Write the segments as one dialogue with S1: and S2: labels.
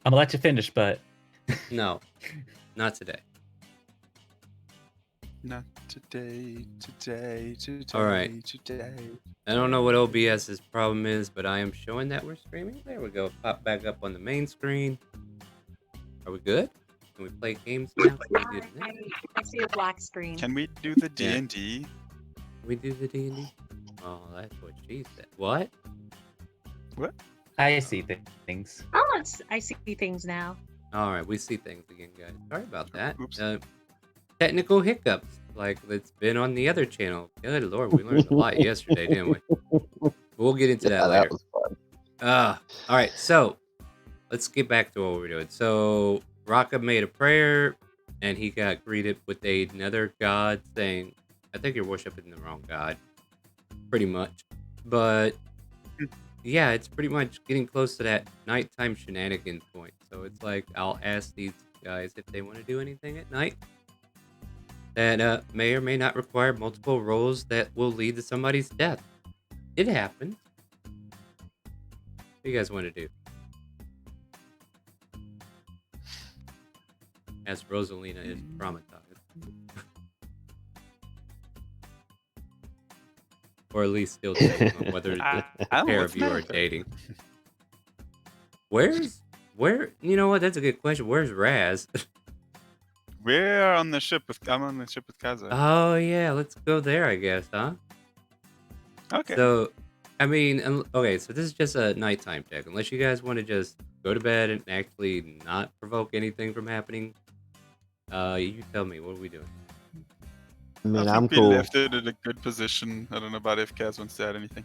S1: I'm gonna let you finish, but
S2: No, not today.
S3: Not today, today, today,
S2: All right.
S3: today.
S2: I don't know what OBS's problem is, but I am showing that we're streaming. There we go. Pop back up on the main screen. Are we good? Can we play games now? Can we do that?
S4: I see a black screen.
S3: Can we do the
S2: Yeah.
S3: D&D?
S2: Can we do the D&D? Oh, that's what she said. What?
S3: What?
S1: I see things.
S4: Oh, I see things now.
S2: All right, we see things again, guys. Sorry about that.
S3: Oops.
S2: Technical hiccups, like it's been on the other channel. Good Lord, we learned a lot yesterday, didn't we? We'll get into that later.
S5: That was fun.
S2: All right, so let's get back to what we're doing. So Raka made a prayer, and he got greeted with another god saying, I think you're worshiping the wrong god, pretty much. But yeah, it's pretty much getting close to that nighttime shenanigans point. So it's like, I'll ask these guys if they want to do anything at night that may or may not require multiple rolls that will lead to somebody's death. It happens. What do you guys want to do? As Rosalina is traumatized. Or at least still debating on whether the pair of you are dating. Where? You know what? That's a good question. Where's Raz?
S3: We're on the ship with. I'm on the ship with Kaza.
S2: Oh yeah, let's go there, I guess, huh?
S3: Okay.
S2: So, I mean, okay, so this is just a nighttime check. Unless you guys want to just go to bed and actually not provoke anything from happening, you tell me. What are we doing?
S5: I mean,
S3: I
S5: I'm
S3: think we
S5: cool.
S3: left it in a good position. I don't know about if Kaz wants to add anything.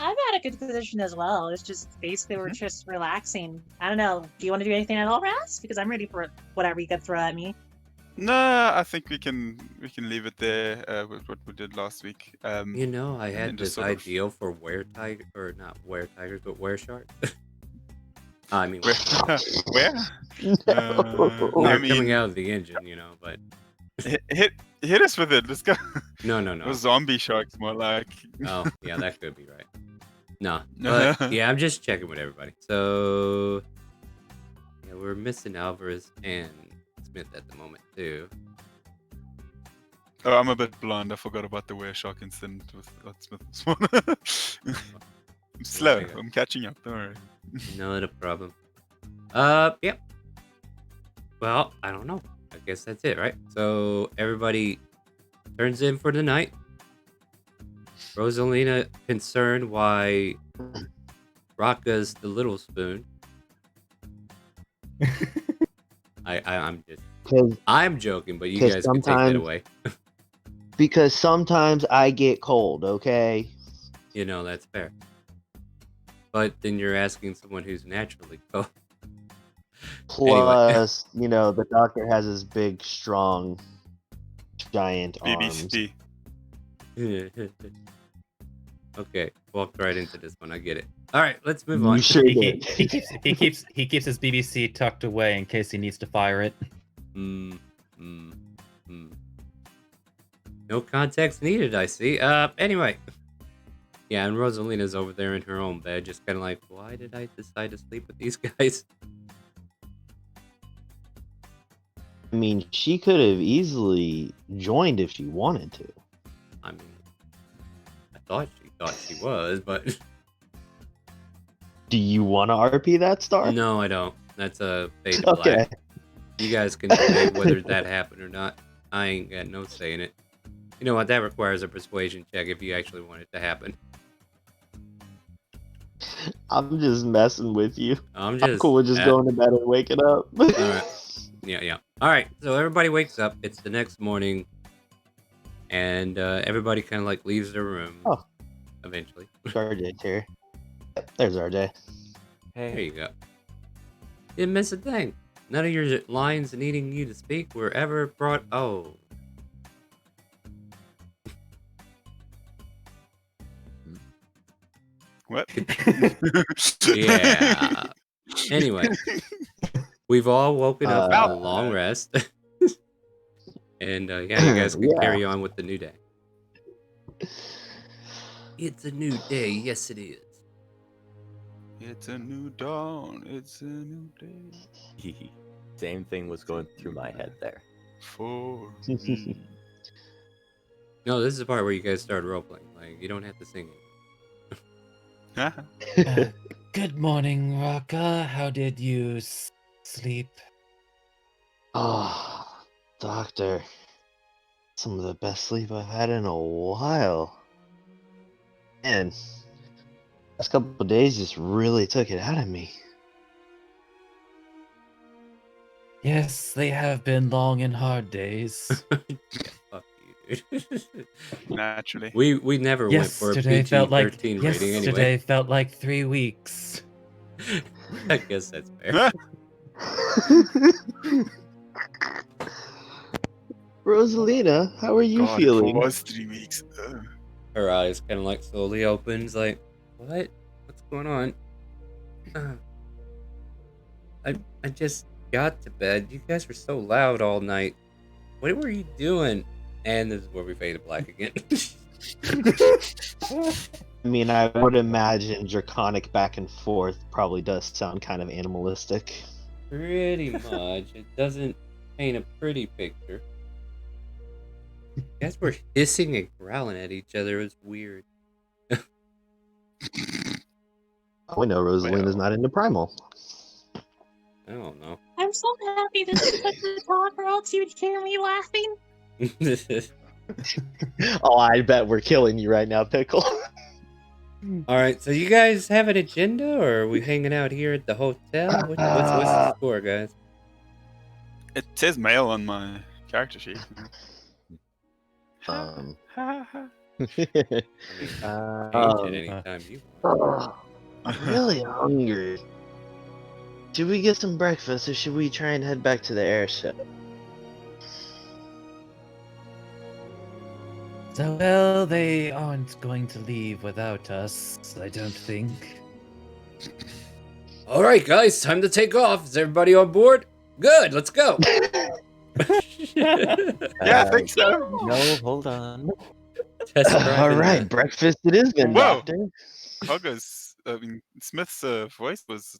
S4: I'm at a good position as well. It's just basically we're just relaxing. I don't know. Do you want to do anything at all, Raz? Because I'm ready for whatever you could throw at me.
S3: No, I think we can leave it there with what we did last week.
S2: You know, I
S3: and
S2: had
S3: just
S2: this
S3: sort of-
S2: ideal for were-tiger, or not were-tigers, but were-sharks. I mean,
S3: Where? Where?
S5: No.
S2: they're
S3: I
S2: coming
S3: mean-
S2: out of the engine, you know, but
S3: Hit us with it. Let's go.
S2: no.
S3: Those zombie sharks, more like.
S2: Oh, yeah, that could be right. No, but yeah, I'm just checking with everybody. So, yeah, we're missing Alvarez and Smith at the moment, too.
S3: Oh, I'm a bit blind. I forgot about the were shark incident with Smith. I'm slow.
S2: Okay.
S3: I'm catching up. Don't worry.
S2: Not a problem. Yep. Well, I don't know. I guess that's it, right? So everybody turns in for the night. Rosalina concerned why Raka's the little spoon. I'm joking, but you
S5: 'cause
S2: guys can take that
S5: sometimes-
S2: away.
S5: Because sometimes I get cold, okay?
S2: You know, that's fair. But then you're asking someone who's naturally cold.
S5: Plus, you know, the doctor has his big, strong, giant arms.
S3: BBC.
S2: Okay, walked right into this one. I get it. All right, let's move on.
S5: You sure
S1: He
S5: did.
S1: keeps his BBC tucked away in case he needs to fire it.
S2: No context needed, I see. Anyway. Yeah, and Rosalina's over there in her own bed, just kind of like, why did I decide to sleep with these guys?
S5: I mean, she could have easily joined if she wanted to.
S2: I mean, I thought she was, but
S5: Do you want to RP that star?
S2: no, I don't. That's a fade to
S5: Okay.
S2: black. You guys can debate whether that happened or not. I ain't got no say in it. You know what? That requires a persuasion check if you actually want it to happen.
S5: I'm just messing with you.
S2: I'm
S5: I'm cool with just going to bed and waking up.
S2: Alright. Yeah. Alright, so everybody wakes up. It's the next morning. And everybody kind of like leaves their room.
S5: Oh.
S2: Eventually.
S5: RJ's here. Yep, there's RJ.
S2: There you go. Didn't miss a thing. None of your lines needing you to speak were ever brought. Oh.
S3: What?
S2: Yeah. Anyway, we've all woken up from a long rest. And yeah, you guys can carry on with the new day. It's a new day. Yes, it is.
S3: It's a new dawn. It's a new day.
S6: Same thing was going through my head there.
S3: For me.
S2: No, this is the part where you guys start role playing. Like, you don't have to sing it.
S1: Good morning, Raka. How did you sleep?
S5: Oh, doctor. Some of the best sleep I've had in a while. Man, last couple of days just really took it out of me.
S1: Yes, they have been long and hard days.
S2: Yeah, fuck you, dude.
S3: Naturally.
S2: we never went for a
S1: Yesterday felt like
S2: PG-13 rating
S1: yesterday
S2: anyway.
S1: felt like 3 weeks.
S2: I guess that's fair.
S5: Rosalina, how are you
S3: God,
S5: feeling?
S3: it was 3 weeks.
S2: Her eyes kind of like slowly opens, like, what? What's going on? I just got to bed. You guys were so loud all night. What were you doing? And this is where we fade to black again.
S5: I mean, I would imagine draconic back and forth probably does sound kind of animalistic.
S2: Pretty much. It doesn't paint a pretty picture. You guys were hissing and growling at each other. It was weird.
S5: We know Rosalina's not into primal.
S2: I don't know.
S4: I'm so happy that you took the talk, or else you'd hear me laughing.
S5: Oh, I bet we're killing you right now, Pickle.
S2: Alright, so you guys have an agenda, or are we hanging out here at the hotel? What's the score, guys?
S3: It says male on my character sheet.
S5: Um,
S2: I mean, change it anytime you want.
S5: I'm really hungry. Should we get some breakfast or should we try and head back to the airship?
S1: So, well, they aren't going to leave without us, I don't think.
S2: Alright, guys, time to take off. Is everybody on board? Good, let's go.
S3: Yeah, I think so.
S6: No, hold on.
S2: Test drive
S5: All
S2: in
S5: right,
S2: the-
S5: breakfast it is then,
S3: Whoa.
S5: Doctor.
S3: Hugger's, Smith's voice was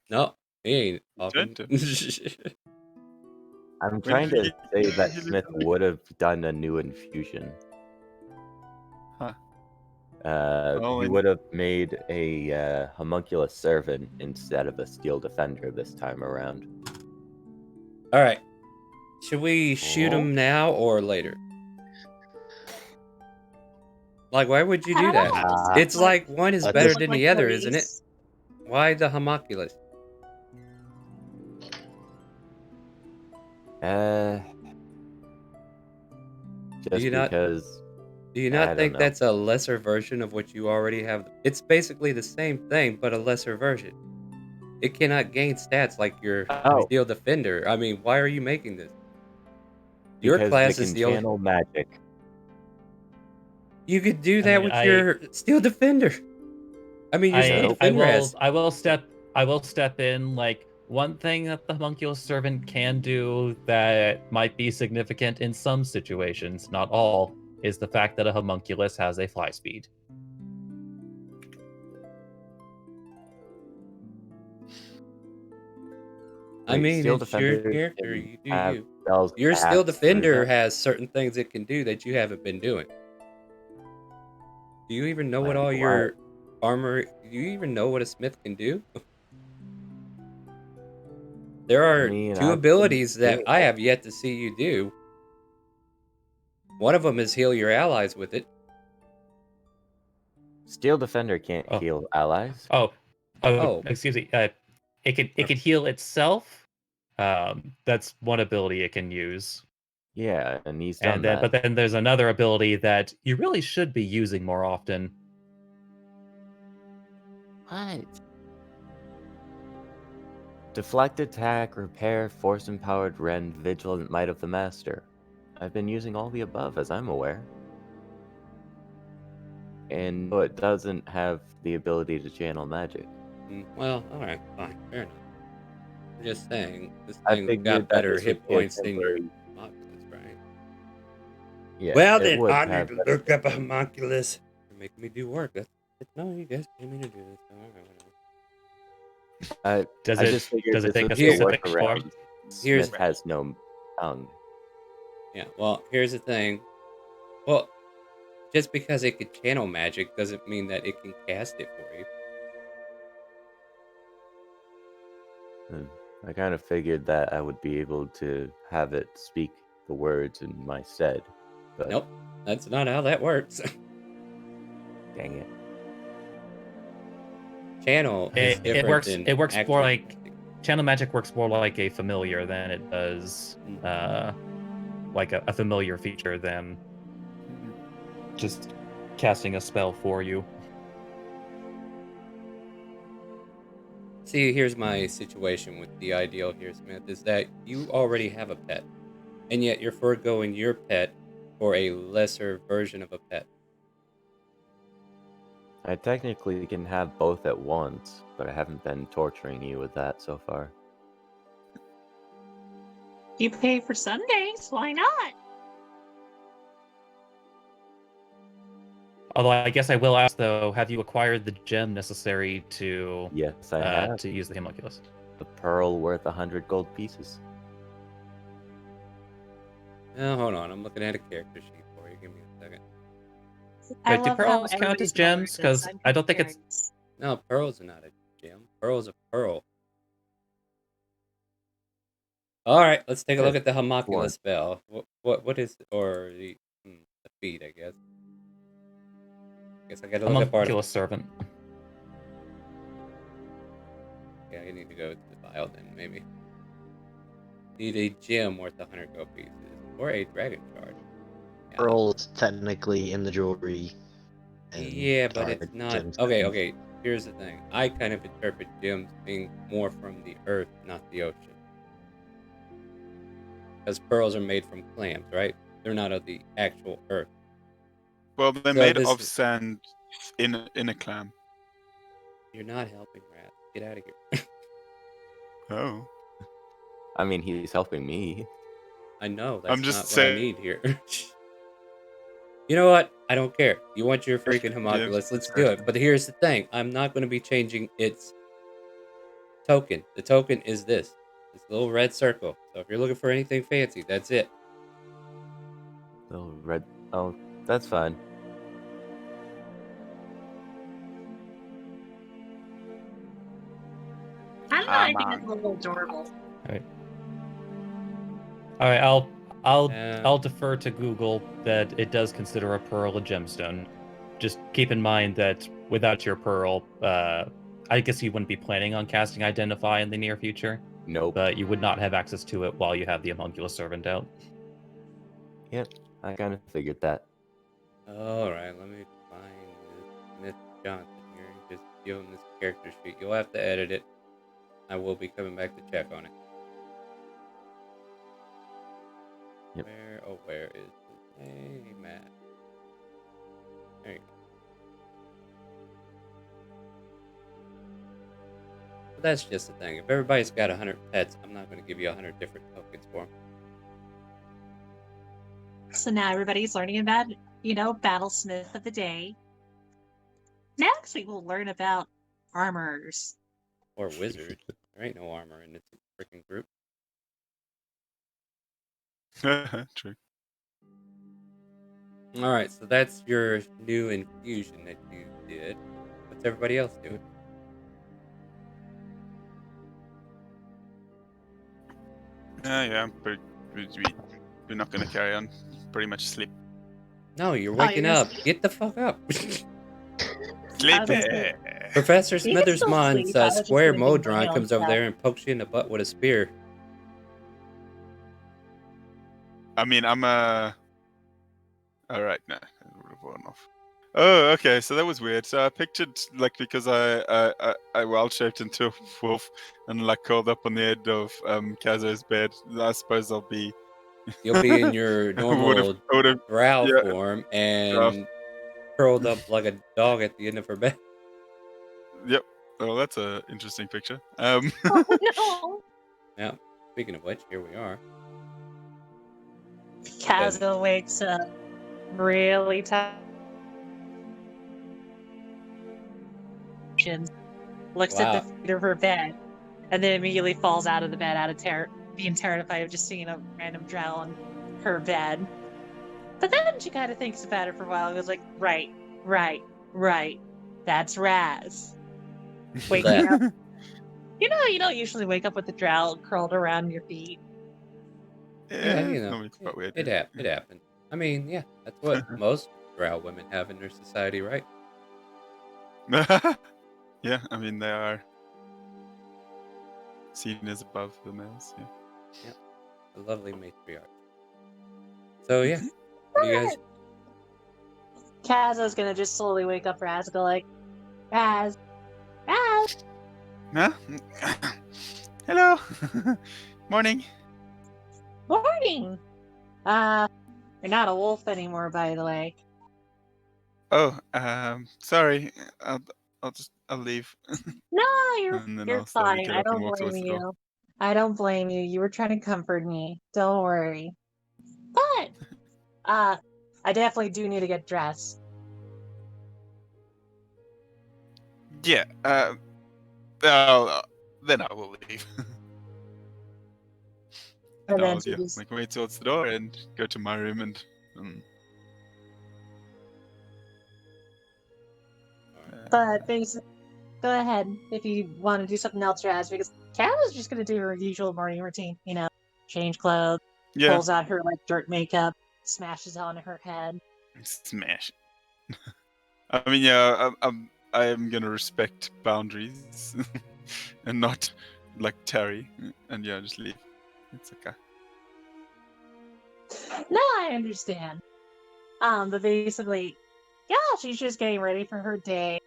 S2: No, he ain't talking.
S6: I'm trying to say that Smith would have done a new infusion.
S3: Huh.
S6: He would have made a homunculus servant instead of a steel defender this time around.
S2: Alright. Should we shoot him now or later? Like, why would you do that? It's like one is better than the other, isn't it? Why the homunculus?
S6: Just because.
S2: Do you
S6: I
S2: not
S6: don't
S2: think
S6: know.
S2: that's a lesser version of what you already have? It's basically the same thing, but a lesser version. It cannot gain stats like your steel defender. I mean, why are you making this? Your
S6: Because
S2: class
S6: they
S2: is
S6: can
S2: the only.
S6: channel magic.
S2: You could do that
S1: mean,
S2: with your steel defender. I mean, your steel defender has.
S1: I will step in. Like, one thing that the homunculus servant can do that might be significant in some situations, not all, is the fact that a homunculus has a fly speed.
S2: I mean,
S6: Steel
S2: it's your
S6: defenders
S2: character.
S6: can
S2: You do
S6: have
S2: you.
S6: spells
S2: Your steel
S6: cast through
S2: defender
S6: them.
S2: has certain things it can do that you haven't been doing. Do you even know what
S6: Like
S2: all your
S6: what?
S2: armor? Do you even know what a smith can do? There are
S6: I mean,
S2: two
S6: I've
S2: abilities
S6: been
S2: that
S6: doing
S2: I
S6: that.
S2: have yet to see you do. One of them is heal your allies with it.
S6: Steel defender can't
S1: Oh.
S6: heal allies.
S2: Oh.
S1: Excuse me. It can heal itself. That's one ability it can use.
S6: Yeah, and he's done
S1: And then,
S6: that.
S1: but then there's another ability that you really should be using more often.
S6: What? Deflect attack, repair, force empowered rend, vigilant might of the master. I've been using all the above as I'm aware. And no, it doesn't have the ability to channel magic.
S2: Well, alright, fine, fair enough. I'm just saying, this
S6: I
S2: thing's
S6: figured
S2: got
S6: that
S2: better
S6: this
S2: hit
S6: would be a
S2: points than your
S6: temporary-
S2: homunculus, right?
S6: Yeah,
S2: Well
S6: it
S2: then,
S6: would
S2: I
S6: have
S2: need to
S6: better-
S2: look up a homunculus. You're making me do work. No, you guys didn't mean to do this. Alright, whatever.
S1: Does
S6: I
S1: it
S6: just figured
S1: does it
S6: this
S1: take
S6: would
S1: a
S6: be a
S1: specific form?
S6: workaround.
S2: Here's-
S6: Smith has no tongue.
S2: Yeah, well, here's the thing. Well, just because it could channel magic doesn't mean that it can cast it for you.
S6: I kind of figured that I would be able to have it speak the words in my stead. But
S2: Nope, that's not how that works.
S6: dang it.
S2: Channel is different than
S1: It works
S2: actual
S1: more like
S2: magic.
S1: channel magic works more like a familiar than it does like a familiar feature than just casting a spell for you.
S2: See, here's my situation with the ideal here, Smith, is that you already have a pet, and yet you're foregoing your pet for a lesser version of a pet.
S6: I technically can have both at once, but I haven't been torturing you with that so far.
S4: You pay for Sundays, why not?
S1: Although I guess I will ask though, have you acquired the gem necessary to
S6: Yes, I have.
S1: to use the homunculus?
S6: A pearl worth 100 gold pieces.
S2: Oh, hold on, I'm looking at a character sheet for you. Give me a second.
S4: I
S1: Wait, do
S4: love how
S1: pearls count
S4: everybody's
S1: as gems?
S4: colored this.
S1: 'Cause
S4: I'm
S1: I don't think it's-
S4: comparing.
S2: No, pearl's not a gem. Pearl's a pearl. All right, let's take a look at the homunculus spell. What is or the feat? I guess. I gotta look up
S1: Homunculus servant.
S2: Yeah, I need to go to the file then, maybe. Need a gem worth 100 gold pieces. Or a dragon shard. Yeah.
S5: Pearl is technically in the jewelry. and
S2: Yeah, but
S5: are
S2: it's not.
S5: gemstones.
S2: Okay. Here's the thing. I kind of interpret gems being more from the earth, not the ocean. Because pearls are made from clams, right? They're not of the actual earth.
S3: Well, they're
S2: So
S3: made
S2: this-
S3: of sand in a clam.
S2: You're not helping, Rat. Get out of here.
S3: Oh.
S6: I mean, he's helping me.
S2: I know. That's
S3: I'm just
S2: not what I
S3: saying-
S2: need here. You know what? I don't care. You want your freaking homunculus? Let's do it. But here's the thing. I'm not going to be changing its token. The token is this little red circle. So if you're looking for anything fancy, that's it.
S6: Little red. Oh, that's fine.
S4: I don't know. I think it's a little adorable.
S1: All right,
S2: Yeah.
S1: I'll defer to Google that it does consider a pearl a gemstone. Just keep in mind that without your pearl, I guess you wouldn't be planning on casting Identify in the near future,
S6: Nope.
S1: but you would not have access to it while you have the homunculus servant out.
S6: Yep, I kind of figured that.
S2: All right, let me find this Smith Johnson here and just give him this character sheet. You'll have to edit it. I will be coming back to check on it.
S6: Yep.
S2: Where is his name at? There you go. But that's just the thing. If everybody's got 100 pets, I'm not going to give you 100 different tokens for them.
S4: So now everybody's learning about, Battlesmith of the day. Next, we will learn about armors.
S2: Or wizard. There ain't no armor in this freaking group.
S3: True.
S2: All right, so that's your new infusion that you did. What's everybody else doing?
S3: Yeah. We're not gonna carry on. Pretty much sleep.
S2: No, you're
S4: Oh,
S2: waking
S4: you're
S2: up.
S4: gonna
S2: Get the fuck up.
S3: Sleep.
S4: Okay.
S2: Professor
S4: You can still
S2: Smithersmon's
S4: sleep, I was just
S2: square
S4: gonna think
S2: Modron
S4: about
S2: comes
S4: your
S2: over
S4: own
S2: there and pokes you in the butt with a spear.
S3: I mean, I'm All right, no, it would have worn off. Oh, okay, so that was weird. So I pictured because I wild shaped into a wolf and curled up on the edge of Kazo's bed. I suppose I'll be.
S2: You'll be in your normal
S3: would've,
S2: drow
S3: yeah,
S2: form and curled up like a dog at the end of her bed.
S3: Yep. Oh, that's a interesting picture.
S4: Oh, no.
S2: Now, speaking of which, here we are.
S4: Kazo wakes up really tired. looks at the feet of her bed, and then immediately falls out of the bed out of being terrified of just seeing a random drow on her bed. But then she kind of thinks about it for a while and goes like, right. That's Raz. Waking up. You know, you don't usually wake up with the drow curled around your feet.
S2: Yeah, you know,
S3: it's quite weird.
S2: it happened. I mean, yeah, that's what most drow women have in their society, right?
S3: Yeah, I mean, they are seen as above the males. Yeah.
S2: A lovely matriarch. So yeah, what do you guys?
S4: Kaz is gonna just slowly wake up Raz and go like, Raz.
S3: Huh? Hello. Morning.
S4: Morning. You're not a wolf anymore, by the way.
S3: Oh, sorry. I'll leave.
S4: No,
S3: And then
S4: you're
S3: I'll slowly
S4: fine.
S3: get
S4: I
S3: up and
S4: don't
S3: walk
S4: blame
S3: towards the door.
S4: you. I don't blame you. You were trying to comfort me. Don't worry. But I definitely do need to get dressed.
S3: Yeah. Then I will leave.
S4: And then
S3: I'll
S4: she just
S3: make my way towards the door and go to my room and.
S4: But basically, go ahead if you want to do something else, Raz, because Kat is just going to do her usual morning routine. You know, change clothes,
S3: Yeah.
S4: pulls out her like dirt makeup, smashes it on her head.
S3: Smash. I mean, yeah, I am gonna respect boundaries and not like tarry, and yeah, just leave. It's okay.
S4: No, I understand. But basically, yeah, she's just getting ready for her day.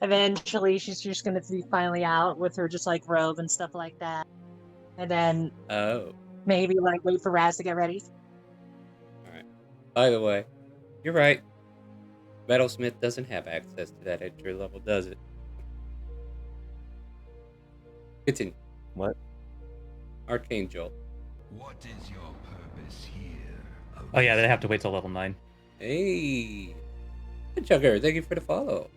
S4: Eventually, she's just gonna be finally out with her just like robe and stuff like that, and then maybe like wait for Raz to get ready.
S2: All right. By the way, you're right. Metalsmith doesn't have access to that entry level, does it? Continue.
S6: What?
S2: Arcane Jolt.
S7: What is your purpose here?
S1: Oh yeah, they have to wait till level 9.
S2: Hey, good Chugger. Thank you for the follow.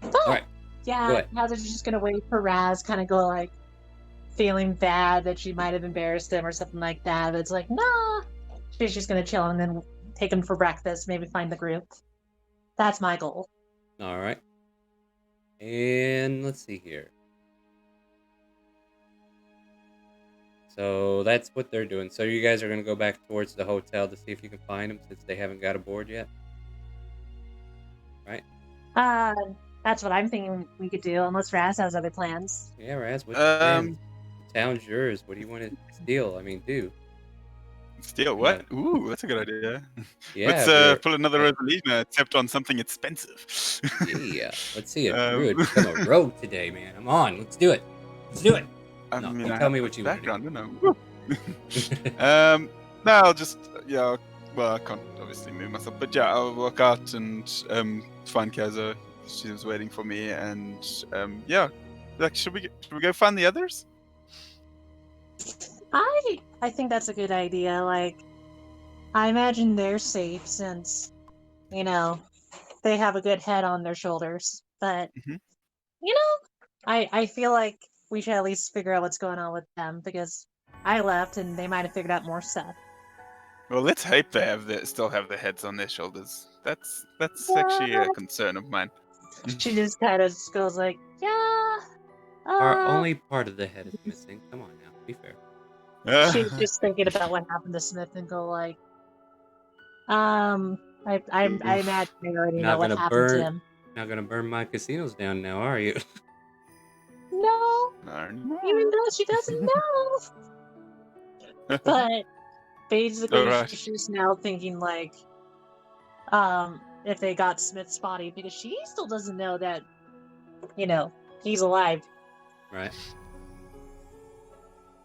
S4: But,
S2: All right.
S4: yeah,
S2: Go ahead.
S4: now they're just gonna wait for Raz, kind of go like feeling bad that she might have embarrassed him or something like that. But it's like, nah, she's just gonna chill and then take him for breakfast, maybe find the group. That's my goal.
S2: All right. And let's see here. So that's what they're doing. So you guys are going to go back towards the hotel to see if you can find them since they haven't got aboard yet? Right?
S4: That's what I'm thinking we could do, unless Raz has other plans.
S2: Yeah, Raz, what's your plans? The town's yours. What do you want to steal? I mean, do.
S3: Steal what? Ooh, that's a good idea.
S2: Yeah,
S3: Let's pull another resolution, except on something expensive.
S2: Yeah, let's see it. Druid become a rogue today, man. I'm on. Let's do it. Let's do it.
S3: I
S2: No,
S3: mean,
S2: you
S3: I
S2: tell
S3: have
S2: me
S3: the
S2: what you want to do.
S3: background, no. No, I'll just well, I can't obviously move myself, but yeah, I'll walk out and find Kaza. She was waiting for me, and yeah, like, should we go find the others?
S4: I think that's a good idea. Like, I imagine they're safe since, you know, they have a good head on their shoulders. But
S3: Mhm.
S4: you know, I feel like we should at least figure out what's going on with them because I left and they might have figured out more stuff.
S3: Well, let's hope they still have their heads on their shoulders. That's actually a concern of mine.
S4: She just kind of goes like, yeah.
S2: Our only part of the head is missing. Come on now, be fair.
S4: She's just thinking about what happened to Smith and go like, I imagine they already know what happened to him.
S2: Not gonna burn my casinos down now, are you?
S4: No, even though she doesn't know. But basically,
S3: Alright.
S4: she's now thinking like, if they got Smith's body, because she still doesn't know that, you know, he's alive.
S2: Right.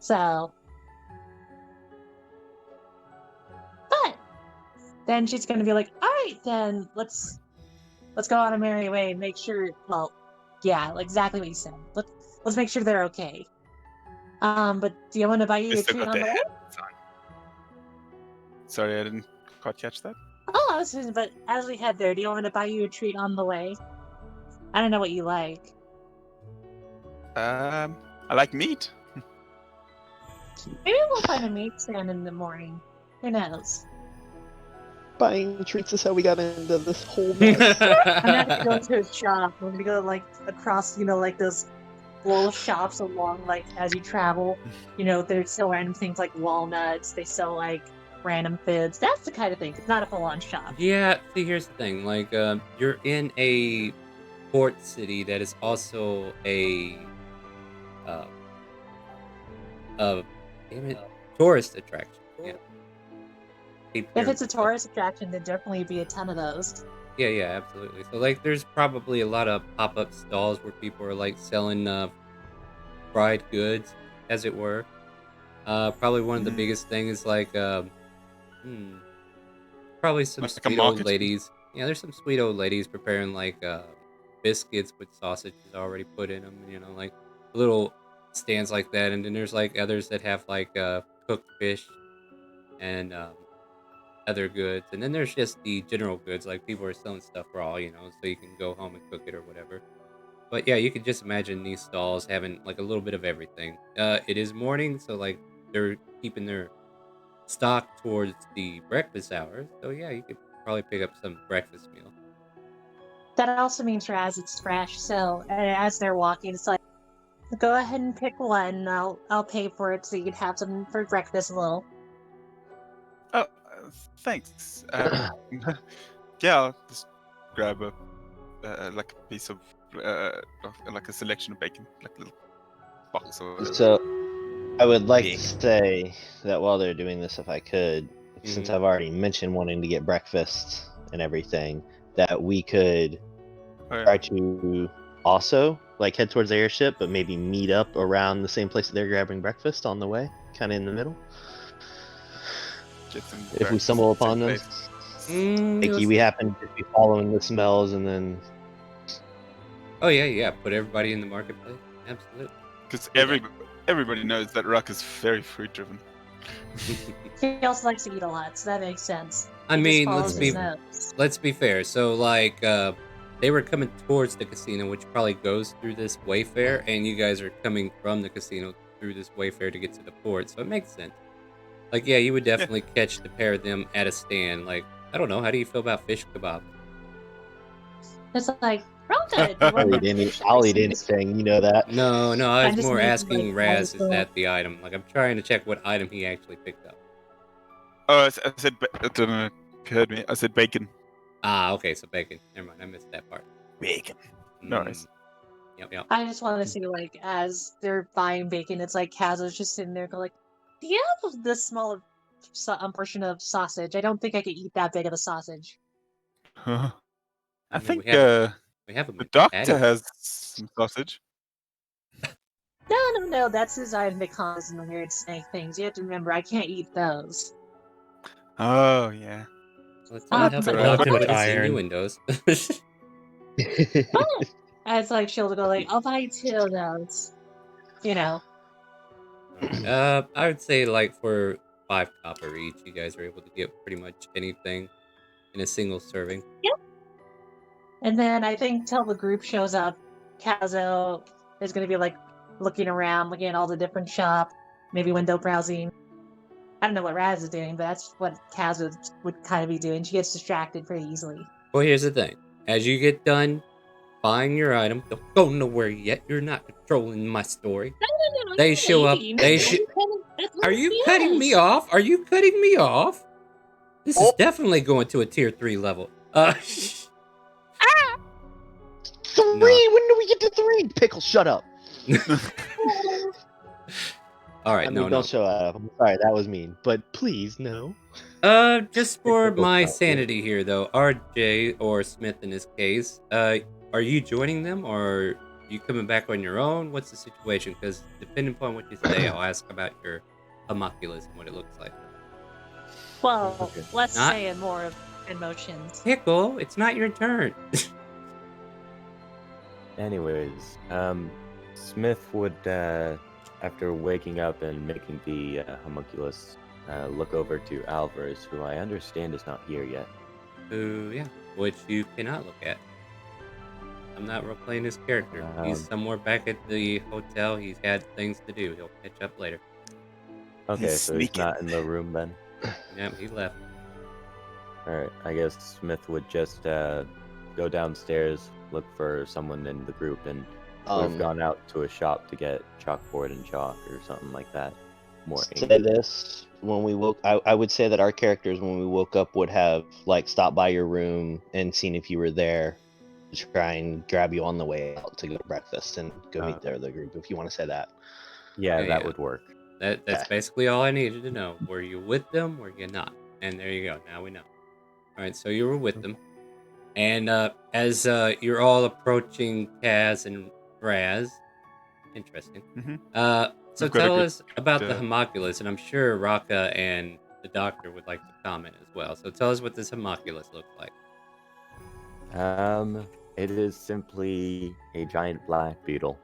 S4: So, but then she's gonna be like, all right, then let's go on a merry way and make sure. Well, yeah, exactly what you said. Let's make sure they're okay. But do you want to buy you
S3: They
S4: a
S3: still
S4: treat
S3: got
S4: on the
S3: their
S4: way?
S3: heads on. Sorry, I didn't quite catch that.
S4: Oh, I listen, but as we head there, do you want me to buy you a treat on the way? I don't know what you like.
S3: I like meat.
S4: Maybe we'll find a meat stand in the morning. Who knows?
S5: Buying treats is how we got into this whole mess.
S4: I'm not gonna go to a shop. We're gonna go like across, like those little shops along, like as you travel. They sell random things like walnuts. They sell like random foods. That's the kind of thing. It's not a full-on shop.
S2: Yeah, see, here's the thing. Like, you're in a port city that is also a damn it, tourist attraction. Yeah.
S4: If it's a tourist attraction, there'd definitely be a ton of those.
S2: Yeah, absolutely. So, like, there's probably a lot of pop-up stalls where people are like selling fried goods, as it were. Probably one of the biggest things is like probably some
S3: Like a
S2: sweet old
S3: market?
S2: ladies. Yeah, there's some sweet old ladies preparing like biscuits with sausages already put in them. Like little stands like that. And then there's like others that have like cooked fish and other goods. And then there's just the general goods, like people are selling stuff raw, so you can go home and cook it or whatever. But yeah, you could just imagine these stalls having like a little bit of everything. It is morning, so like they're keeping their stock towards the breakfast hour. So yeah, you could probably pick up some breakfast meal.
S4: That also means Raz, it's fresh. So as they're walking, it's like, go ahead and pick one. And I'll pay for it so you can have some for breakfast a little.
S3: Oh, thanks. Yeah, I'll just grab a like a piece of like a selection of bacon, like a little box or whatever.
S5: So, I would like
S3: Yeah.
S5: to say that while they're doing this, if I could, since
S2: Mhm.
S5: I've already mentioned wanting to get breakfast and everything, that we could try to also like head towards the airship, but maybe meet up around the same place that they're grabbing breakfast on the way, kind of in the middle.
S3: Get some
S5: If we
S3: breakfast
S5: stumble
S3: at the
S5: upon
S3: same
S5: them,
S3: place.
S5: like we happen to be following the smells, and then
S2: Oh yeah. Put everybody in the marketplace. Absolutely.
S3: Because
S2: Yeah.
S3: everybody knows that Ruck is very food driven.
S4: He also likes to eat a lot, so that makes sense.
S2: I
S4: He just
S2: mean,
S4: follows his nose.
S2: let's be fair. So like they were coming towards the casino, which probably goes through this wayfare, and you guys are coming from the casino through this wayfare to get to the port, so it makes sense. Like, yeah, you would definitely catch the pair of them at a stand. Like, I don't know, how do you feel about fish kebab?
S4: It's like, real good.
S5: I'll eat anything, you know that.
S2: No, I
S4: I
S2: was
S4: just
S2: more
S4: made,
S2: asking
S4: like,
S2: Raz, is
S4: all
S2: that the item? Like, I'm trying to check what item he actually picked up.
S3: Oh, I said, I don't know if you heard me. I said bacon.
S2: Ah, okay, so bacon. Never mind, I missed that part.
S3: Bacon. No worries.
S2: Yep.
S4: I just want to see, like, as they're buying bacon, it's like Kazo's just sitting there going, like, do you have this small portion of sausage? I don't think I could eat that big of a sausage.
S3: Huh. I
S2: mean,
S3: think
S2: we have a
S3: the doctor
S2: patty.
S3: has some sausage.
S4: No, that's his item that causes the weird snake things. You have to remember, I can't eat those.
S3: Oh, yeah.
S2: Let's
S4: Ah,
S2: help
S4: but
S2: her
S4: no,
S2: out
S4: too
S2: with
S4: much
S2: his
S1: iron.
S2: innuendos.
S4: It's like she'll go like, I'll buy 2 of those.
S2: Alright, I would say like for 5 copper each, you guys are able to get pretty much anything in a single serving.
S4: And then I think till the group shows up, Kazo is going to be like looking around, looking at all the different shops, maybe window browsing. I don't know what Raz is doing, but that's what Kazo would kind of be doing. She gets distracted pretty easily.
S2: Well, here's the thing. As you get done buying your item, don't go nowhere yet. You're not controlling my story.
S4: No,
S2: They show up. Are you cutting me off? Are you cutting me off? This is definitely going to a tier 3 level.
S5: 3?
S2: No.
S5: When do we get to 3? Pickle, shut up.
S2: All right,
S5: I mean,
S2: no.
S5: don't show up. I'm sorry, that was mean. But please, no.
S2: Just for
S5: Pickle's
S2: my
S5: not good.
S2: sanity here, though, RJ or Smith in this case, are you joining them or are you coming back on your own? What's the situation? Because depending upon what you say, I'll ask about your homunculus and what it looks like.
S4: Well, let's
S2: Not-
S4: say in more of emotions.
S2: Pickle, it's not your turn.
S6: Anyways, Smith would, after waking up and making the homunculus, look over to Alvarez, who I understand is not here yet.
S2: which you cannot look at. I'm not role playing his character. He's somewhere back at the hotel. He's had things to do. He'll catch up later.
S6: Okay,
S3: He's
S6: so he's
S3: sneaking.
S6: not in the room then.
S2: Yep, he left.
S6: Alright, I guess Smith would just go downstairs, look for someone in the group, and would have gone out to a shop to get chalkboard and chalk or something like that. More
S5: say
S6: ink.
S5: this when we woke. I would say that our characters, when we woke up, would have like stopped by your room and seen if you were there, to try and grab you on the way out to go to breakfast and go meet the other group. If you want to say that.
S6: Yeah,
S2: Okay,
S6: that
S2: yeah.
S6: would work.
S2: That's
S5: Okay.
S2: basically all I needed to know. Were you with them? Were you not? And there you go. Now we know. All right, so you were with them, and as you're all approaching Kaz and Raz, interesting. So
S3: We've got a
S2: tell
S3: good,
S2: us about the
S3: uh,
S2: homunculus, and I'm sure Raka and the doctor would like to comment as well. So tell us what this homunculus looks like.
S6: It is simply a giant black beetle.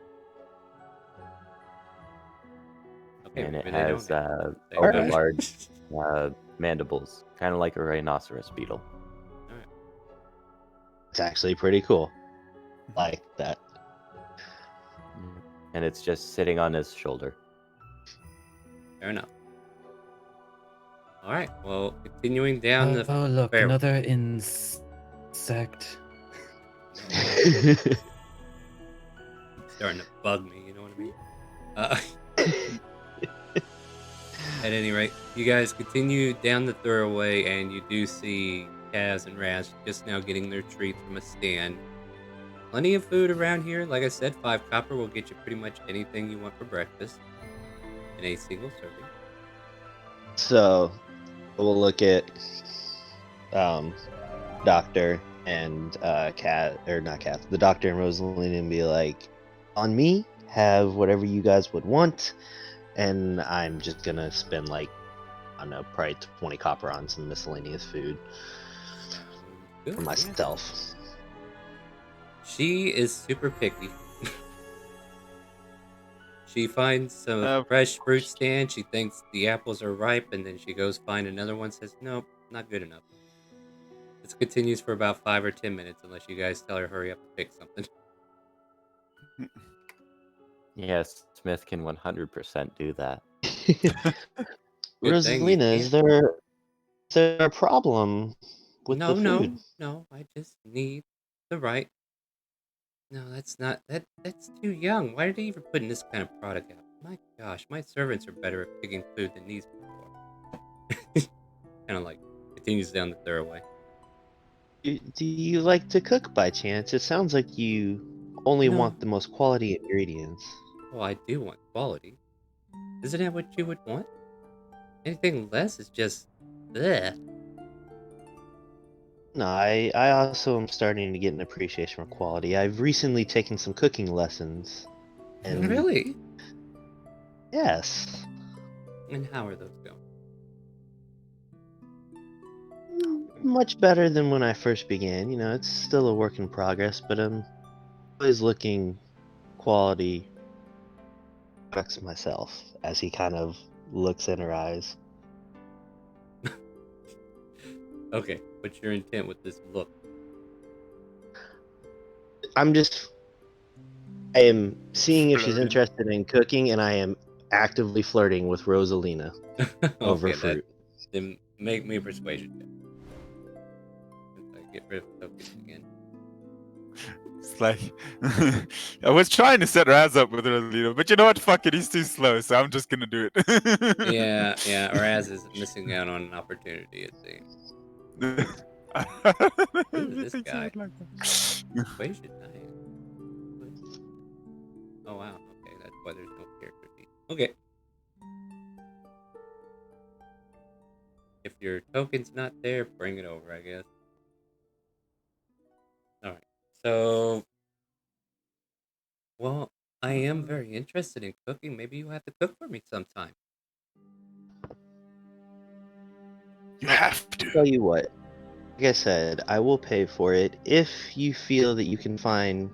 S2: Okay,
S6: And it
S2: maybe they
S6: has
S2: don't say
S5: Alright.
S2: much.
S6: large mandibles, kind of like a rhinoceros beetle.
S5: It's actually pretty cool. Like that.
S6: And it's just sitting on his shoulder.
S2: Fair enough. All right. Well, continuing down the
S1: Oh, look,
S2: fair-
S1: another insect.
S2: starting to bug me. You know what I mean? At any rate, you guys continue down the thoroughway, and you do see Kaz and Raz just now getting their treat from a stand. Plenty of food around here. Like I said, 5 copper will get you pretty much anything you want for breakfast in a single serving.
S5: So we'll look at Doctor and the Doctor and Rosaline, and be like, on me, have whatever you guys would want, and I'm just gonna spend like, I don't know, probably 20 copper on some miscellaneous food
S2: Good,
S5: for
S2: yeah.
S5: myself.
S2: She is super picky. She finds some
S3: Oh.
S2: fresh fruit stand. She thinks the apples are ripe, and then she goes find another one. Says, nope, not good enough. This continues for about 5 or 10 minutes, unless you guys tell her hurry up and pick something.
S6: Yes, Smith can 100% do that.
S2: Good thing you
S5: Rosalina, is
S2: can't.
S5: there a problem with
S2: No,
S5: the food?
S2: no. I just need the right. No, that's not that. That's too young. Why are they even putting this kind of product out? My gosh, my servants are better at picking food than these people are. Kind of like continues down the thoroughway.
S5: Do you like to cook by chance? It sounds like you only
S2: No.
S5: want the most quality ingredients.
S2: Well, I do want quality. Isn't that what you would want? Anything less is just bleh.
S5: No, I also am starting to get an appreciation for quality. I've recently taken some cooking lessons. And
S2: Really?
S5: yes.
S2: And how are those going?
S5: Much better than when I first began. You know, it's still a work in progress, but I'm always looking quality products myself, as he kind of looks in her eyes.
S2: Okay, what's your intent with this look?
S5: I am seeing if she's
S3: Flirting.
S5: interested in cooking, and I am actively flirting with Rosalina over
S2: Okay,
S5: fruit.
S2: Then make me a persuasion check. Since I get rid of tokens again.
S3: It's like I was trying to set Raz up with Rosalina, but you know what? Fuck it, he's too slow, so I'm just gonna do it.
S2: Yeah, Raz is missing out on an opportunity, it seems.
S3: Maybe
S2: this
S3: thinks I
S2: guy.
S3: would like that.
S2: Persuasion, nice. Oh wow, okay, that's why there's no character sheet. Okay. If your token's not there, bring it over, I guess. Alright, so... Well, I am very interested in cooking. Maybe you have to cook for me sometime.
S3: You have to.
S5: Tell you what, like I said, I will pay for it if you feel that you can find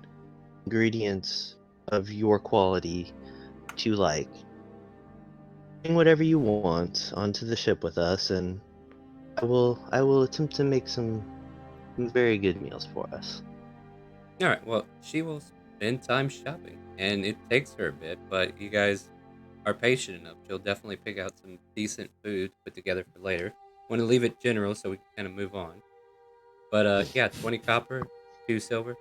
S5: ingredients of your quality that you like. Bring whatever you want onto the ship with us, and I will attempt to make some very good meals for us.
S2: All right. Well, she will spend time shopping, and it takes her a bit, but you guys are patient enough. She'll definitely pick out some decent food to put together for later. Want to leave it general so we can kind of move on. But yeah, 20 copper, 2 silver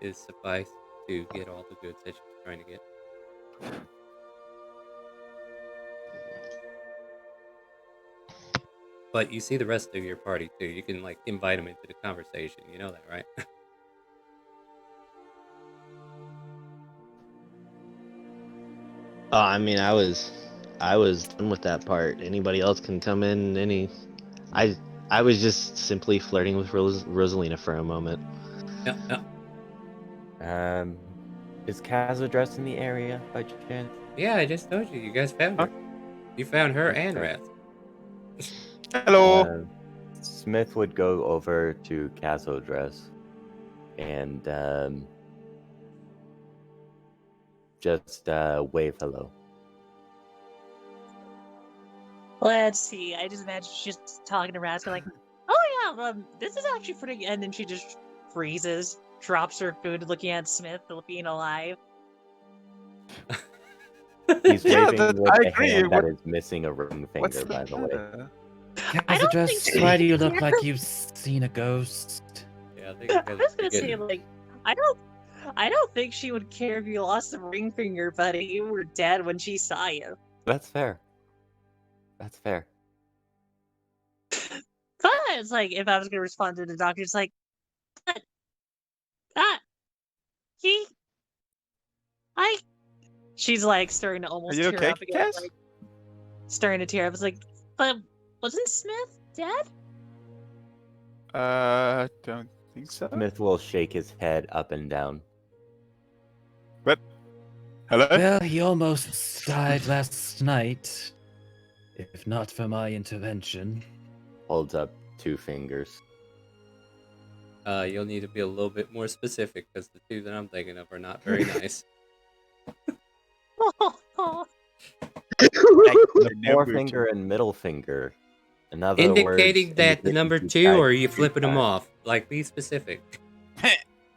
S2: is suffice to get all the goods that she's trying to get. But you see the rest of your party too. You can like invite them into the conversation. You know that, right?
S5: I mean, I was done with that part. Anybody else can come in. I was just simply flirting with Rosalina for a moment.
S2: Yeah.
S6: Is Kaz addressed in the area by chance?
S2: Yeah, I just told you. You guys found her. You found her and
S6: Okay.
S2: Raz.
S3: Hello.
S6: Smith would go over to Kaz dress and just wave hello.
S4: Let's see. I just imagine she's just talking to Raska like, "Oh yeah, this is actually pretty." And then she just freezes, drops her food, looking at Smith, being alive.
S6: He's
S3: Yeah,
S6: waving
S3: that-
S6: with
S3: I
S6: a
S3: agree.
S6: hand that
S3: What-
S6: is missing a ring
S3: What's
S6: finger, by the way.
S4: I don't think she
S1: Why do you look
S4: cares.
S1: like you've seen a ghost?
S2: Yeah, I think you
S4: I
S2: guys
S4: was
S2: are
S4: gonna say
S2: getting
S4: like, I don't think she would care if you lost a ring finger, buddy. You were dead when she saw you.
S6: That's fair. That's fair.
S4: But it's like if I was gonna respond to the doctor, it's like, but she's like starting to almost
S3: Are you
S4: tear
S3: okay,
S4: up again,
S3: Cass?
S4: like starting to tear up. It's like, but wasn't Smith dead?
S3: Don't think so.
S6: Smith will shake his head up and down.
S3: Hello?
S1: Well, he almost died last night. If not for my intervention.
S6: Holds up 2 fingers.
S2: You'll need to be a little bit more specific because the 2 that I'm thinking of are not very nice.
S6: The forefinger and middle finger. In other
S2: Indicating
S6: words,
S2: that the
S6: indicating
S2: number
S6: he
S2: 2,
S6: died
S2: or are you
S6: 2
S2: flipping them
S6: times.
S2: off? Like, be specific.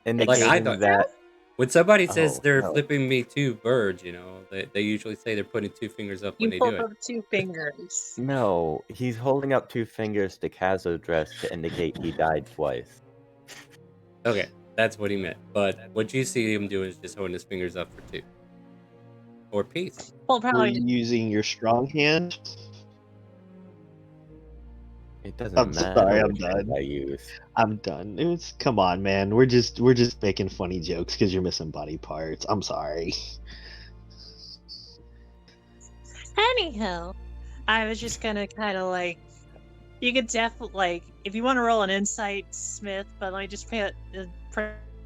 S6: Indicating
S2: Like, I thought-
S6: that
S2: When somebody says
S6: Oh,
S2: they're
S6: no.
S2: flipping me 2 birds, you know, they usually say they're putting 2 fingers up when
S4: You
S2: they
S4: pulled
S2: do it.
S4: up 2 fingers.
S6: no, he's holding up 2 fingers to Kaz dress to indicate he died twice.
S2: Okay, that's what he meant. But what you see him doing is just holding his fingers up for 2. Or peace.
S4: Well,
S5: Were
S4: probably.
S5: you using your strong hand?
S6: It doesn't
S5: I'm
S6: matter
S5: sorry, I'm
S6: which hand
S5: done.
S6: I use.
S5: I'm done. Come on, man. We're just making funny jokes because you're missing body parts. I'm sorry.
S4: Anyhow, I was just gonna kind of like, you could definitely like, if you want to roll an insight, Smith. But let me just pay it.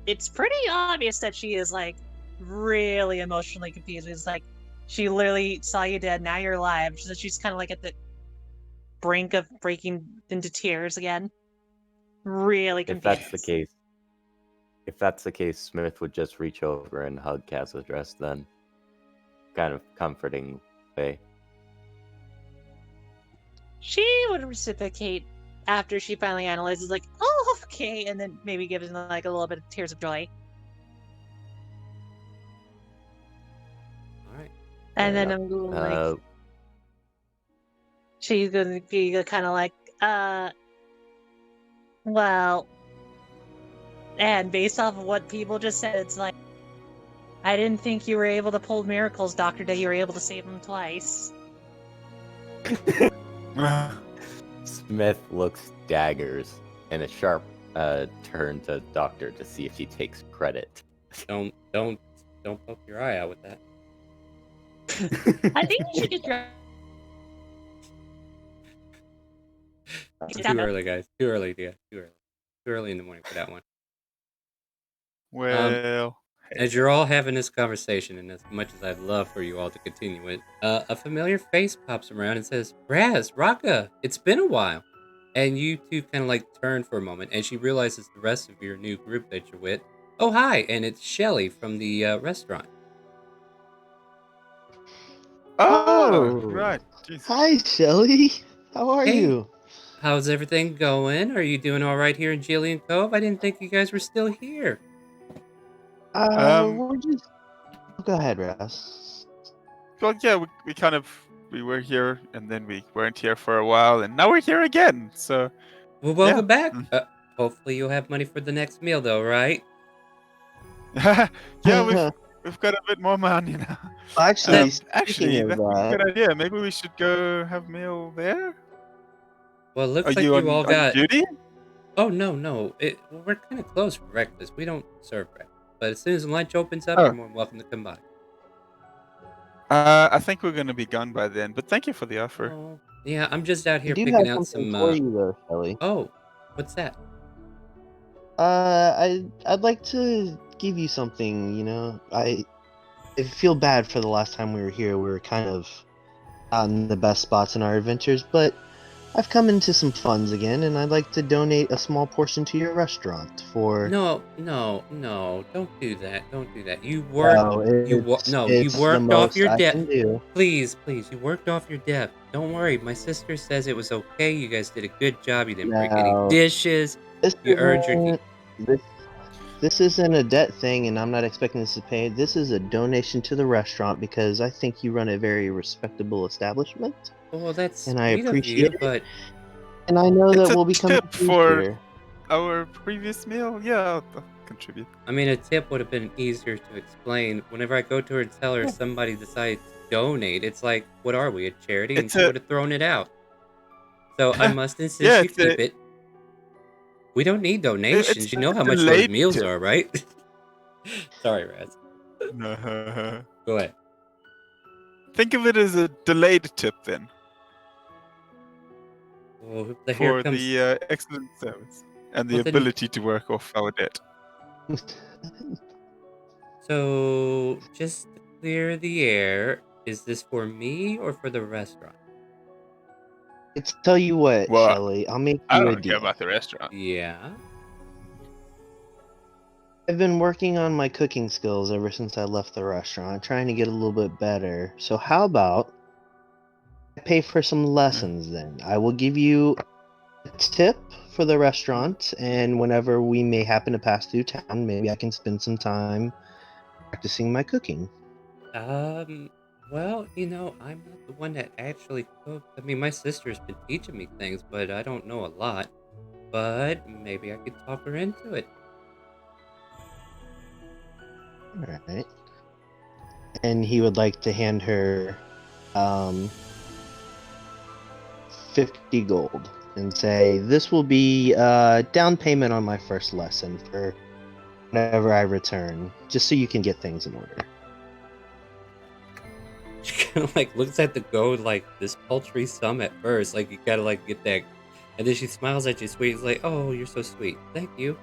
S4: It's pretty obvious that she is like really emotionally confused. It's like she literally saw you dead, now you're alive. So she's kind of like at the brink of breaking into tears again. Really
S6: If
S4: confused.
S6: that's the case, Smith would just reach over and hug Kaz's dress then. Kind of comforting way.
S4: She would reciprocate after she finally analyzes, like, oh, okay, and then maybe gives him like a little bit of tears of joy.
S2: Alright.
S4: And then
S6: Fair
S4: I'm like,
S6: enough.
S4: she's gonna be kind of like, well, and based off of what people just said, it's like, I didn't think you were able to pull miracles, Dr. Day. You were able to save them twice.
S2: Smith looks daggers and a sharp turn to Doctor to see if she takes credit. Don't poke your eye out with that.
S4: I think you should get your.
S2: Too early, guys. Too early, yeah. Too early. Too early in the morning for that one.
S3: Well,
S2: As you're all having this conversation, and as much as I'd love for you all to continue it, a familiar face pops around and says, Raz, Raka, it's been a while. And you two kind of like turn for a moment, and she realizes the rest of your new group that you're with. Oh, hi, and it's Shelly from the restaurant.
S3: oh, right. Jeez.
S5: Hi, Shelly. How are
S2: Hey.
S5: you?
S2: how's everything going? Are you doing all right here in Jillian Cove? I didn't think you guys were still here.
S5: We're just. Go ahead, Raz.
S3: Well, yeah, we were here and then we weren't here for a while, and now we're here again. So,
S2: Well, welcome
S3: yeah.
S2: back. Hopefully you'll have money for the next meal, though, right?
S3: Yeah, we've got a bit more money now.
S5: Actually,
S3: Actually,
S5: speaking of
S3: that's a
S5: that,
S3: good idea. Maybe we should go have meal there.
S2: Well, it looks
S3: Are
S2: like
S3: you
S2: you all
S3: on
S2: got.
S3: duty?
S2: Oh no. We're kind of closed for breakfast. We don't serve breakfast. But as soon as lunch opens up,
S3: Oh.
S2: you're more than welcome to come by.
S3: I think we're gonna be gone by then. But thank you for the offer.
S2: Oh, yeah, I'm just out
S5: I
S2: here
S5: do
S2: picking
S5: have
S2: out
S5: something
S2: some.
S5: for you, though, Shelly.
S2: Oh, what's that?
S5: I'd like to give you something. You know, I feel bad for the last time we were here. We were kind of not in the best spots in our adventures, but I've come into some funds again, and I'd like to donate a small portion to your restaurant for.
S2: No, don't do that. Don't do that. You worked.
S5: No,
S2: You
S5: it's the
S2: worked off
S5: most
S2: your
S5: I
S2: debt.
S5: can do.
S2: Please, you worked off your debt. Don't worry. My sister says it was okay. You guys did a good job. You didn't break any
S5: No.
S2: dishes.
S5: This
S2: You earned your keep.
S5: This isn't a debt thing, and I'm not expecting this to pay. This is a donation to the restaurant because I think you run a very respectable establishment,
S2: Well, that's
S5: and I
S2: sweet of
S5: appreciate
S2: you,
S5: it.
S2: but
S5: And I know
S3: It's
S5: that
S3: a
S5: we'll be coming
S3: tip
S5: to you
S3: for
S5: here.
S3: our previous meal. Yeah, I'll contribute.
S2: I mean, a tip would have been easier to explain. Whenever I go to her and tell her somebody decides to donate, it's like, what are we, a charity? And
S3: It's
S2: she
S3: a-
S2: would have thrown it out. So I must insist
S3: Yeah,
S2: you keep it. We don't need donations.
S3: It's
S2: You know
S3: a
S2: how much those
S3: delayed
S2: meals
S3: tip.
S2: are, right? Sorry, Raz. Go ahead.
S3: Think of it as a delayed tip then
S2: Well, here
S3: for
S2: comes.
S3: the excellent service and the
S2: Well, then-
S3: ability to work off our debt.
S2: So, just to clear the air, is this for me or for the restaurant?
S5: Tell you what,
S3: Well,
S5: Shelly, I'll make
S3: I
S5: you a
S3: don't care
S5: deal.
S3: about the restaurant.
S2: Yeah.
S5: I've been working on my cooking skills ever since I left the restaurant, trying to get a little bit better. So how about I pay for some lessons then? I will give you a tip for the restaurant, and whenever we may happen to pass through town, maybe I can spend some time practicing my cooking.
S2: Well, I'm not the one that actually cooks. I mean, my sister's been teaching me things, but I don't know a lot. But maybe I could talk her into it.
S5: Alright. And he would like to hand her 50 gold and say, this will be down payment on my first lesson for whenever I return, just so you can get things in order.
S2: She kind of looks at the gold like this paltry sum at first, like you gotta get that, and then she smiles at you sweet. It's like, oh, you're so sweet, thank you.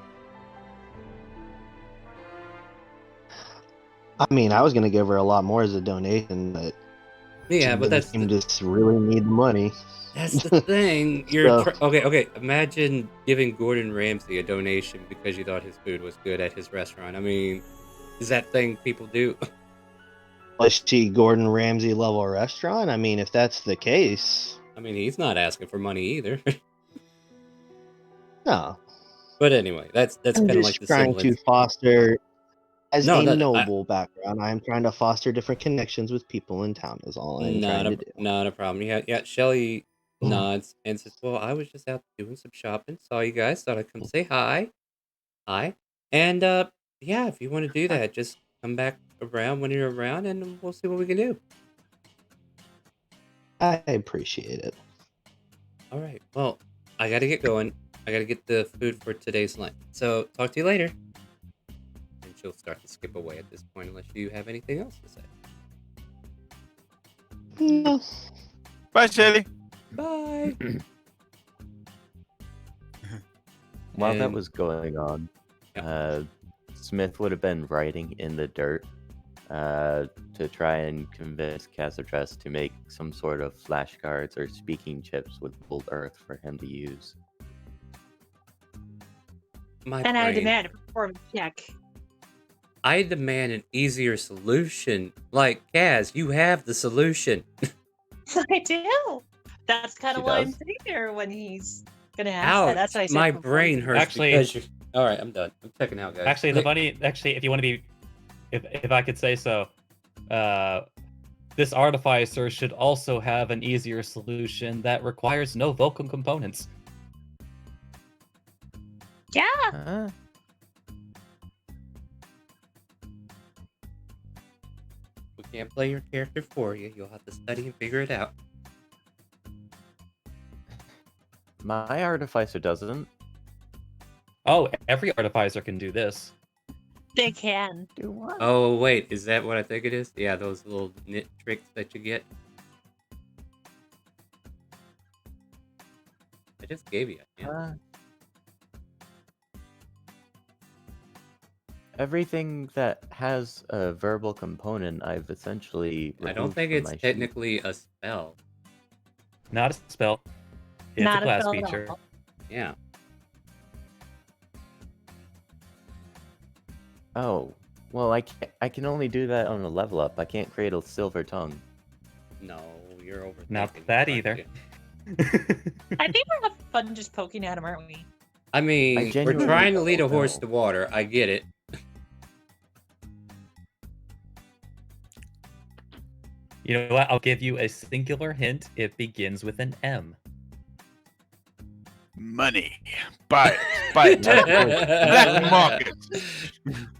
S5: I mean, I was gonna give her a lot more as a donation, but
S2: Yeah,
S5: she
S2: but
S5: doesn't seem to really need the money.
S2: That's the thing. You're
S5: So-
S2: okay. Imagine giving Gordon Ramsay a donation because you thought his food was good at his restaurant. I mean, is that thing people do?
S5: Was she Gordon Ramsay level restaurant? I mean, if that's the case,
S2: I mean, he's not asking for money either.
S5: no.
S2: But anyway, that's
S5: I'm
S2: kind of
S5: just
S2: like the
S5: trying to
S2: semblance.
S5: foster, as
S2: No,
S5: a
S2: that- I-
S5: noble background, I'm trying to foster different connections with people in town. Is all I'm trying to do.
S2: Not a problem. Yeah. Shelly nods and says, "Well, I was just out doing some shopping. Saw you guys. Thought I'd come say hi. And yeah, if you want to do that, just come back around when you're around, and we'll see what we can do."
S5: I appreciate it.
S2: All right. Well, I gotta get going. I gotta get the food for today's lunch. So talk to you later. And she'll start to skip away at this point, unless you have anything else to say.
S5: No.
S3: Bye, Shelly.
S2: Bye.
S6: While that
S2: And-
S6: was going on, Smith would have been writing in the dirt to try and convince Casadress to make some sort of flashcards or speaking chips with gold earth for him to use.
S4: And I demand a performance check.
S2: I demand an easier solution. Like, Kaz, you have the solution.
S4: I do. That's kind
S6: She
S4: of why I'm
S6: does?
S4: sitting there when he's gonna ask that. That's
S2: Ouch!
S4: why I said
S2: My
S4: for
S2: brain
S4: poison.
S2: hurts
S1: Actually-
S2: because you're. All right, I'm done. I'm checking out, guys.
S1: Actually, if you want to be, if I could say so, this artificer should also have an easier solution that requires no vocal components.
S4: Yeah.
S6: Huh?
S2: We can't play your character for you. You'll have to study and figure it out.
S6: My artificer doesn't.
S1: Oh, every artificer can do this.
S4: They can.
S6: Do what?
S2: Oh wait, is that what I think it is? Yeah, those little knit tricks that you get. I just gave you. Yeah.
S6: Everything that has a verbal component, I've essentially.
S2: I don't
S6: removed
S2: think
S6: from
S2: it's
S6: my sheet.
S2: technically a spell.
S1: Not a spell. It's
S4: Not
S1: a class
S4: spell at
S1: feature.
S4: all.
S2: Yeah.
S6: Oh, well, I can only do that on a level up. I can't create a silver tongue.
S2: No, you're overthinking.
S1: Not that
S2: it,
S1: either.
S2: aren't you?
S4: I think we're having fun just poking at him, aren't we?
S2: I mean, we're
S6: genuinely
S2: trying to lead a
S6: don't
S2: horse
S6: know.
S2: to water. I get it.
S1: You know what? I'll give you a singular hint. It begins with an M.
S3: Money. Buy it. Buy it. Black market.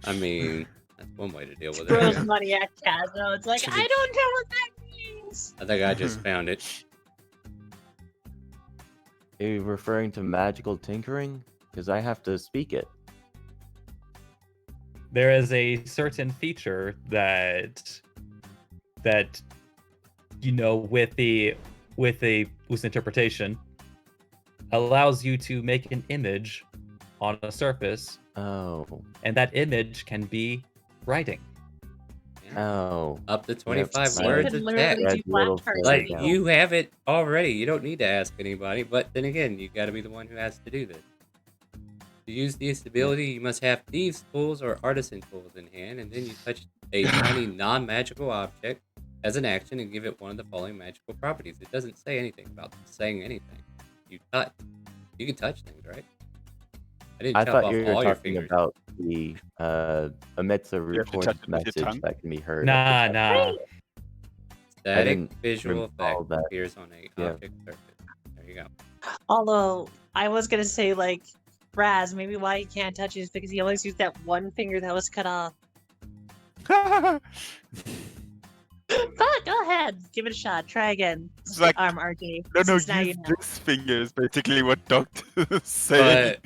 S2: I mean, that's one way to deal with
S4: Throws
S2: it.
S4: money at Kazno. It's like,
S3: Should we-
S4: I don't know what that means.
S2: I think I just found it.
S6: Are you referring to magical tinkering? Because I have to speak it.
S1: There is a certain feature that you know with a loose interpretation allows you to make an image on a surface,
S6: Oh.
S1: and that image can be writing.
S6: Oh.
S2: Up to 25
S6: So
S4: you
S2: words
S4: could
S2: of
S4: literally
S2: text.
S4: do
S6: Little
S4: flashcards.
S2: Like,
S6: Yeah.
S2: you have it already. You don't need to ask anybody. But then again, you got to be the one who has to do this. To use this ability, you must have thieves' tools or artisan tools in hand, and then you touch a tiny non-magical object as an action and give it one of the following magical properties. It doesn't say anything about saying anything. You touch. You can touch things, right? I didn't
S6: I
S2: chop
S6: thought
S2: off
S6: you were
S2: all your
S6: talking
S2: fingers.
S6: about the emits a
S3: You have to touch
S6: recorded
S3: it with your
S6: message
S3: tongue?
S6: that can be heard.
S1: Nah, nah.
S2: Static
S6: didn't
S2: visual
S6: recall
S2: effect
S6: that.
S2: appears on a
S6: Yeah.
S2: object surface. There you go.
S4: Although, I was gonna say, like, Raz, maybe why he can't touch it is because he always used that one finger that was cut off. But go ahead, give it a shot. Try again.
S3: It's like,
S4: RJ.
S3: no,
S4: Since now
S3: use
S4: you know.
S3: this finger is basically what doctors say.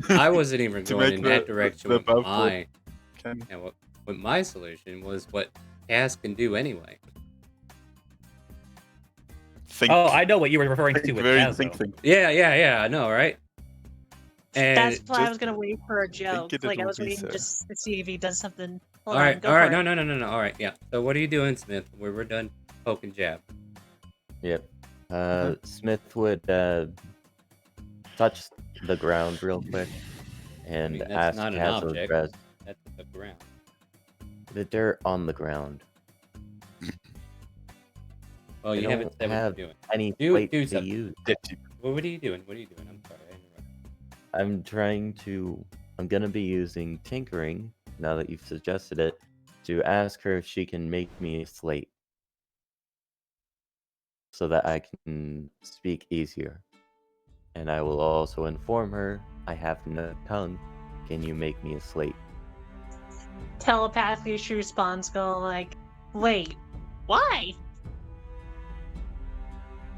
S2: I wasn't even
S3: To
S2: going
S3: make
S2: in that
S3: the
S2: direction with
S3: above
S2: my.
S3: Can-
S2: And what my solution was what Cass can do anyway.
S3: think.
S1: Oh, I know what you were referring to
S3: think
S1: with
S3: very
S1: Kazno.
S3: think.
S2: Yeah, I know, right? And
S4: That's why I
S3: just
S4: was gonna wait for a joke.
S3: it
S4: Like, I
S3: will
S4: was
S3: be
S4: waiting
S3: so.
S4: just to see if he does something. Hold
S2: all
S4: on,
S2: right,
S4: go
S2: all
S4: for
S2: right,
S4: it.
S2: no, all right, yeah. So what are you doing, Smith? We're done poking jab.
S6: Yep. Smith would touch the ground real quick and
S2: mean, that's
S6: ask
S2: not an
S6: Kaz
S2: object.
S6: Res
S2: That's the ground.
S6: the dirt on the ground.
S2: Well,
S6: I
S2: you haven't
S6: don't
S2: said what
S6: have
S2: you're doing.
S6: any
S2: Do
S6: plate to
S2: something.
S6: use.
S2: Well, what are you doing? What are you doing? I'm sorry, I interrupted.
S6: I'm gonna be using tinkering, now that you've suggested it, to ask her if she can make me a slate. So that I can speak easier. And I will also inform her I have no tongue. Can you make me a slate?
S4: Telepathically, she responds, go like, wait, why?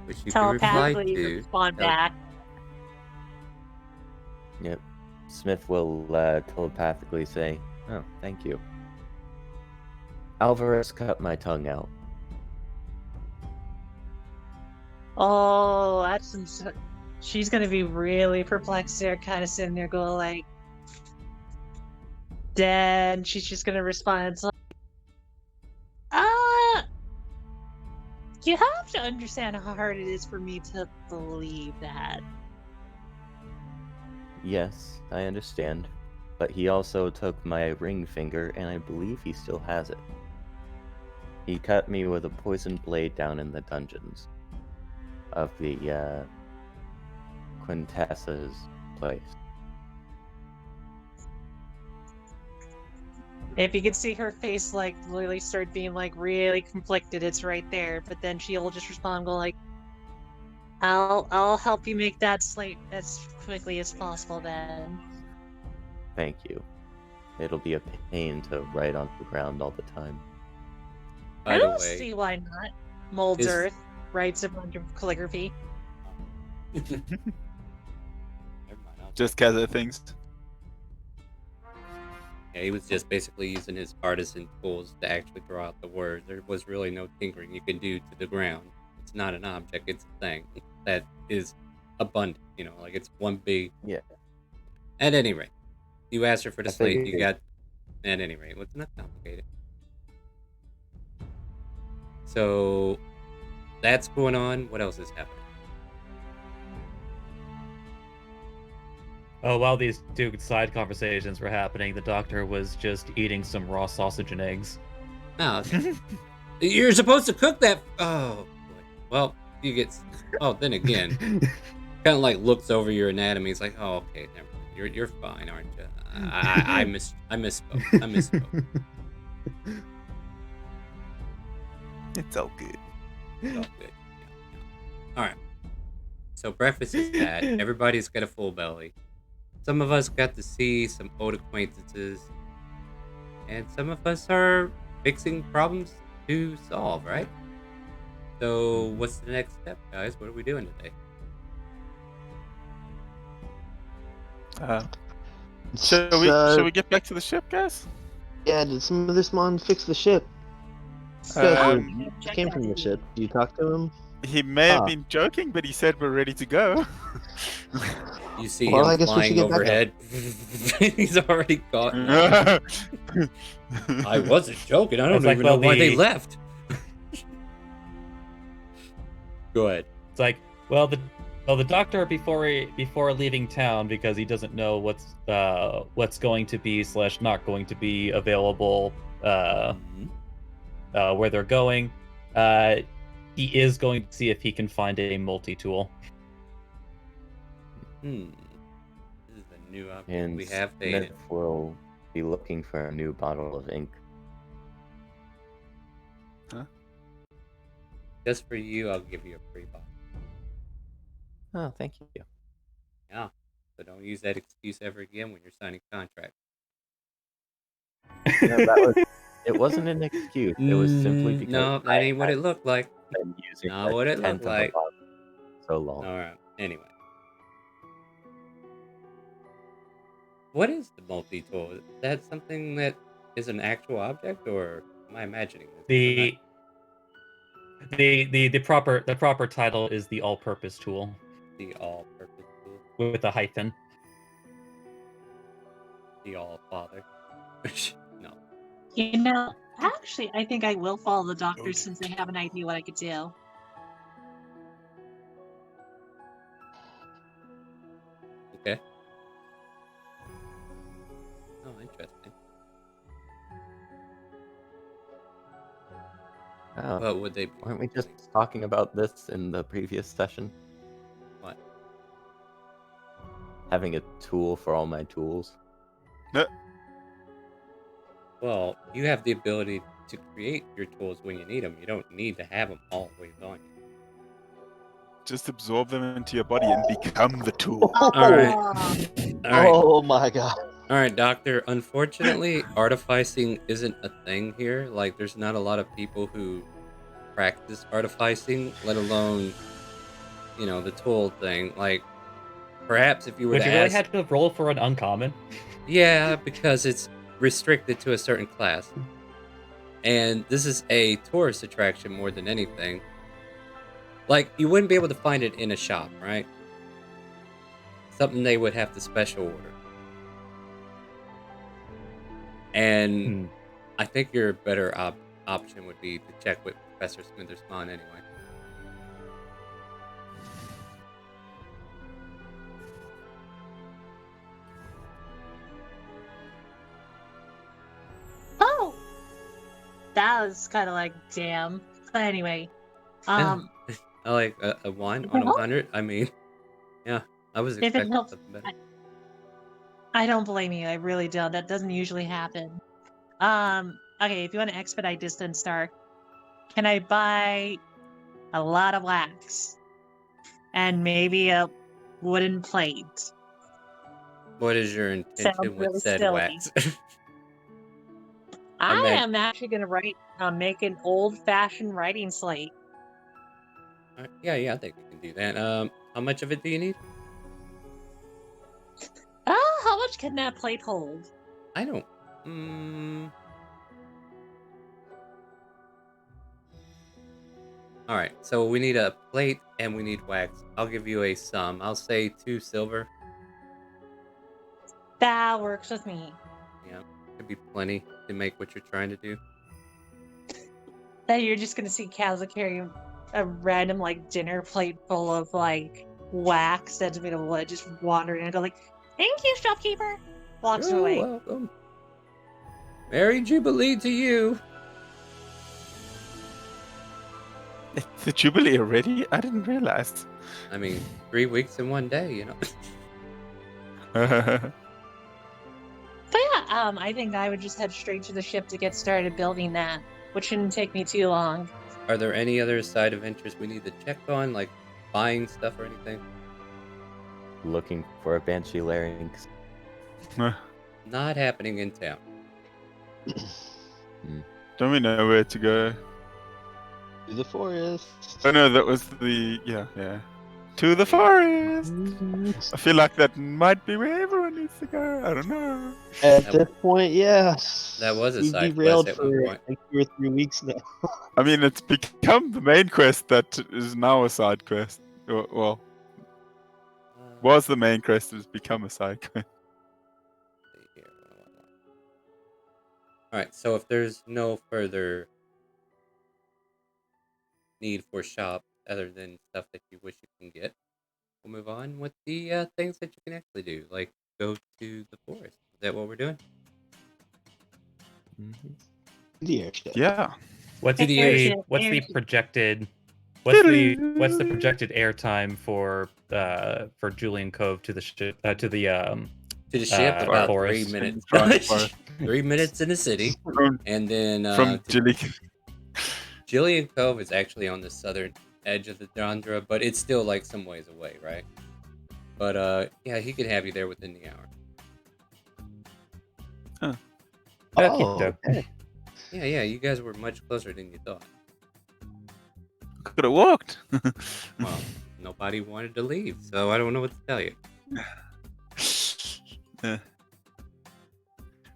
S2: Which you can reply
S4: Telepathically
S2: to.
S4: respond
S2: tele-
S4: back.
S6: Yep. Smith will telepathically say, "Oh, thank you." Alvarez cut my tongue out.
S4: Oh, that's some. She's gonna be really perplexed there, kind of sitting there, going like. Then she's just gonna respond. It's like, you have to understand how hard it is for me to believe that.
S6: Yes, I understand. But he also took my ring finger, and I believe he still has it. He cut me with a poisoned blade down in the dungeons. of the Quintessa's place.
S4: If you could see her face, like, literally start being, like, really conflicted, it's right there. But then she'll just respond and go, like, I'll help you make that slate as quickly as possible then.
S6: Thank you. It'll be a pain to write on the ground all the time.
S4: I
S2: By the
S4: don't
S2: way,
S4: see why not. Molds
S2: is-
S4: Earth, writes a bunch of calligraphy.
S2: Never mind,
S3: Just gather things.
S2: Yeah, he was just basically using his artisan tools to actually draw out the words. There was really no tinkering you can do to the ground. It's not an object, it's a thing that is abundant, like it's one big.
S6: Yeah.
S2: At any rate, you asked her for the
S6: I
S2: slate, you
S6: figured-
S2: got. At any rate, it's not complicated. So, that's going on. What else is happening?
S1: Oh, while these two side conversations were happening, the doctor was just eating some raw sausage and eggs.
S2: Oh, okay. You're supposed to cook that. Oh, boy. Well, you get. Oh, then again, kind of like looks over your anatomy. It's like, oh, okay, never mind. You're fine, aren't you? I misspoke. I misspoke.
S3: It's all good.
S2: It's all good. Yeah. All right. So breakfast is had. Everybody's got a full belly. Some of us got to see some old acquaintances, and some of us are fixing problems to solve, right? So what's the next step, guys? What are we doing today?
S3: Shall we get back to the ship, guys?
S5: Yeah, did some of this mon fix the ship?
S3: Um,
S5: He came from the ship. Did you talk to him?
S3: He may have
S5: Ah.
S3: been joking, but he said we're ready to go.
S2: You see
S5: Well, I
S2: him
S5: guess we should
S2: flying
S5: get back
S2: overhead. He's already caught. I wasn't joking. I don't
S1: It's like,
S2: even know
S1: well,
S2: why they
S1: the-
S2: left. Go ahead.
S1: It's like, well, the doctor before leaving town, because he doesn't know what's going to be / not going to be available where they're going. He is going to see if he can find a multi-tool.
S2: This is a new object
S6: And
S2: we have
S6: Smith
S2: dated.
S6: will be looking for a new bottle of ink.
S2: Just for you, I'll give you a free bottle.
S6: Oh, thank you.
S2: Yeah. So don't use that excuse ever again when you're signing contracts.
S6: It wasn't an excuse. It was simply because
S2: No, that ain't what it looked like.
S6: I've been using
S2: Not
S6: a
S2: what it
S6: tenth
S2: looked
S6: of a
S2: like.
S6: bottle so long.
S2: All right. Anyway. What is the multi-tool? Is that something that is an actual object, or am I imagining this?
S1: The proper title is the all-purpose tool
S2: The all-purpose tool.
S1: with a hyphen.
S2: The all-father. No.
S4: Actually, I think I will follow the doctor since I have an idea what I could do.
S2: Okay. Oh, interesting.
S6: Oh,
S2: What would they be?
S6: weren't we just talking about this in the previous session?
S2: What?
S6: Having a tool for all my tools.
S2: Well, you have the ability to create your tools when you need them. You don't need to have them always on you.
S3: Just absorb them into your body and become the tool.
S2: All right. All right.
S5: Oh my god.
S2: All right, Doctor. Unfortunately, artificing isn't a thing here. Like, there's not a lot of people who practice artificing, let alone, the tool thing. Like, perhaps if you were
S1: Would
S2: to
S1: you really
S2: ask...
S1: have to roll for an uncommon?
S2: Yeah, because it's restricted to a certain class. And this is a tourist attraction more than anything. Like, you wouldn't be able to find it in a shop, right? Something they would have to special order. And I think your better option would be to check with Professor Smitherspawn anyway.
S4: Oh! That was kind of like, damn. But anyway,
S2: Yeah. Like a 1
S4: If
S2: on
S4: it
S2: a
S4: helps,
S2: 100. I mean, yeah, I was
S4: if it
S2: expecting
S4: helps,
S2: something better.
S4: I don't blame you. I really don't. That doesn't usually happen. Okay, if you want to expedite distance star, can I buy a lot of wax and maybe a wooden plate?
S2: What is your
S4: Sounds
S2: intention with
S4: really
S2: said
S4: silly.
S2: wax?
S4: I
S2: meant,
S4: am actually gonna make an old-fashioned writing slate.
S2: yeah, I think you can do that. How much of it do you need?
S4: How much can that plate hold?
S2: I don't. Mm, all right, so we need a plate and we need wax. I'll give you a sum. I'll say 2 silver.
S4: That works with me.
S2: Yeah, could be plenty to make what you're trying to do.
S4: That you're just gonna see Kaza carry a random like dinner plate full of like wax that's made of wood, just wandering and go like, "Thank you, shopkeeper." Walks
S2: You're
S4: away.
S2: welcome. Merry Jubilee to you.
S3: It's the Jubilee already? I didn't realize.
S2: I mean, 3 weeks in one day, you know.
S4: But yeah, I think I would just head straight to the ship to get started building that, which shouldn't take me too long.
S2: Are there any other side adventures we need to check on, like buying stuff or anything?
S6: Looking for a banshee larynx.
S2: Not happening in town.
S3: Don't we know where to go?
S5: To the forest.
S3: Oh no, that was the yeah. To the forest. I feel like that might be where everyone needs to go. I don't know.
S5: At this point, yeah.
S2: That was a
S5: We've
S2: side
S5: derailed
S2: quest at one
S5: for
S2: point.
S5: like 2 or 3 weeks now.
S3: I mean, it's become the main quest that is now a side quest. Well, was the main quest, has become a side quest.
S2: Alright, so if there's no further need for shop other than stuff that you wish you can get, we'll move on with the things that you can actually do, like go to the forest. Is that what we're doing?
S5: The airship.
S3: Yeah.
S1: What's
S2: To the
S1: the
S2: airship.
S1: what's the projected airtime for Julian Cove to the ship
S2: To the ship, about
S1: forest?
S2: 3 minutes.
S3: Forest.
S2: 3 minutes in the city, and then
S3: From
S2: Jillian Cove is actually on the southern edge of the Dondra, but it's still like some ways away, right? But yeah, he could have you there within the hour.
S5: Oh, okay.
S2: Yeah, you guys were much closer than you thought.
S3: Could have walked.
S2: Well, nobody wanted to leave, so I don't know what to tell you.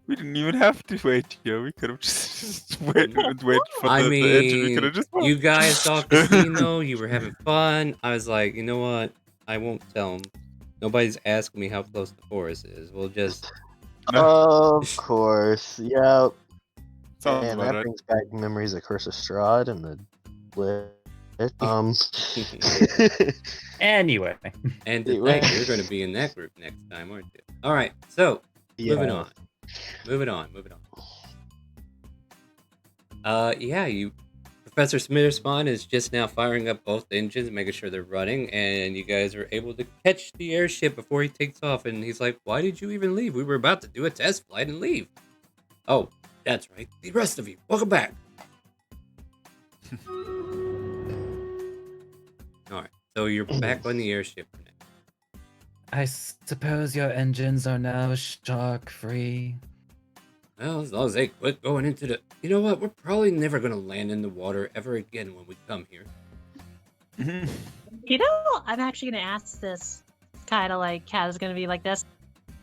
S3: We didn't even have to wait here. We could have just waited for the engine. We could have just walked.
S2: You guys saw Casino. You were having fun. I was like, you know what? I won't tell them. Nobody's asking me how close the forest is. We'll just.
S5: Of course, yep.
S3: Sounds
S5: And
S3: about
S5: that
S3: right.
S5: brings back memories of Curse of Strahd and the lit.
S1: Anyway,
S2: And to think you're going to be in that group next time, aren't you? All right, so moving on. Professor Smitterspawn is just now firing up both engines, making sure they're running, and you guys are able to catch the airship before he takes off. And he's like, "Why did you even leave? We were about to do a test flight and leave." Oh, that's right. The rest of you, welcome back. All right, so you're back on the airship now.
S1: I suppose your engines are now shock-free.
S2: Well, as long as they quit going into the... You know what? We're probably never going to land in the water ever again when we come here.
S4: You know, I'm actually going to ask this, kind of like Kaz going to be like this.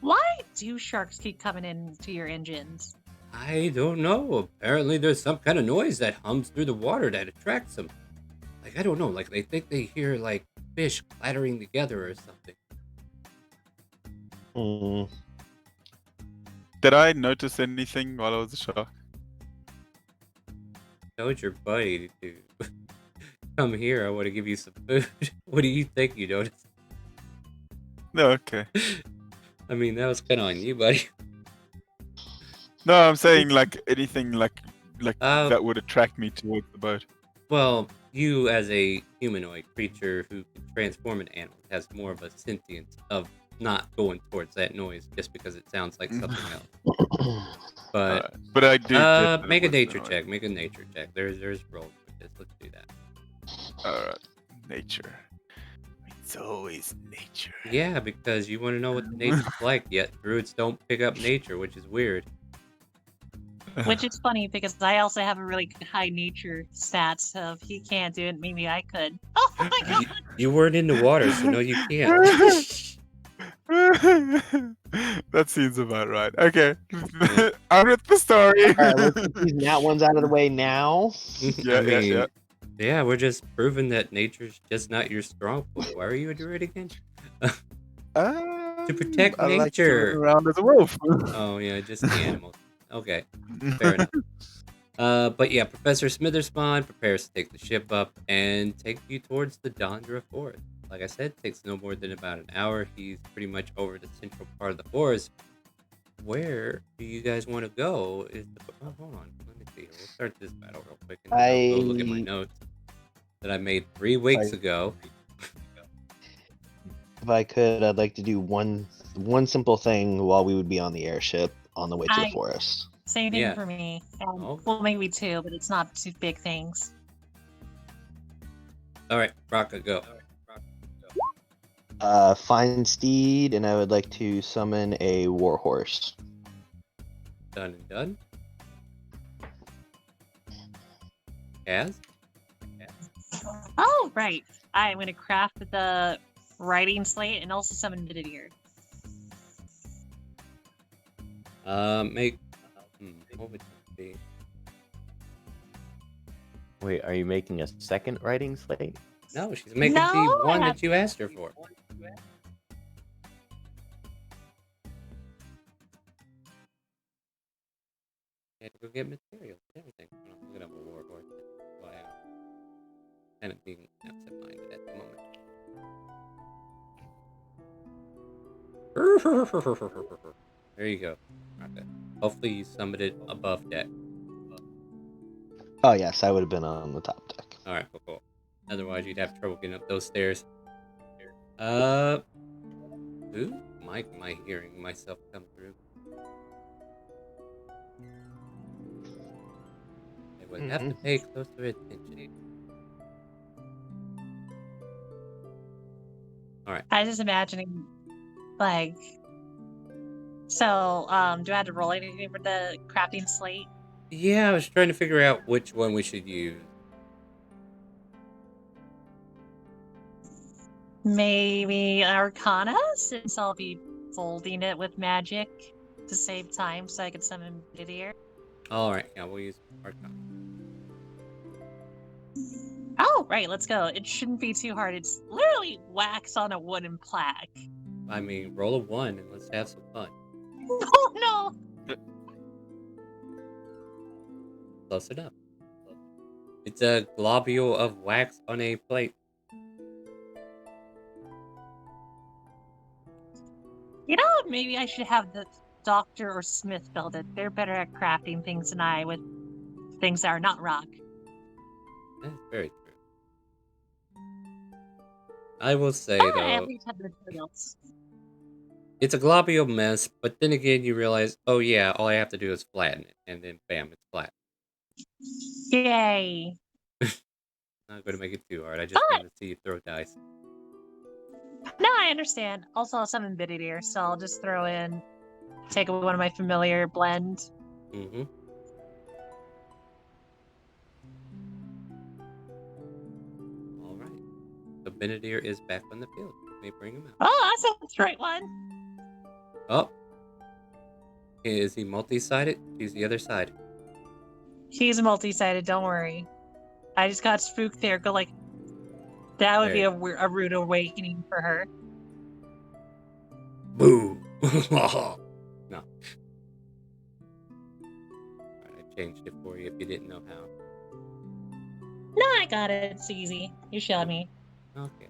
S4: Why do sharks keep coming into your engines?
S2: I don't know. Apparently there's some kind of noise that hums through the water that attracts them. Like, I don't know. Like, they think they hear, like, fish clattering together or something.
S3: Did I notice anything while I was a shark?
S2: Told your buddy to come here. I want to give you some food. What do you think you noticed?
S3: No, okay.
S2: I mean, that was kind of on you, buddy.
S3: No, I'm saying like anything like that would attract me towards the boat.
S2: Well, you as a humanoid creature who can transform an animal has more of a sentience of not going towards that noise just because it sounds like something else. But
S3: but I do get that
S2: make
S3: it
S2: a
S3: was
S2: nature
S3: annoying.
S2: check. Make a nature check. There's rolls with this. Let's do that.
S3: All right, nature. It's always nature.
S2: Yeah, because you want to know what the nature's like. Yet druids don't pick up nature, which is weird.
S4: Which is funny because I also have a really good high nature stats, so if he can't do it, maybe I could. Oh my god!
S2: You weren't in the water, so no, you can't.
S3: That seems about right. Okay,
S2: Yeah.
S3: out with the story.
S5: All right, let's get these nat ones out of the way now.
S3: Yeah,
S2: I mean,
S3: yeah.
S2: yeah, we're just proving that nature's just not your strong point. Why are you a druid again? To protect
S3: I like to
S2: nature.
S3: run around as a wolf.
S2: Oh yeah, just the animals. Okay, fair enough. But yeah, Professor Smitherspawn prepares to take the ship up and take you towards the Dondra Forest. Like I said, takes no more than about an hour. He's pretty much over the central part of the forest. Where do you guys want to go? Oh, hold on. Let me see here. We'll start this battle real quick, and then I'll go look at my notes that I made 3 weeks ago.
S5: If I could, I'd like to do one simple thing while we would be on the airship on the way to the forest.
S4: Same thing
S2: Yeah.
S4: for me.
S2: Oh.
S4: Well, maybe 2, but it's not 2 big things.
S2: All right, Raka, go.
S5: Find steed, and I would like to summon a warhorse.
S2: Done and done. Kaz?
S4: Oh, right. I'm going to craft the writing slate and also summon Vididier.
S2: What would that be?
S6: Wait, are you making a second writing slate?
S2: No, she's making
S4: No,
S2: the one
S4: I
S2: that you asked her for. Had to go get materials and everything. I'm looking up a warhorse. Why I'm kind of being absent-minded at the moment. There you go. Okay. Hopefully you summoned it above deck.
S5: Oh yes, I would have been on the top deck.
S2: All right, cool. Otherwise, you'd have trouble getting up those stairs. Who might am I hearing myself come through? I would have to pay closer attention. All right.
S4: I was just imagining, like, so, do I have to roll anything for the crafting slate?
S2: Yeah, I was trying to figure out which one we should use.
S4: Maybe Arcana, since I'll be folding it with magic to save time so I can summon Vididier.
S2: Alright, yeah, we'll use Arcana.
S4: Oh, right, let's go. It shouldn't be too hard. It's literally wax on a wooden plaque.
S2: I mean, roll a 1 and let's have some fun.
S4: Oh, no!
S2: Close enough. It's a globule of wax on a plate.
S4: You know, maybe I should have the doctor or smith build it. They're better at crafting things than I with things that are not rock.
S2: That's very true. I will say,
S4: I
S2: though,
S4: at least have the materials.
S2: it's a globule mess, but then again, you realize, oh yeah, all I have to do is flatten it, and then bam, it's flat.
S4: Yay!
S2: Not going to make it too hard. I just want to see you throw dice.
S4: No, I understand. Also, I'll summon Vididier, so I'll just throw in, take one of my familiar blend.
S2: Mm-hmm. All right. So Benedier is back on the field. Let me bring him out.
S4: Oh, that's the right one.
S2: Oh. Is he multi-sided? He's the other side.
S4: He's multi-sided, don't worry. I just got spooked there. Go like, that would be a rude awakening for her.
S2: Boo! No. Alright, I changed it for you if you didn't know how.
S4: No, I got it. It's easy. You showed me.
S2: Okay.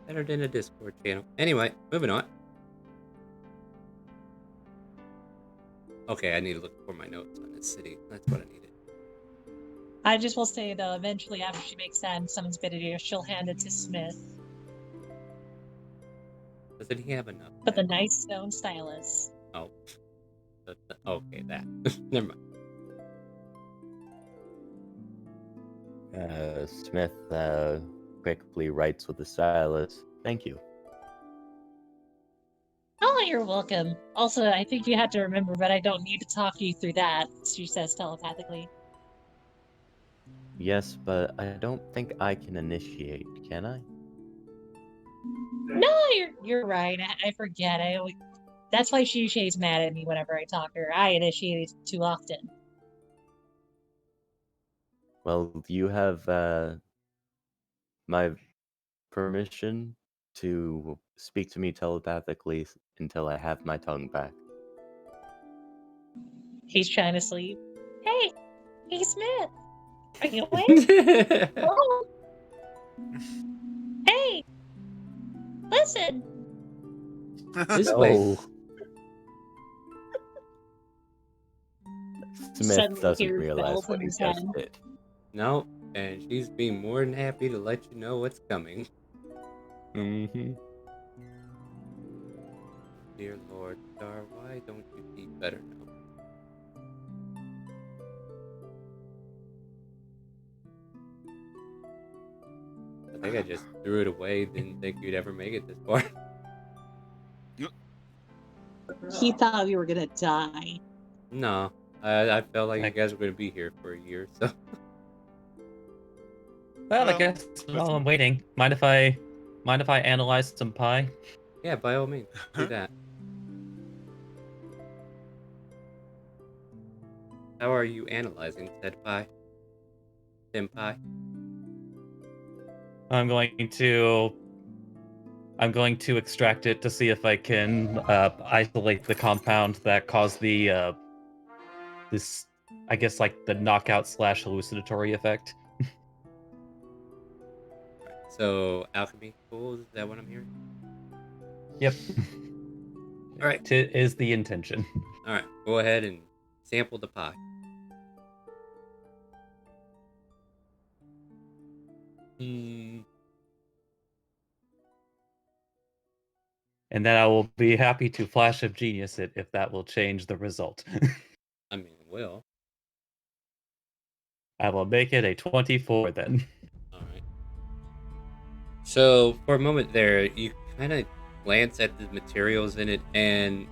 S2: Better than a Discord channel. Anyway, moving on. Okay, I need to look for my notes on this city. That's what I needed.
S4: I just will say, though, eventually after she makes that and summons Bitter, she'll hand it to Smith.
S2: Doesn't he have enough?
S4: With a nice stone stylus.
S2: Oh. Okay, that. Never mind.
S6: Smith quickly writes with the stylus. Thank you.
S4: Oh, you're welcome. Also, I think you had to remember, but I don't need to talk you through that, she says telepathically.
S6: Yes, but I don't think I can initiate, can I?
S4: No, you're right. I forget. That's why Shay's mad at me whenever I talk to her. I initiate it too often.
S6: Well, you have my permission to speak to me telepathically until I have my tongue back.
S4: He's trying to sleep. Hey, Smith. Are you awake? Oh. Hey, listen.
S2: This way.
S6: Smith
S4: Suddenly
S6: doesn't
S4: hears
S6: realize
S4: bells
S6: what
S4: in
S6: he
S4: his
S6: just
S4: head.
S6: did.
S2: No, and she's being more than happy to let you know what's coming.
S6: Mm-hmm.
S2: Dear Lord, Star, why don't you keep better now? I think I just threw it away, didn't think you'd ever make it this far.
S4: He thought we were gonna die.
S2: No, I felt like you guys were going to be here for a year, so.
S1: Well, I guess while I'm waiting, mind if I analyze some pie?
S2: Yeah, by all means, do that. How are you analyzing said pie? Senpai?
S1: I'm going to extract it to see if I can isolate the compound that caused the this, I guess, like the knockout / hallucinatory effect.
S2: So, alchemy tools, is that what I'm hearing?
S1: Yep.
S2: Alright.
S1: Is the intention.
S2: Alright, go ahead and sample the pie.
S1: And then I will be happy to flash of genius it if that will change the result.
S2: I mean, it will.
S1: I will make it a 24 then.
S2: Alright. So, for a moment there, you kind of glance at the materials in it, and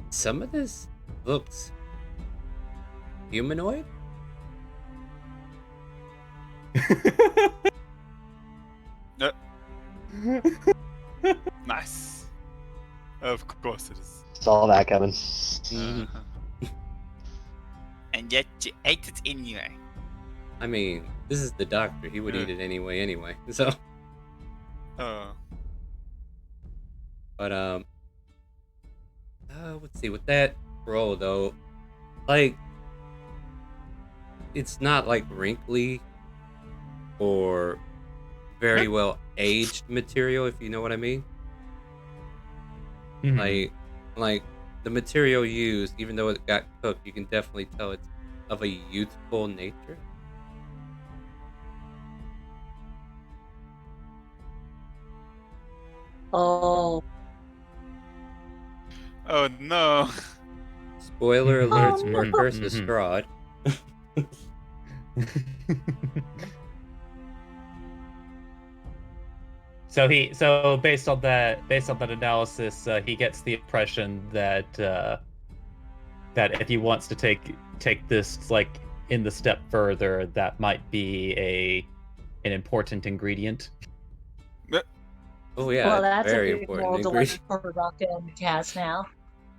S2: some of this looks humanoid?
S3: Nice. Of course it is.
S5: Saw that coming.
S8: And yet you ate it anyway.
S2: I mean, this is the doctor. He would eat it anyway. So. But, let's see. With that roll, though, like, it's not, like, wrinkly or very well aged material, if you know what I mean.
S1: Mm-hmm.
S2: Like, the material used, even though it got cooked, you can definitely tell it's of a youthful nature.
S4: Oh.
S3: Oh no.
S2: Spoiler alerts for Curse of Strahd.
S1: So based on that analysis, he gets the impression that that if he wants to take this like in the step further, that might be an important ingredient.
S2: Oh yeah,
S4: well, that's
S2: very
S4: a big
S2: important
S4: moral
S2: ingredient.
S4: dilemma for Rocket and the cast now.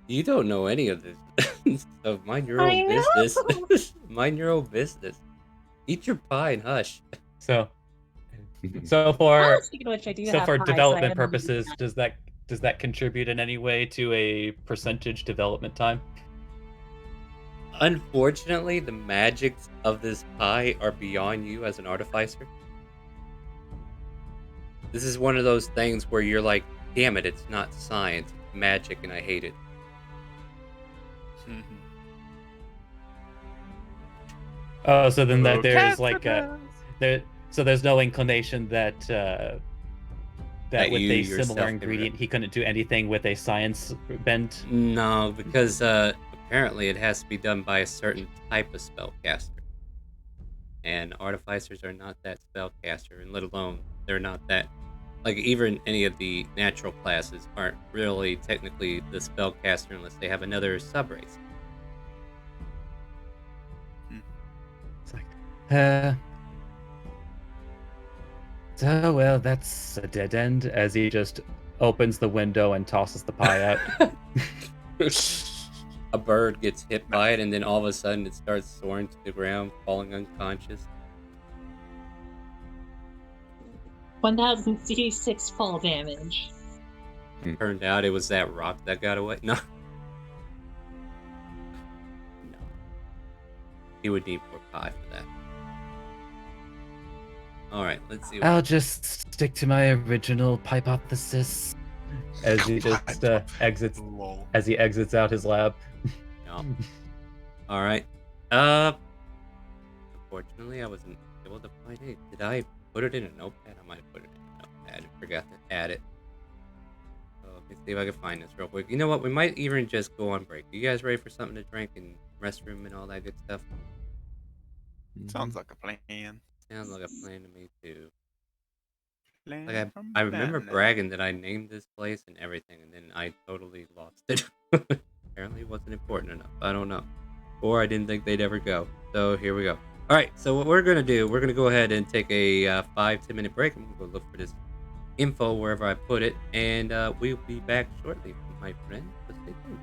S2: You don't know any of this. So mind your own business. Mind your own business. Eat your pie and hush.
S1: So for
S4: speaking of which, I do
S1: so
S4: have
S1: for
S4: pie, so I
S1: development
S4: am
S1: purposes, does that contribute in any way to a percentage development time?
S2: Unfortunately, the magics of this pie are beyond you as an artificer. This is one of those things where you're like, damn it, it's not science, it's magic, and I hate it.
S1: Oh, so then that
S3: Oh,
S1: there's like
S3: Cassidy!
S1: there. So there's no inclination that that with
S2: you
S1: a
S2: yourself
S1: similar
S2: can
S1: ingredient he couldn't do anything with a science bent.
S2: No, because apparently it has to be done by a certain type of spellcaster. And artificers are not that spellcaster, and let alone they're not that. Like, even any of the natural classes aren't really technically the spellcaster unless they have another subrace.
S1: It's like, so well, that's a dead end. As he just opens the window and tosses the pie out.
S2: A bird gets hit by it, and then all of a sudden it starts soaring to the ground, falling unconscious.
S4: 1000 fall damage.
S2: Turned out it was that rock that got away. No. No. He would need more pie for that. Alright, let's see.
S1: I'll just stick to my original hypothesis. As he just exits, as he exits out his lab.
S2: No. All right. Unfortunately, I wasn't able to find it. Did I put it in a notepad? I might have put it in a notepad and forgot to add it. So let me see if I can find this real quick. You know what? We might even just go on break. You guys ready for something to drink and restroom and all that good stuff?
S3: Sounds like a plan.
S2: Sounds like a plan to me too.
S3: Plan
S2: Like
S3: from
S2: I remember
S3: planet.
S2: bragging that I named this place and everything, and then I totally lost it. Apparently, it wasn't important enough. I don't know, or I didn't think they'd ever go. So here we go. All right. So what we're gonna do? We're gonna go ahead and take a 5-10 minute break. I'm gonna go look for this info wherever I put it, and we'll be back shortly, my friend. So stay tuned.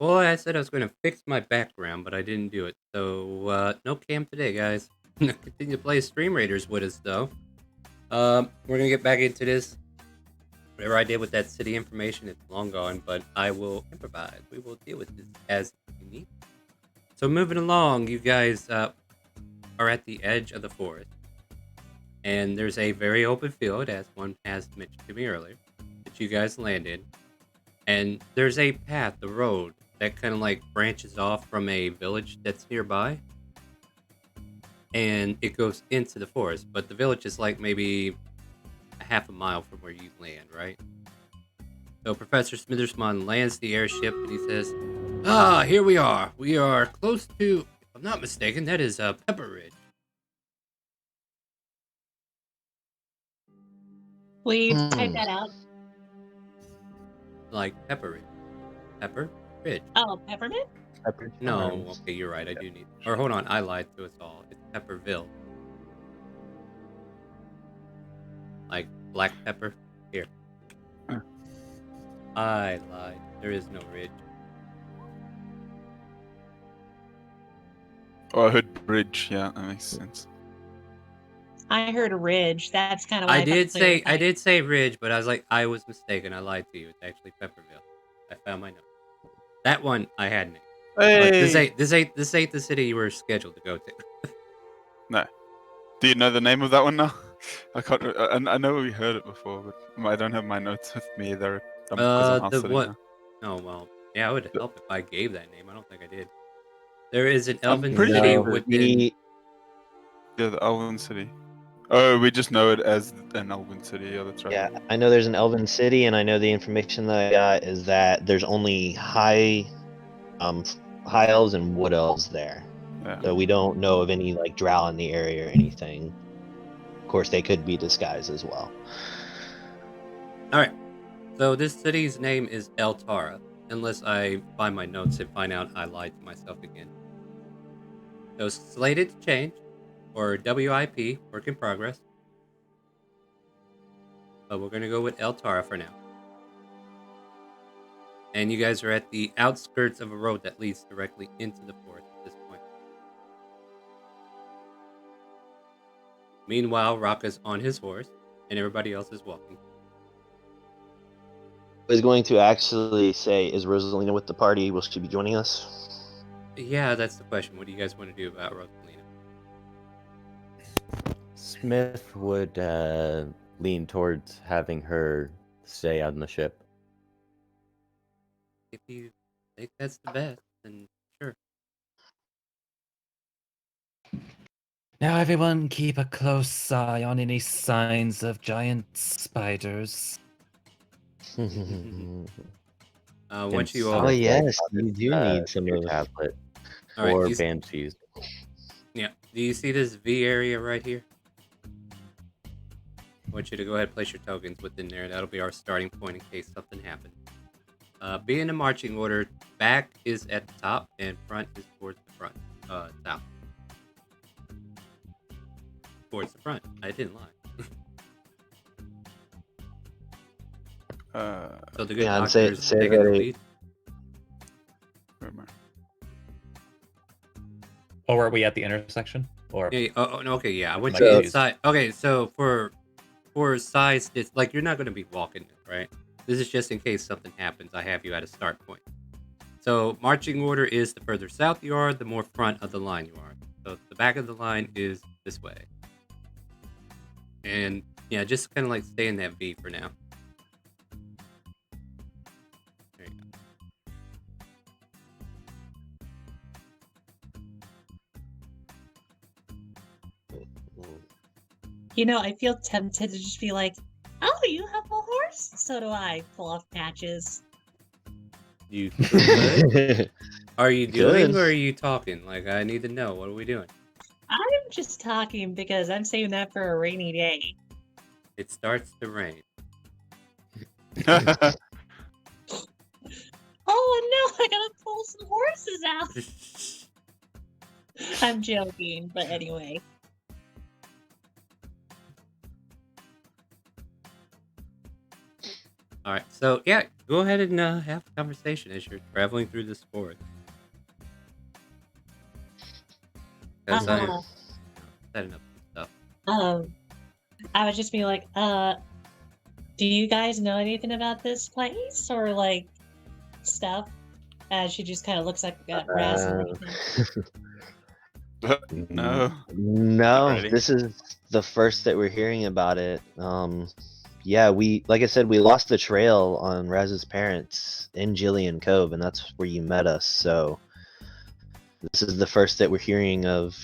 S2: Boy, I said I was going to fix my background, but I didn't do it. So, no cam today, guys. Continue to play StreamRaiders with us, though. We're going to get back into this. Whatever I did with that city information, it's long gone, but I will improvise. We will deal with this as we need. So, moving along, you guys are at the edge of the forest. And there's a very open field, as one has mentioned to me earlier, that you guys landed. And there's a path, the road, that kind of like branches off from a village that's nearby. And it goes into the forest. But the village is like maybe a half a mile from where you land, right? So Professor Smithersmon lands the airship and he says, here we are. We are close to, if I'm not mistaken, that is Pepper Ridge.
S4: Will you type that out?
S2: Like Pepper Ridge. Pepper Ridge.
S4: Oh, peppermint?
S2: No, okay, you're right. I do need. Or hold on, I lied to us all. It's Pepperville. Like black pepper. Here. I lied. There is no ridge.
S3: Oh, I heard bridge. Yeah, that makes sense.
S4: I heard a ridge. That's kind of.
S2: I did say ridge, but I was like, I was mistaken. I lied to you. It's actually Pepperville. I found my note. That one I hadn't.
S3: Hey.
S2: But this ain't the city you were scheduled to go to.
S3: No. Do you know the name of that one now? I can't. I know we heard it before, but I don't have my notes with me either.
S2: The what? Oh well, yeah, it would help if I gave that name. I don't think I did. There is an elven city within.
S3: Yeah, the elven city. Oh, we just know it as an elven city. Yeah, that's right.
S5: Yeah, I know there's an elven city, and I know the information that I got is that there's only high elves and wood elves there.
S3: Yeah.
S5: So we don't know of any like drow in the area or anything. Of course, they could be disguised as well.
S2: All right. So this city's name is El Tara, unless I find my notes and find out I lied to myself again. So slated to change, or WIP, work in progress. But we're going to go with El Tara for now. And you guys are at the outskirts of a road that leads directly into the forest at this point. Meanwhile, Raka's on his horse, and everybody else is walking.
S5: I was going to actually say, is Rosalina with the party? Will she be joining us?
S2: Yeah, that's the question. What do you guys want to do about Rosalina?
S6: Smith would lean towards having her stay on the ship.
S2: If you think that's the best, then sure.
S1: Now everyone keep a close eye on any signs of giant spiders.
S2: Once you all...
S5: Oh yes, you do need some of
S6: tablet.
S2: All right,
S6: or banshees.
S2: Yeah. Do you see this V area right here? I want you to go ahead and place your tokens within there. That'll be our starting point in case something happens. Be in a marching order. Back is at the top, and front is towards the front. South. Towards the front. I didn't lie. So the good doctors taking the lead.
S1: Or are we at the intersection? Or
S2: yeah, okay, yeah. I want you inside. Okay, so for size, it's like you're not going to be walking it, right? This is just in case something happens. I have you at a start point. So marching order is the further south you are, the more front of the line you are. So the back of the line is this way. And yeah, just kind of like stay in that V for now. There you
S4: go. You know, I feel tempted to just be like, oh, you have a horse? So do I. Pull off patches.
S2: You Are you doing or are you talking? Like, I need to know. What are we doing?
S4: I'm just talking because I'm saving that for a rainy day.
S2: It starts to rain.
S4: Oh no, I gotta pull some horses out. I'm joking, but anyway.
S2: All right, so yeah, go ahead and have a conversation as you're traveling through this forest. Because I'm
S4: Uh,
S2: setting up some stuff.
S4: I would just be like, do you guys know anything about this place or like stuff? As she just kind of looks like at Raz and everything.
S3: No.
S5: No,
S3: Already.
S5: this is the first that we're hearing about it. Yeah, like I said, we lost the trail on Raz's parents in Jillian Cove, and that's where you met us. So this is the first that we're hearing of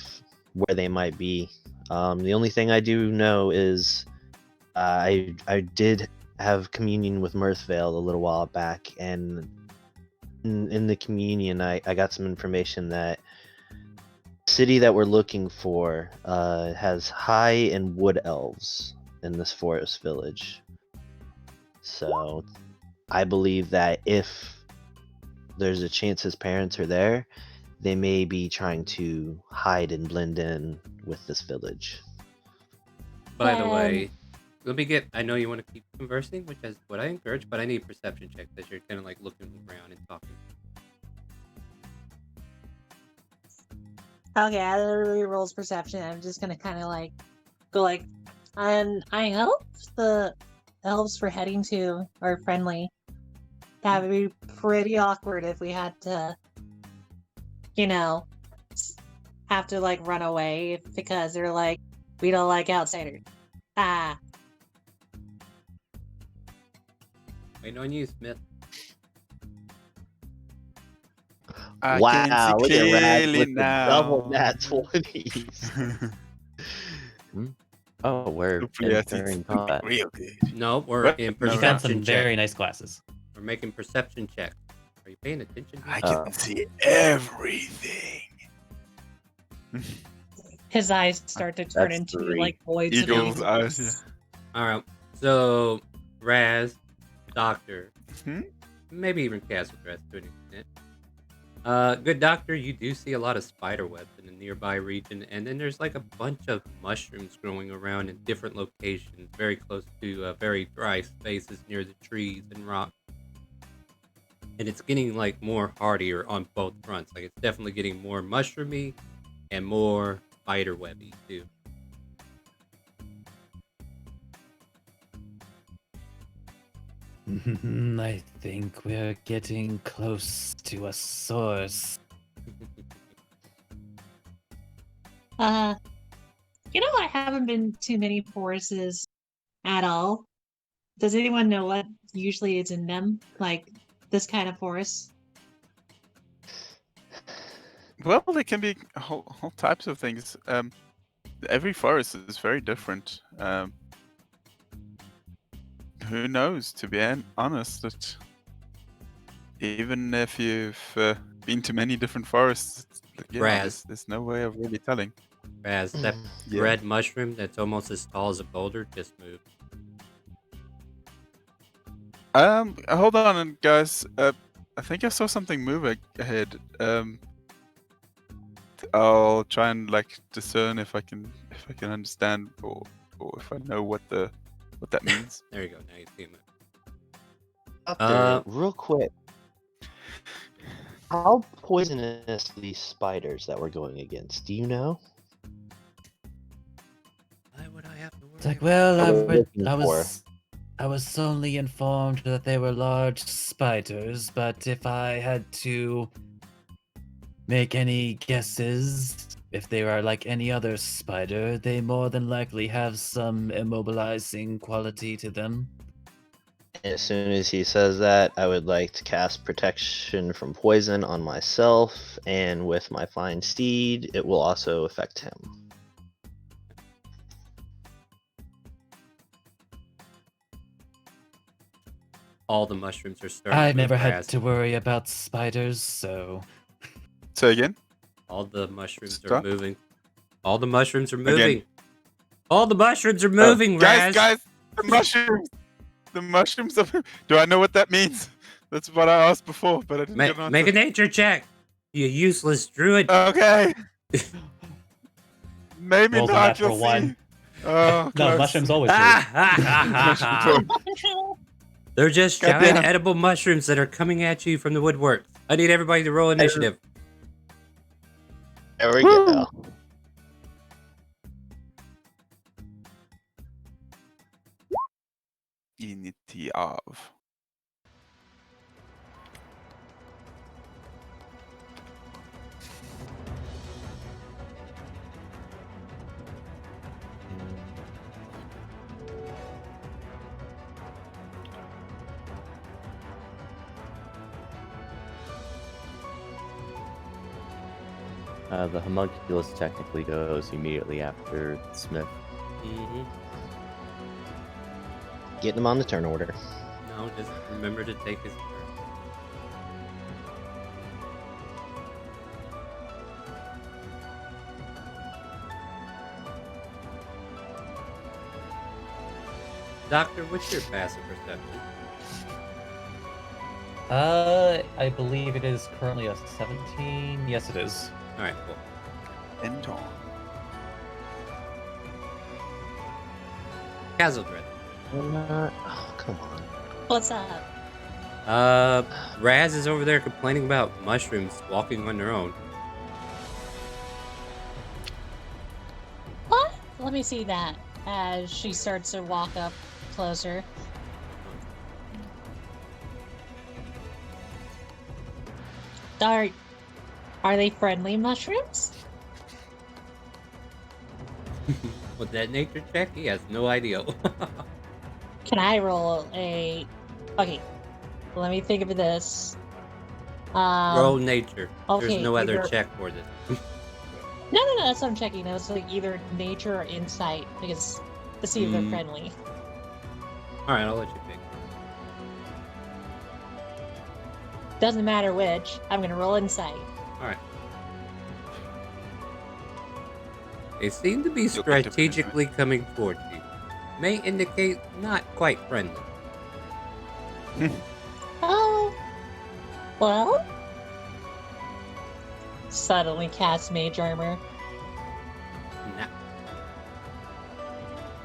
S5: where they might be. The only thing I do know is I did have communion with Mirthvale a little while back, and in the communion, I got some information that the city that we're looking for has high and wood elves in this forest village. So I believe that if there's a chance his parents are there, they may be trying to hide and blend in with this village.
S2: By the way, I know you want to keep conversing, which is what I encourage, but I need perception checks as you're kind of like looking around and talking.
S4: Okay, I literally rolls perception. I'm just gonna kind of like go like, and I hope the elves we're heading to are friendly. That would be pretty awkward if we had to, have to like run away because they're like, we don't like outsiders. Ah.
S2: Waiting on you, Smith.
S3: I
S5: Wow,
S3: can see
S5: look at Raz
S3: clearly
S5: with the
S3: now.
S5: double nat 20s.
S6: Oh, we're
S3: Hopefully I see
S6: entering
S3: something
S6: combat.
S3: real good.
S2: No, we're
S3: What?
S2: in
S3: No,
S1: You found some
S2: perception check.
S1: very nice glasses.
S2: We're making perception checks. Are you paying attention?
S3: I can see everything.
S4: His eyes start to turn
S6: That's
S4: into
S6: 3.
S4: like voids. of
S3: Eagle's
S4: eagles.
S3: eyes. Yeah.
S2: All right. So, Raz, Doctor,
S3: Hmm?
S2: maybe even Castle Dress to an extent. Good Doctor, you do see a lot of spider webs in the nearby region, and then there's like a bunch of mushrooms growing around in different locations, very close to very dry spaces near the trees and rocks. And it's getting like more hardier on both fronts. Like it's definitely getting more mushroomy and more spider webby too.
S1: I think we're getting close to a source.
S4: I haven't been to many forests at all. Does anyone know what usually is in them? Like this kind of forest?
S3: Well, they can be whole types of things. Every forest is very different. Who knows? To be honest, that even if you've been to many different forests,
S2: Raz.
S3: there's no way of really telling.
S2: Raz, that
S3: Yeah.
S2: red mushroom that's almost as tall as a boulder just moved.
S3: Hold on, guys. I think I saw something move ahead. I'll try and like discern if I can understand or if I know what that means.
S2: There you go. Now you see him.
S5: Real quick, how poisonous are these spiders that we're going against? Do you know?
S2: Why would I have to worry?
S1: It's like, well,
S5: Looking
S1: I was only informed that they were large spiders, but if I had to make any guesses, if they are like any other spider, they more than likely have some immobilizing quality to them.
S5: As soon as he says that, I would like to cast protection from poison on myself, and with my flying steed, it will also affect him.
S2: All the mushrooms are starting.
S1: I
S2: to
S1: never
S2: move,
S1: had
S2: Raz.
S1: to worry about spiders, so
S3: Say again.
S2: All the mushrooms are
S3: Stop.
S2: moving. All the mushrooms are
S3: Again.
S2: moving. All the mushrooms are moving, Raz.
S3: Guys, the mushrooms. The mushrooms. Do I know what that means? That's what I asked before, but I didn't get an
S2: Make a
S3: answer.
S2: nature check. You useless druid.
S3: Okay. Maybe
S1: rolls a
S3: not.
S1: natural
S3: You'll
S1: one.
S3: see. Oh,
S1: No,
S3: close.
S1: mushrooms always do.
S2: Ah, ha, ha, ha, ha. They're just giant
S3: Goddamn.
S2: edible mushrooms that are coming at you from the woodwork. I need everybody to roll initiative.
S5: There we go.
S3: Unity of.
S6: The homunculus technically goes immediately after Smith.
S2: Mm-hmm.
S5: Getting him on the turn order.
S2: No, just remember to take his turn. Doctor, what's your passive perception?
S1: I believe it is currently a 17. Yes, it is.
S2: All right, cool.
S3: End on.
S2: Cazildred.
S5: Oh, come on.
S4: What's up?
S2: Raz is over there complaining about mushrooms walking on their own.
S4: What? Let me see that as she starts to walk up closer. Are they friendly mushrooms?
S2: With that nature check, he has no idea.
S4: Can I roll a... Okay, let me think of this.
S2: Roll nature.
S4: okay,
S2: There's no other
S4: either-
S2: check for this.
S4: No, that's what I'm checking. That was like either nature or insight, because to see if they're friendly.
S2: Alright, I'll let you pick.
S4: Doesn't matter which. I'm gonna roll insight.
S2: Alright. They seem to be
S3: You'll get to
S2: strategically coming towards you. May indicate not quite friendly.
S4: Oh, well. Suddenly cast mage armor.
S2: Nah.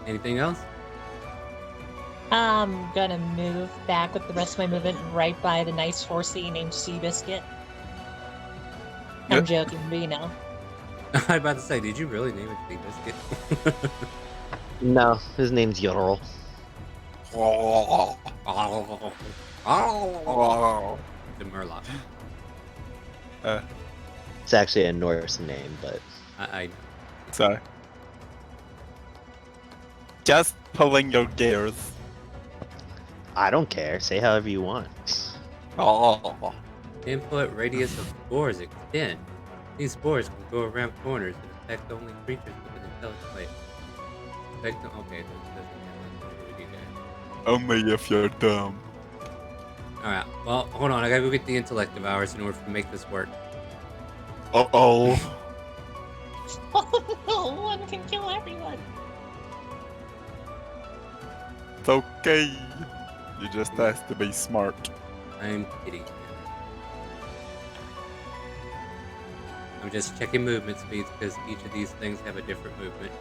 S2: Anything else?
S4: I'm gonna move back with the rest of my movement right by the nice horsey named Seabiscuit. I'm
S3: Yep.
S4: joking, but you know.
S2: I was about to say, did you really name it Seabiscuit?
S5: No, his name's Yoderl.
S3: Oh.
S2: The Murloc.
S5: It's actually a Norse name, but
S2: I
S3: So. Just pulling your gears.
S5: I don't care. Say however you want.
S3: Oh.
S2: Input radius of spores extend. These spores can go around corners and affect only creatures with an intelligent way. Okay, that doesn't have nothing to do with you guys.
S3: Only if you're dumb.
S2: Alright, well, hold on. I gotta go get the intellect of ours in order to make this work.
S3: Uh-oh.
S4: Oh no, one can kill everyone.
S3: It's okay. You just have to be smart.
S2: I'm kidding. I'm just checking movement speeds because each of these things have a different movement.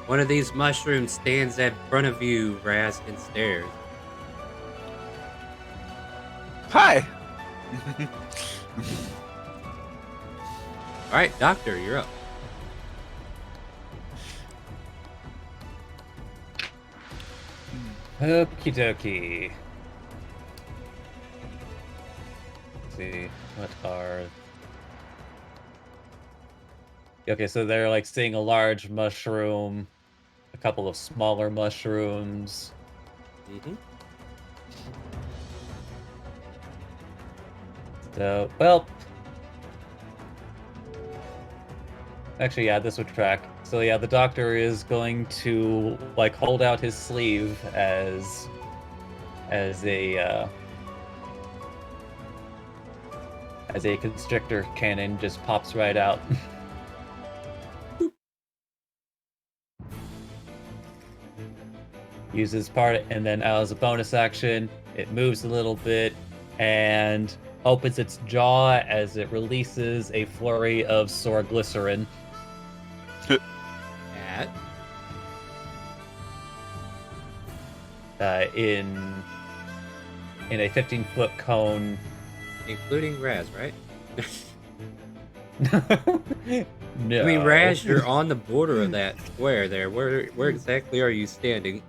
S2: One of these mushrooms stands in front of you, Raz, and stares.
S3: Hi.
S2: Alright, Doctor, you're up.
S1: Okie dokie. Let's see, what are... Okay, so they're like seeing a large mushroom, a couple of smaller mushrooms.
S2: Mm-hmm.
S1: So, well... Actually, yeah, this would track. So yeah, the doctor is going to like hold out his sleeve as a constrictor cannon just pops right out. Uses part, and then as a bonus action, it moves a little bit and opens its jaw as it releases a flurry of sour glycerin.
S2: At?
S1: In a 15-foot cone.
S2: Including Raz, right?
S1: No.
S2: I mean, Raz, you're on the border of that square there. Where exactly are you standing?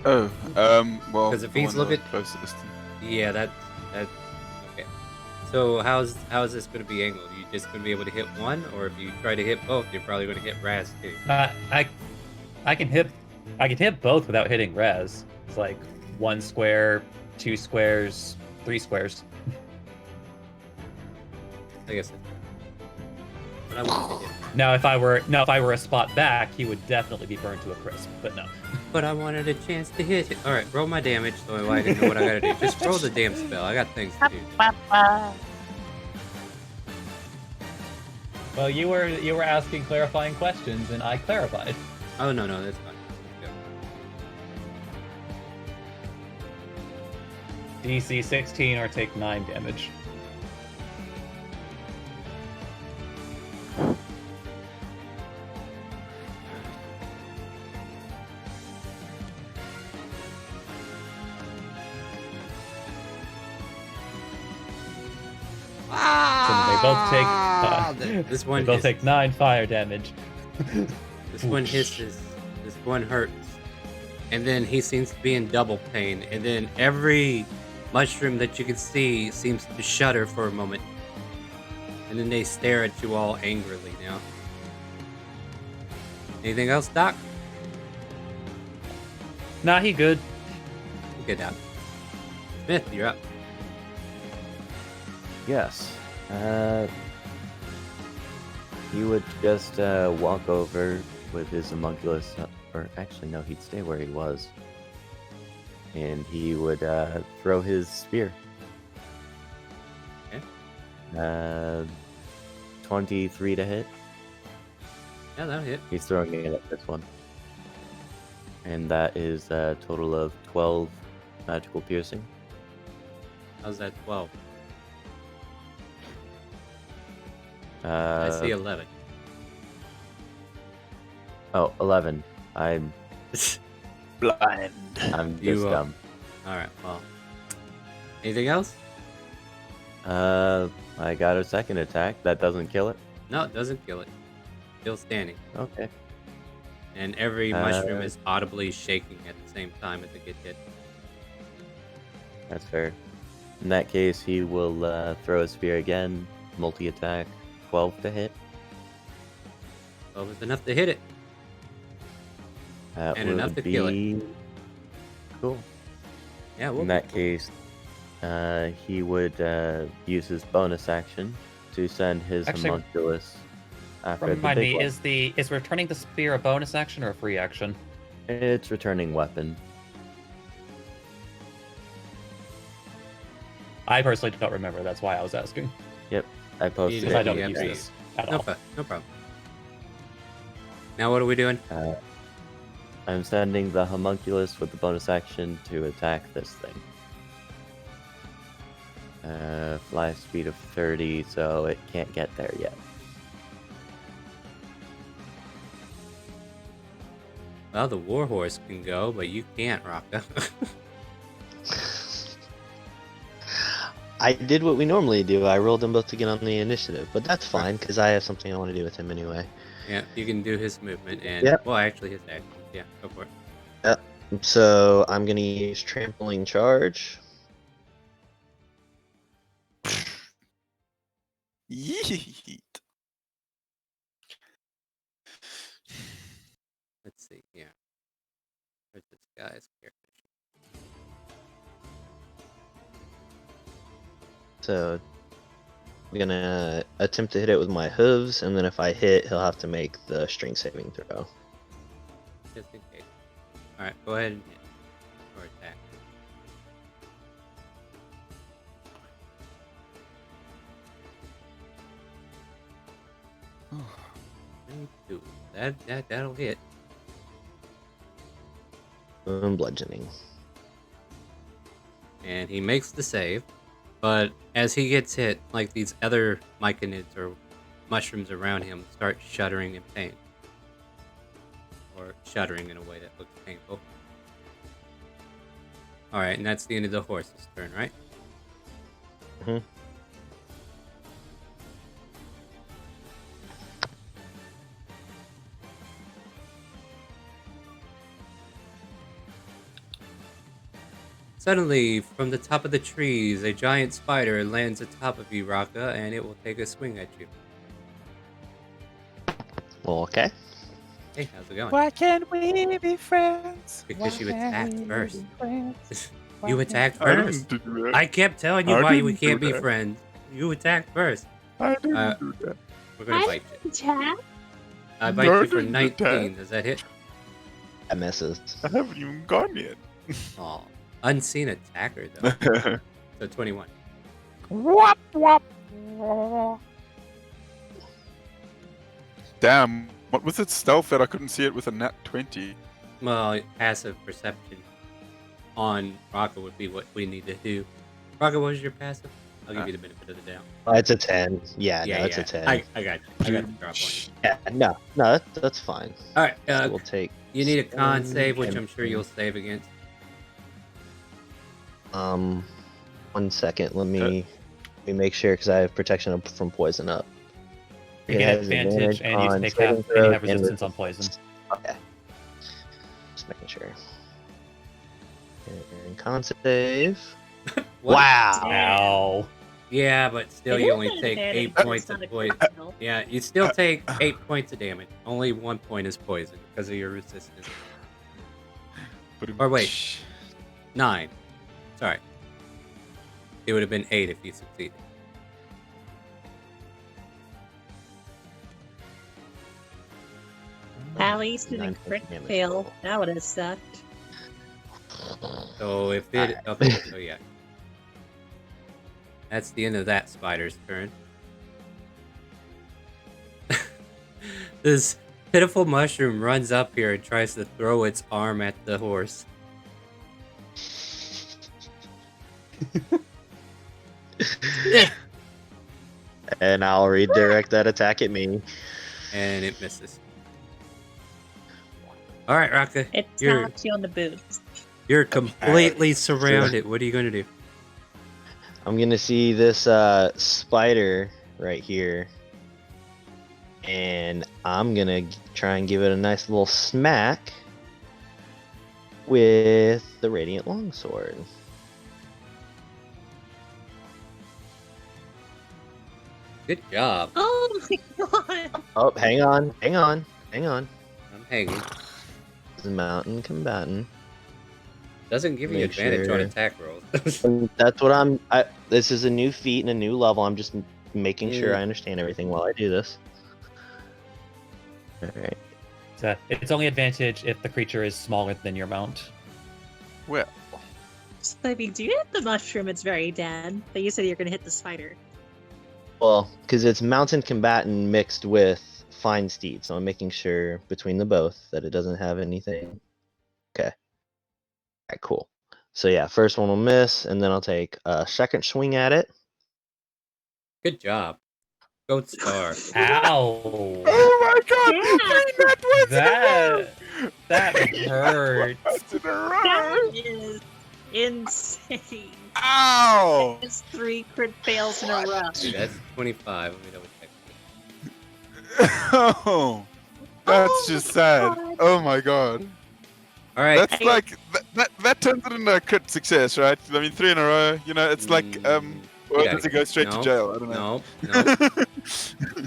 S3: Oh, well,
S2: Because if
S3: the
S2: he's
S3: one
S2: looking,
S3: closest.
S2: yeah, that's okay. So how is this going to be angled? You just going to be able to hit one, or if you try to hit both, you're probably going to hit Raz too.
S1: I can hit both without hitting res. It's like 1 square, 2 squares, 3 squares.
S2: I guess that's right. But I wanted to hit.
S1: Now, if I were a spot back, he would definitely be burned to a crisp. But no.
S2: But I wanted a chance to hit it. All right, roll my damage. So I didn't know what I gotta do. Just roll the damn spell. I got things to do.
S1: Well, you were asking clarifying questions, and I clarified.
S2: Oh no, that's fine. Let's go.
S1: DC 16 or take 9 damage.
S2: This one.
S1: They both take 9 fire damage.
S2: This one hisses. This one hurts. And then he seems to be in double pain. And then every mushroom that you can see seems to shudder for a moment. And then they stare at you all angrily now. Anything else, Doc?
S1: Nah, he good.
S2: Good, Doc. Smith, you're up.
S6: Yes. He would just walk over with his homunculus, or actually no, he'd stay where he was. And he would throw his spear.
S2: Okay.
S6: 23 to hit.
S2: Yeah, that'll hit.
S6: He's throwing it at this one. And that is a total of 12 magical piercing.
S2: How's that 12?
S6: I
S2: see 11.
S6: Oh, 11. I'm
S3: blind.
S6: I'm just dumb.
S2: Alright, well. Anything else?
S6: I got a second attack. That doesn't kill it?
S2: No, it doesn't kill it. Still standing.
S6: Okay.
S2: And every mushroom is audibly shaking at the same time as it gets hit.
S6: That's fair. In that case, he will throw a spear again. Multi-attack. 12 to hit.
S2: 12 is enough to hit it.
S6: That
S2: and
S6: would
S2: enough to
S6: be
S2: kill it.
S6: Cool.
S2: Yeah,
S6: in that case, he would use his bonus action to send his homunculus after the
S1: Remind
S6: big
S1: me,
S6: one.
S1: is returning the spear a bonus action or a free action?
S6: It's returning weapon.
S1: I personally don't remember. That's why I was asking.
S6: Yep, I posted it.
S1: I don't use this at all.
S2: No problem. Now what are we doing?
S6: I'm sending the homunculus with the bonus action to attack this thing. Fly speed of 30, so it can't get there yet.
S2: Well, the warhorse can go, but you can't, Rocco.
S5: I did what we normally do. I rolled them both to get on the initiative, but that's fine because I have something I want to do with him anyway.
S2: Yeah, you can do his movement and well, actually his action. Yeah, go for it.
S5: Yep. So I'm gonna use trampling charge.
S3: Yeet.
S2: Let's see. Yeah. Where's this guy's character?
S5: So I'm gonna attempt to hit it with my hooves, and then if I hit, he'll have to make the strength saving throw.
S2: Just in case. Alright, go ahead and hit. Or attack. That'll hit.
S5: Bludgeoning.
S2: And he makes the save, but as he gets hit, like these other myconids or mushrooms around him start shuddering in pain. Or shuddering in a way that looks painful. Alright, and that's the end of the horse's turn, right?
S5: Mhm.
S2: Suddenly, from the top of the trees, a giant spider lands atop of you, Raka, and it will take a swing at you.
S5: Well, okay.
S2: Hey, how's it going?
S3: Why can't we be friends?
S2: Because you attacked first.
S3: Why
S2: You attacked
S3: I
S2: first.
S3: didn't do that.
S2: I kept telling you
S3: I
S2: why we
S3: didn't
S2: can't
S3: do
S2: be
S3: that.
S2: friends. You attacked first.
S3: I didn't
S2: Uh,
S3: do that.
S2: We're gonna bite you.
S4: Attack?
S2: I bite
S3: No,
S2: you for
S3: didn't
S2: 19.
S3: attack.
S2: Does that hit?
S5: That misses.
S3: I haven't even gone yet.
S2: Oh, unseen attacker though. So 21.
S3: Wop wop. Damn, what was it stealth that I couldn't see it with a nat 20?
S2: Well, passive perception on Raka would be what we need to do. Raka, what was your passive? I'll give you the benefit of the doubt.
S5: It's a 10. Yeah, no, it's a 10.
S2: I got you. I got the drop on you.
S5: Yeah, no, that's fine.
S2: All right,
S5: So we'll take.
S2: you need a con save, which
S5: and-
S2: I'm sure you'll save against.
S5: 1 second. Let me make sure because I have protection from poison up.
S1: You
S5: It
S1: get
S5: has
S1: advantage, and you
S5: on
S1: take
S5: saving
S1: half, and
S5: throw
S1: you have
S5: and
S1: resistance on poison.
S5: Okay. Just making sure. And con save.
S2: What?
S5: Wow.
S1: Ow.
S2: Yeah, but still,
S4: It
S2: you
S4: is
S2: only
S4: an
S2: take
S4: advantage,
S2: 8
S4: but
S2: points
S4: it's
S2: of
S4: not a
S2: poison.
S4: critical.
S2: Yeah, you still take 8 points of damage. Only 1 point is poison because of your resistance. Or wait. 9. Sorry. It would have been 8 if you succeeded.
S4: At least in a
S5: 9
S4: crit
S5: points of damage
S4: fail.
S5: total.
S4: That would have sucked.
S2: So if it...
S5: Alright.
S2: Okay, so yeah. That's the end of that spider's turn. This pitiful mushroom runs up here and tries to throw its arm at the horse.
S5: And I'll redirect that attack at me.
S2: And it misses. Alright, Raka.
S4: It
S2: You're,
S4: taps you on the boots.
S2: you're completely surrounded. What are you going to do?
S5: I'm gonna see this spider right here, and I'm gonna try and give it a nice little smack with the radiant longsword.
S2: Good job.
S4: Oh my god!
S5: Oh, hang on.
S2: I'm hanging.
S5: This is mountain combatant.
S2: Doesn't give you
S5: Make
S2: advantage on
S5: sure.
S2: attack rolls.
S5: And that's what this is a new feat and a new level. I'm just making sure I understand everything while I do this. Alright.
S1: So it's only advantage if the creature is smaller than your mount.
S3: Well,
S4: So if you do hit the mushroom, it's very dead. But you said you're gonna hit the spider.
S5: Well, because it's mountain combatant mixed with fine steed, so I'm making sure between the both that it doesn't have anything. Okay. Alright, cool. So yeah, first one will miss, and then I'll take a second swing at it.
S2: Good job. Goat Star.
S1: Ow!
S3: oh my god!
S4: Yeah.
S1: That hurts.
S3: That's in a row!
S4: That is insane.
S3: Ow!
S4: It's 3 crit fails in a row.
S2: Dude, that's 25. Let me double check.
S3: Oh, that's
S4: Oh
S3: just
S4: my
S3: sad.
S4: God.
S3: Oh my god.
S2: All right.
S3: That's like that turns it into a crit success, right? I mean, 3 in a row. You know, it's like or
S2: Get
S3: does
S2: outta
S3: it go straight
S2: No,
S3: to jail? I don't know.
S2: No.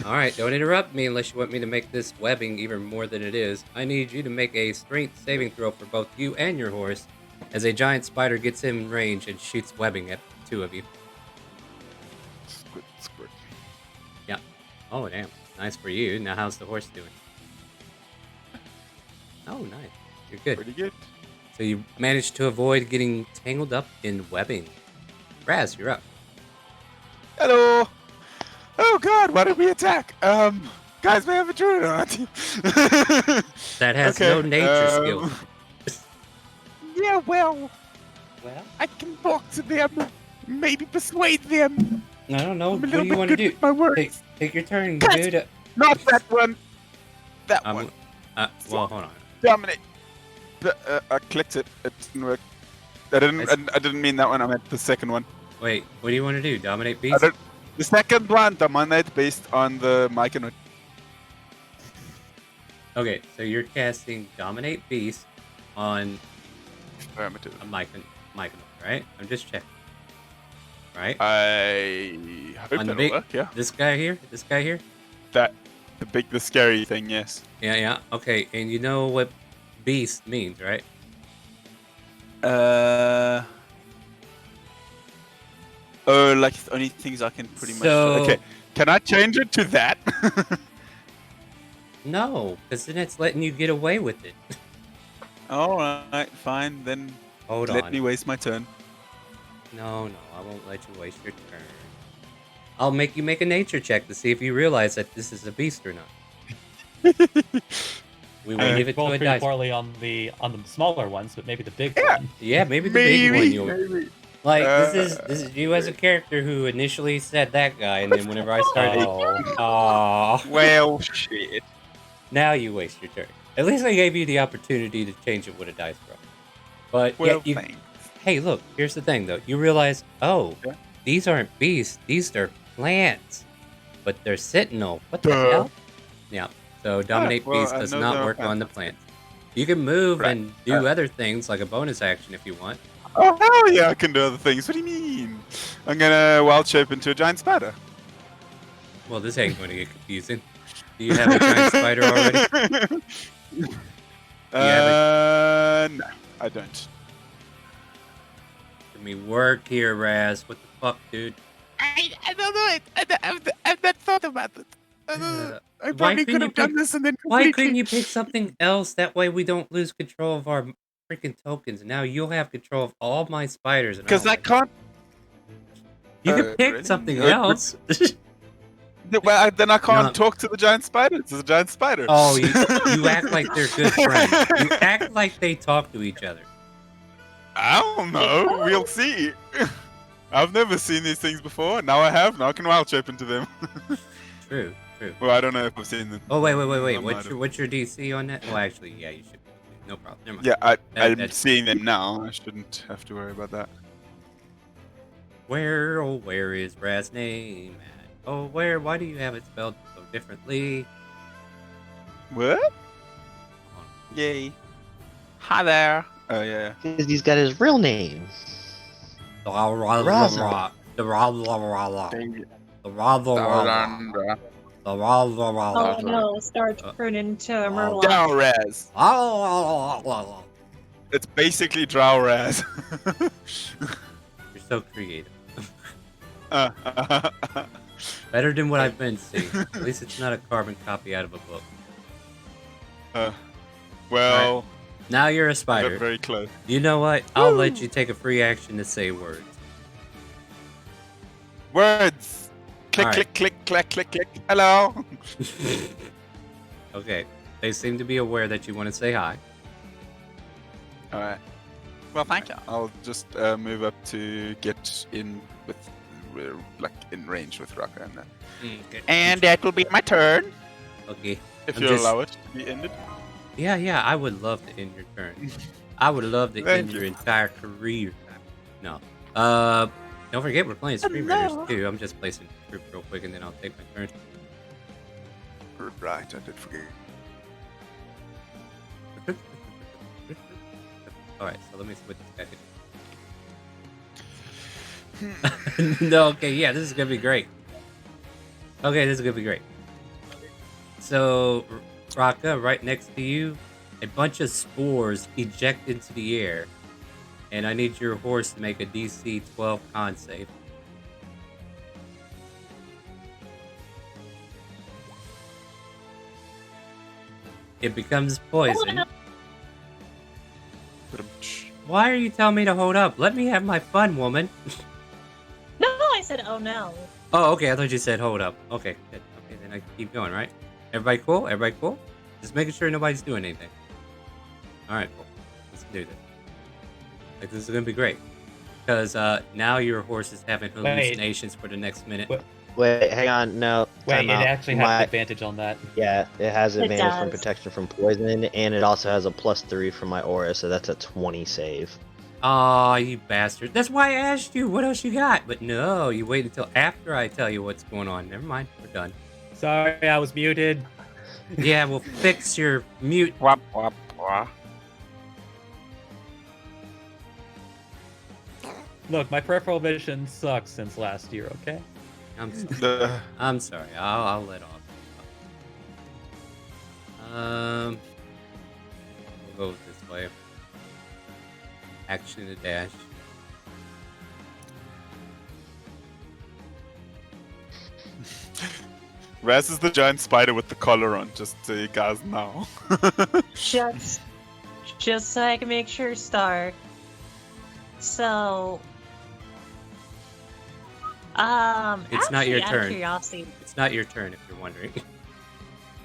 S2: All right, don't interrupt me unless you want me to make this webbing even more than it is. I need you to make a strength saving throw for both you and your horse as a giant spider gets in range and shoots webbing at the 2 of you.
S3: Squirt, squirt.
S2: Oh, damn. Nice for you. Now, how's the horse doing? Oh, nice. You're good.
S3: Pretty good.
S2: So you managed to avoid getting tangled up in webbing. Raz, you're up.
S3: Hello. Oh god, why did we attack? Guys, we have a druid on our team.
S2: That has
S3: Okay,
S2: no nature skill.
S3: Yeah, well, I can talk to them, maybe persuade them.
S2: I don't know.
S3: I'm a
S2: What do
S3: little
S2: you
S3: bit
S2: want to
S3: good
S2: do?
S3: with my words.
S2: Take your turn,
S3: Cut!
S2: dude.
S3: Not that one. That
S2: I'm,
S3: one.
S2: well, hold on.
S3: Dominate. I clicked it. It didn't work. I didn't mean that one. I meant the second one.
S2: Wait, what do you want to do? Dominate beast?
S3: The second one, dominate based on the Myconid.
S2: Okay, so you're casting dominate beast on
S3: Affirmative.
S2: a Myconid, right? I'm just checking. Right?
S3: I hope
S2: On the
S3: that'll
S2: big,
S3: work. Yeah.
S2: This guy here.
S3: The scary thing. Yes.
S2: Yeah. Okay, and you know what beast means, right?
S3: Oh, like the only things I can pretty much. Okay. Can I change it to that?
S2: No, because then it's letting you get away with it.
S3: All right. Fine. Then
S2: Hold
S3: let
S2: on.
S3: me waste my turn.
S2: No, I won't let you waste your turn. I'll make you make a nature check to see if you realize that this is a beast or not. We will leave it to
S1: roll
S2: a
S1: pretty
S2: dice.
S1: poorly on the smaller ones, but maybe the big
S3: Yeah.
S1: one.
S2: Yeah, maybe the big one. You'll...
S3: Maybe.
S2: Like this is you as a character who initially said that guy, and then whenever I started,
S1: Oh.
S3: Well, shit.
S2: now you waste your turn. At least I gave you the opportunity to change it with a dice roll. But
S3: Well,
S2: yeah,
S3: thanks.
S2: hey, look, here's the thing though. You realize, oh,
S3: Yeah.
S2: these aren't beasts; these are plants. But they're sentinel. What the
S3: Duh.
S2: hell? Yeah. So dominate
S3: well,
S2: beast
S3: I
S2: does
S3: know
S2: not
S3: there are
S2: work on the
S3: plants.
S2: plants. You can move
S3: Right.
S2: and do other things like a bonus action if you want.
S3: Oh hell yeah! I can do other things. What do you mean? I'm gonna wild shape into a giant spider.
S2: Well, this ain't going to get confusing. Do you have a giant spider already?
S3: No, I don't.
S2: Let me work here, Raz. What the fuck, dude?
S8: I don't know it. I've not thought about it.
S3: I
S2: Why
S3: probably
S2: couldn't
S3: could
S2: you
S3: have done
S2: pick-
S3: this and then
S2: Why
S3: completely.
S2: couldn't you pick something else? That way we don't lose control of our freaking tokens. Now you'll have control of all my spiders.
S3: Because I can't.
S2: You can pick
S3: really?
S2: something
S3: But-
S2: else.
S3: Well, then I can't
S2: No.
S3: talk to the giant spider. It's a giant spider.
S2: Oh, you act like they're good friends. You act like they talk to each other.
S3: I don't know. We'll see. I've never seen these things before. Now I have. Now I can wild shape into them.
S2: True.
S3: Well, I don't know if I've seen them.
S2: Oh wait.
S3: I might
S2: What's your DC on that? Well, actually, yeah, you should. No problem. Never mind.
S3: Yeah, I'm
S2: that's-
S3: seeing them now. I shouldn't have to worry about that.
S2: Where is Brad's name at? Oh, where? Why do you have it spelled so differently?
S3: What? Yay. Hi there. Oh, yeah.
S5: Because he's got his real name.
S2: The ra ra
S5: Raza.
S2: ra the ra la ra la
S3: Dang it.
S2: the ra la ra la
S3: Down,
S2: the ra la ra la.
S4: Oh no, start to turn into a Murloc.
S3: Down Raz.
S2: La.
S3: It's basically Drow Raz.
S2: You're so creative.
S3: uh,
S2: Better than what I've been seeing. At least it's not a carbon copy out of a book.
S3: well,
S2: Now you're a
S3: I got
S2: spider.
S3: very close.
S2: You know what? I'll let you take a free action to say words.
S3: Words. Click,
S2: All right.
S3: click, click, click, click, click. Hello.
S2: Okay. They seem to be aware that you want to say hi.
S3: All right.
S8: Well, thank you.
S3: I'll just move up to get in with, like, in range with Raka and that.
S2: Okay.
S8: And that will be my turn.
S2: Okay.
S3: If
S2: I'm
S3: you
S2: just-
S3: allow it to be ended.
S2: Yeah, I would love to end your turn. I would love to
S3: Thank
S2: end
S3: you.
S2: your entire career. No. Don't forget we're playing StreamRaiders too. I'm just placing the troop real quick and then I'll take my turn.
S3: Right, I did forget.
S2: Alright, so let me switch this back in. No, okay, yeah, this is gonna be great. Okay, this is gonna be great. So, Raka, right next to you, a bunch of spores eject into the air. And I need your horse to make a DC 12 con save. It becomes poison. Why are you telling me to hold up? Let me have my fun, woman.
S4: No, I said, oh no.
S2: Oh, okay. I thought you said hold up. Okay, good. Okay, then I can keep going, right? Everybody cool? Everybody cool? Just making sure nobody's doing anything. Alright, cool. Let's do this. Like, this is gonna be great. because now your horse is having hallucinations for the next minute.
S5: Wait, hang on. No.
S1: Wait,
S5: time
S1: it
S5: out.
S1: actually has advantage on that.
S5: Yeah, it has
S4: It
S5: advantage from
S4: does.
S5: protection from poison, and it also has a +3 from my aura, so that's a 20 save.
S2: Aw, you bastard. That's why I asked you what else you got. But no, you wait until after I tell you what's going on. Never mind. We're done.
S1: Sorry, I was muted.
S2: Yeah, we'll fix your mute.
S3: Wah, wah, wah.
S1: Look, my peripheral vision sucks since last year, okay?
S2: I'm sorry. I'm sorry. I'll let off. We'll go this way. Action to dash.
S3: Raz is the giant spider with the collar on, just so you guys know.
S4: Just so I can make sure, Star. So,
S2: It's not your
S4: actually, out of
S2: turn.
S4: curiosity.
S2: It's not your turn if you're wondering.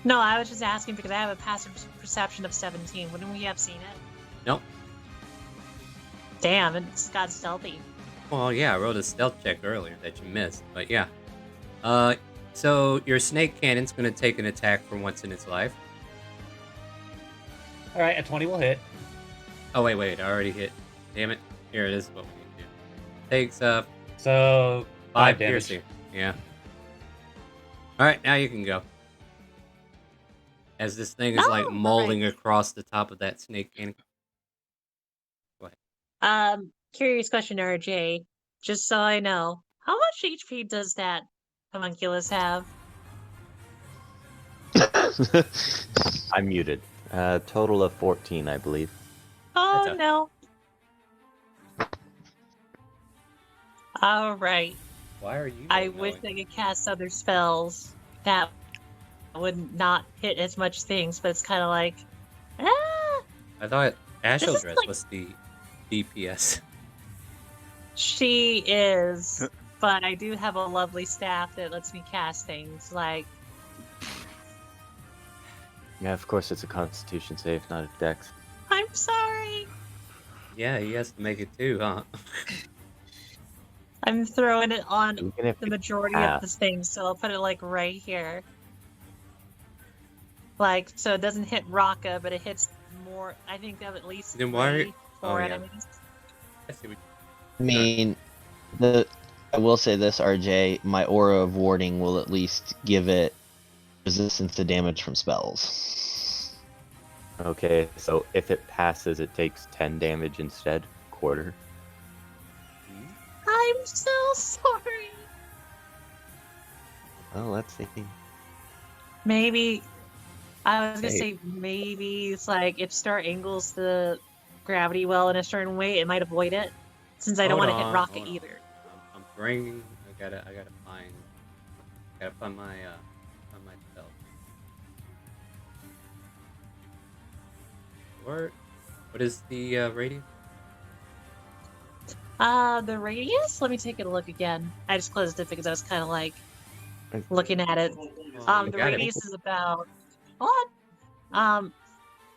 S4: No, I was just asking because I have a passive perception of 17. Wouldn't we have seen it?
S2: Nope.
S4: Damn, it's got stealthy.
S2: Well, yeah, I rolled a stealth check earlier that you missed, but yeah. So your snake cannon's gonna take an attack for once in its life.
S1: All right, a 20 will hit.
S2: Oh wait, I already hit. Damn it! Here it is. What we need to do. Takes
S1: So
S2: 5
S1: damage.
S2: piercing. Yeah. All right, now you can go. As this thing is like mauling across the top of that snake cannon. Go ahead.
S4: Curious question, RJ. Just so I know, how much HP does that homunculus have?
S6: I'm muted. Total of 14, I believe.
S4: Oh no. All right.
S2: Why are you?
S4: I wish I could cast other spells that would not hit as much things, but it's kind of like,
S2: I thought Ashel
S4: is
S2: Dress
S4: like-
S2: was the DPS.
S4: she is. But I do have a lovely staff that lets me cast things like.
S6: Yeah, of course it's a Constitution save, not a Dex.
S4: I'm sorry.
S2: Yeah, he has to make it too, huh?
S4: I'm throwing it on
S6: Even if
S4: the
S6: it's
S4: majority
S6: half.
S4: of this thing, so I'll put it like right here. Like, so it doesn't hit Raka, but it hits more. I think of at least
S2: Then why are-
S4: 3, 4
S2: oh, yeah.
S4: enemies.
S2: I see what
S5: I mean, I will say this, RJ. My aura of warding will at least give it resistance to damage from spells.
S6: Okay, so if it passes, it takes 10 damage instead. Quarter.
S4: I'm so sorry.
S6: Well, let's see.
S4: Maybe I was gonna
S6: Hey.
S4: say maybe it's like if Star angles the gravity well in a certain way, it might avoid it. Since I don't want to hit Raka
S2: hold on.
S4: either.
S2: I'm bringing. I gotta find my spell. What is the radius?
S4: The radius? Let me take a look again. I just closed it because I was kind of like looking at it.
S2: You
S4: The
S2: got it.
S4: radius is about what?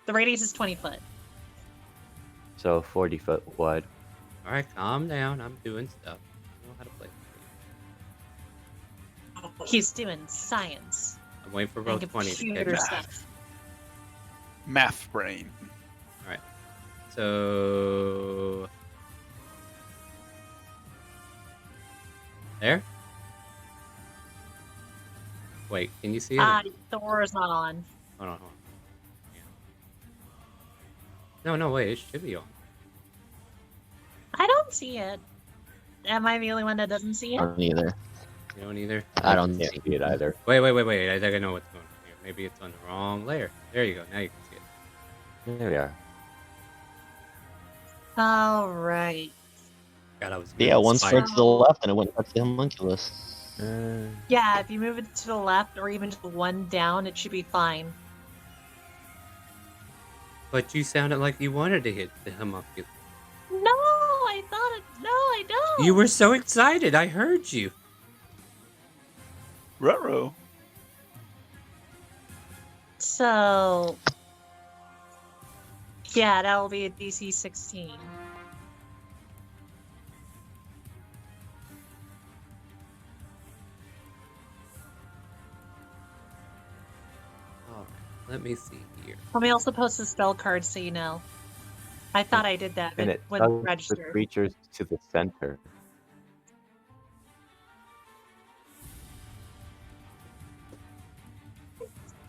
S4: The radius is 20 foot.
S6: So 40 foot wide.
S2: All right, calm down. I'm doing stuff. I know how to play.
S4: He's doing science
S2: I'm waiting for
S4: and
S2: roll 20 to
S4: computer
S2: catch up.
S4: stuff.
S3: Math brain.
S2: All right. So there. Wait, can you see it?
S4: The aura's not on.
S2: Hold on. Yeah. No, wait. It should be on.
S4: I don't see it. Am I the only one that doesn't see
S5: I
S4: it?
S5: don't either.
S2: You don't either.
S5: I don't
S6: can't
S5: see
S6: see it either.
S2: Wait. I think I know what's going on here. Maybe it's on the wrong layer. There you go. Now you can see it.
S6: There we are.
S4: All right.
S2: God, I was.
S5: Yeah,
S2: really
S5: one
S2: inspired.
S5: strike to the left and it went touch the homunculus.
S4: Yeah, if you move it to the left or even just one down, it should be fine.
S2: But you sounded like you wanted to hit the homunculus.
S4: No, I thought it. No, I don't.
S2: You were so excited. I heard you.
S3: Ruh-roh.
S4: So, yeah, that will be a DC 16.
S2: Let me see here.
S4: Let me also post the spell card so you know. I thought I did that, but
S6: And
S4: it
S6: it
S4: wouldn't
S6: tugs the
S4: register.
S6: creatures to the center.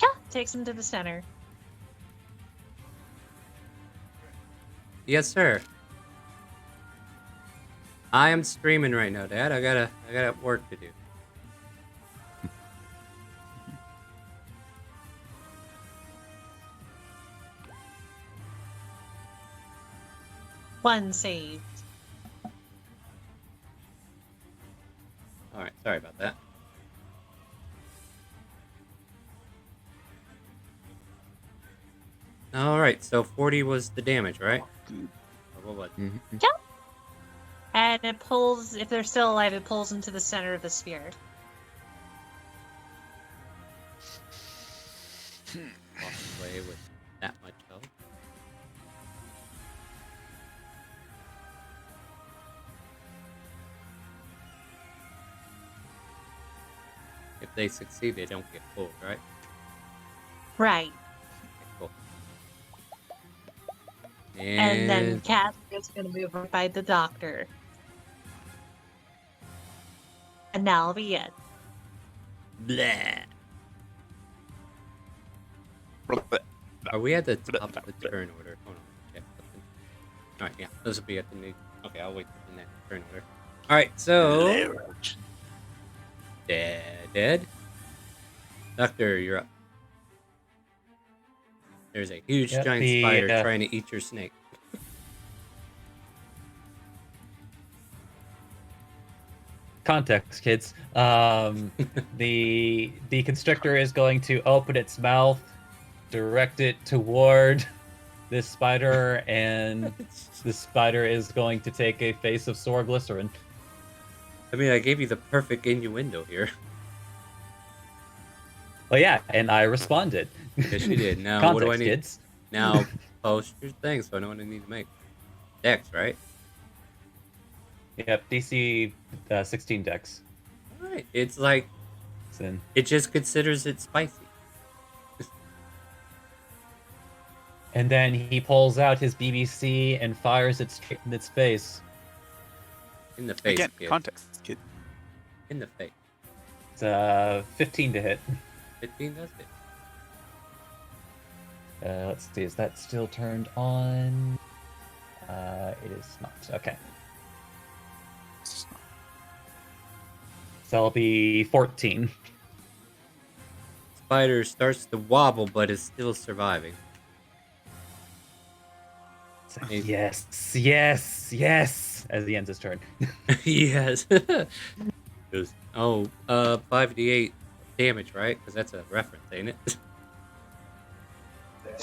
S4: Yeah, takes him to the center.
S2: Yes, sir. I am streaming right now, Dad. I gotta work to do.
S4: One saved.
S2: All right, sorry about that. All right, so 40 was the damage, right? Or what was it?
S6: Mm-hmm.
S4: Yeah. And it pulls, if they're still alive, it pulls into the center of the sphere.
S2: Walk away with that much health. If they succeed, they don't get pulled, right?
S4: Right.
S2: Okay, cool.
S4: And then Cat is going to move right by the doctor. And that'll be it.
S2: Blah. Are we at the top of the turn order? Hold on, check something. All right, yeah, this will be at the new. Okay, I'll wait for the next turn order. All right, so dead. Doctor, you're up. There's a huge giant spider trying to eat your snake.
S1: Context, kids. The constrictor is going to open its mouth, direct it toward this spider, and the spider is going to take a face of sour glycerin.
S2: I mean, I gave you the perfect innuendo here.
S1: Well, yeah, and I responded.
S2: Yes, you did. Now,
S1: Context,
S2: what do I need?
S1: Kids.
S2: Now, post your thing so I know what I need to make. Dex, right?
S1: Yep, DC 16 Dex.
S2: Alright, it's like, it just considers it spicy.
S1: And then he pulls out his BBC and fires it straight in its face.
S2: In the face,
S3: Again,
S2: kid.
S3: context, kid.
S2: In the face.
S1: It's 15 to hit.
S2: 15 does hit.
S1: Let's see, is that still turned on? It is not. Okay. So that'll be 14.
S2: Spider starts to wobble, but is still surviving.
S1: Yes, yes, yes! As he ends his turn.
S2: Yes. Oh, 5d8 damage, right? Because that's a reference, ain't it?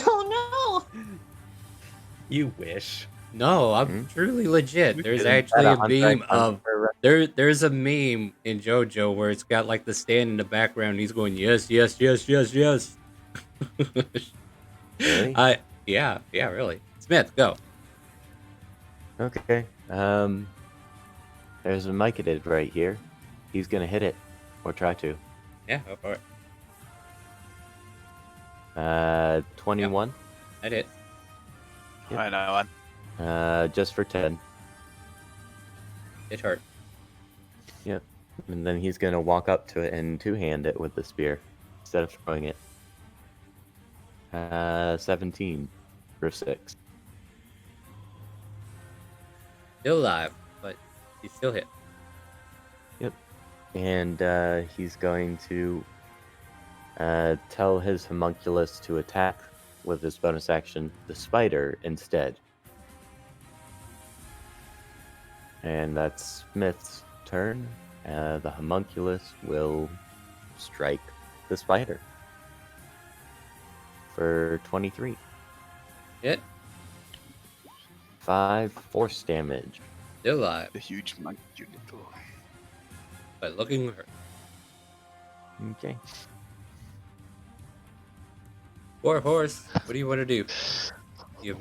S4: Oh no!
S1: You wish.
S2: No, I'm truly legit. There's actually a meme of there's a meme in JoJo where it's got like the stand in the background and he's going yes, yes, yes, yes, yes.
S6: Really?
S2: Yeah, really. Smith, go.
S6: Okay. There's a Mycadid right here. He's gonna hit it, or try to.
S2: Yeah, go for it.
S6: 21.
S2: Yep. That hit.
S6: Yep.
S3: I know one.
S6: Just for 10.
S2: It hurt.
S6: Yep. And then he's gonna walk up to it and two-hand it with the spear instead of throwing it. 17 for 6.
S2: Still alive, but he's still hit.
S6: Yep. And he's going to tell his homunculus to attack with his bonus action the spider instead. And that's Smith's turn. The homunculus will strike the spider for 23.
S2: Hit.
S6: 5 force damage.
S2: Still alive,
S3: The huge monkey.
S2: but looking hurt.
S6: Okay.
S2: Warhorse, what do you want to do?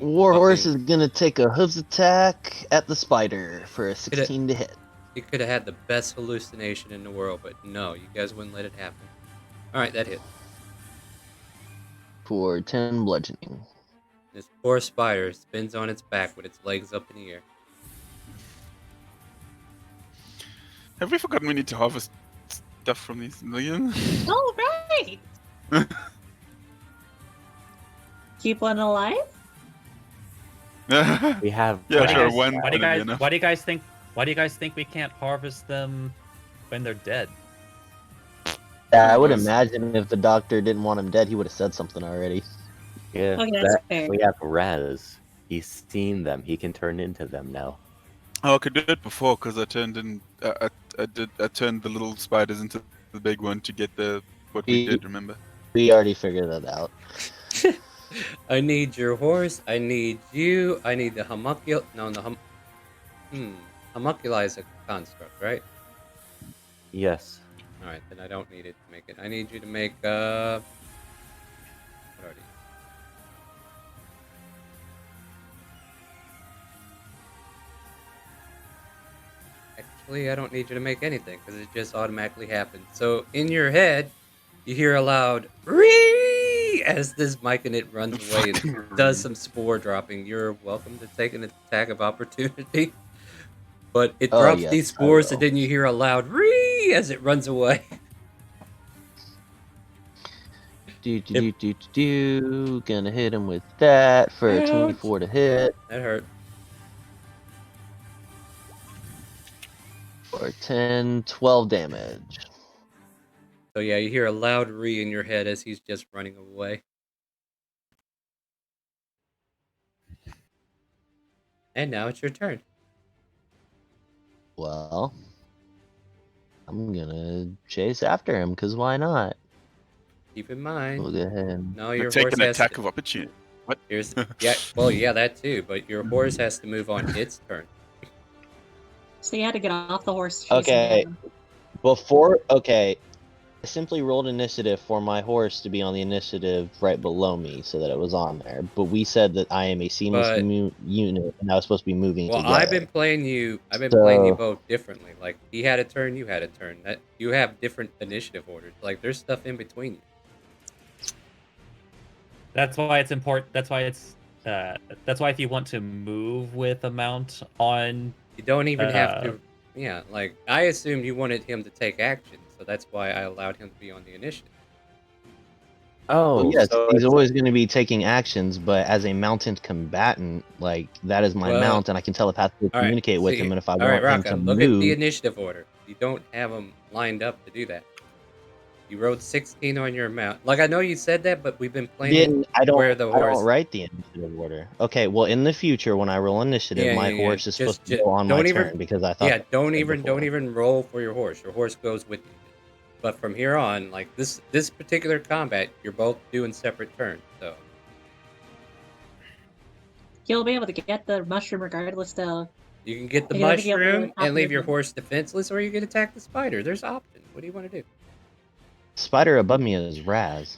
S5: Warhorse is gonna take a hooves attack at the spider for a 16 to hit.
S2: You could have had the best hallucination in the world, but no, you guys wouldn't let it happen. Alright, that hit.
S5: for 10 bludgeoning.
S2: This poor spider spins on its back with its legs up in the air.
S3: Have we forgotten we need to harvest stuff from these millions?
S4: Oh, right! Keep one alive?
S6: We have.
S3: Yeah,
S1: Why do you
S3: sure.
S1: guys-
S3: One.
S1: Why do you
S3: would be
S1: guys?
S3: enough.
S1: Why do you guys think? Why do you guys think we can't harvest them when they're dead?
S5: Yeah, I would
S3: Nice.
S5: imagine if the doctor didn't want him dead, he would have said something already.
S6: Yeah,
S4: Okay, that's fair.
S6: we have Raz. He's seen them. He can turn into them now.
S3: Oh, I could do it before because I turned in. I turned the little spiders into the big one to get the what we did. Remember?
S5: We already figured that out.
S2: I need your horse. I need you. I need the homuncul. No, the homunculi is a construct, right?
S6: Yes.
S2: All right, then I don't need it to make it. I need you to make what are these? Actually, I don't need you to make anything because it just automatically happens. So in your head, you hear a loud "Ree!" as this myconid runs away and does some spore dropping. You're welcome to take an attack of opportunity. But it
S5: Oh,
S2: drops
S5: yes,
S2: these
S5: I
S2: spores,
S5: will.
S2: and then you hear a loud "Ree!" as it runs away.
S5: Gonna hit him with that for a
S2: Ouch.
S5: 24 to hit.
S2: That hurt.
S5: For 10, 12 damage.
S2: So yeah, you hear a loud "Ree!" in your head as he's just running away. And now it's your turn.
S5: Well, I'm gonna chase after him, because why not?
S2: Keep in mind.
S5: We'll go ahead and...
S2: No, your
S3: Take
S2: horse
S3: an
S2: has
S3: attack
S2: to,
S3: of opportunity. What?
S2: here's yeah, that too. But your horse has to move on its turn.
S4: So you had to get off the horse. chasing
S5: Okay.
S4: him.
S5: I simply rolled initiative for my horse to be on the initiative right below me so that it was on there. But we said that I am a seamless
S2: But-
S5: unit and I was supposed to be moving
S2: Well,
S5: together.
S2: I've been playing you both differently. Like he had a turn, you had a turn. That you have different initiative orders. Like there's stuff in between you.
S1: That's why it's important. That's why if you want to move with a mount on,
S2: You don't even have to. Yeah, like I assumed you wanted him to take action, so that's why I allowed him to be on the initiative.
S6: Oh,
S5: Well, yes,
S6: so
S5: he's
S6: it's
S5: always going to be taking actions, but as a mounted combatant, like, that is my
S2: Well,
S5: mount, and I can telepathically
S2: all right,
S5: communicate with
S2: see,
S5: him, and if I
S2: all
S5: want
S2: right,
S5: him
S2: Raka,
S5: to
S2: look at the
S5: move...
S2: initiative order. You don't have them lined up to do that. You rode 16 on your mount. Like I know you said that, but we've been playing
S5: I don't
S2: where the horse.
S5: write the initiative order. Okay, well, in the future, when I roll initiative, my horse is supposed to go on my turn, because I thought...
S2: Yeah, don't even
S5: before.
S2: roll for your horse. Your horse goes with you. But from here on, like this particular combat, you're both doing separate turns. So
S4: You'll be able to get the mushroom regardless, though.
S2: you can get the
S4: You're gonna be able to
S2: mushroom and leave your
S4: happen.
S2: horse defenseless, or you can attack the spider. There's options. What do you want to do?
S5: Spider above me is Raz.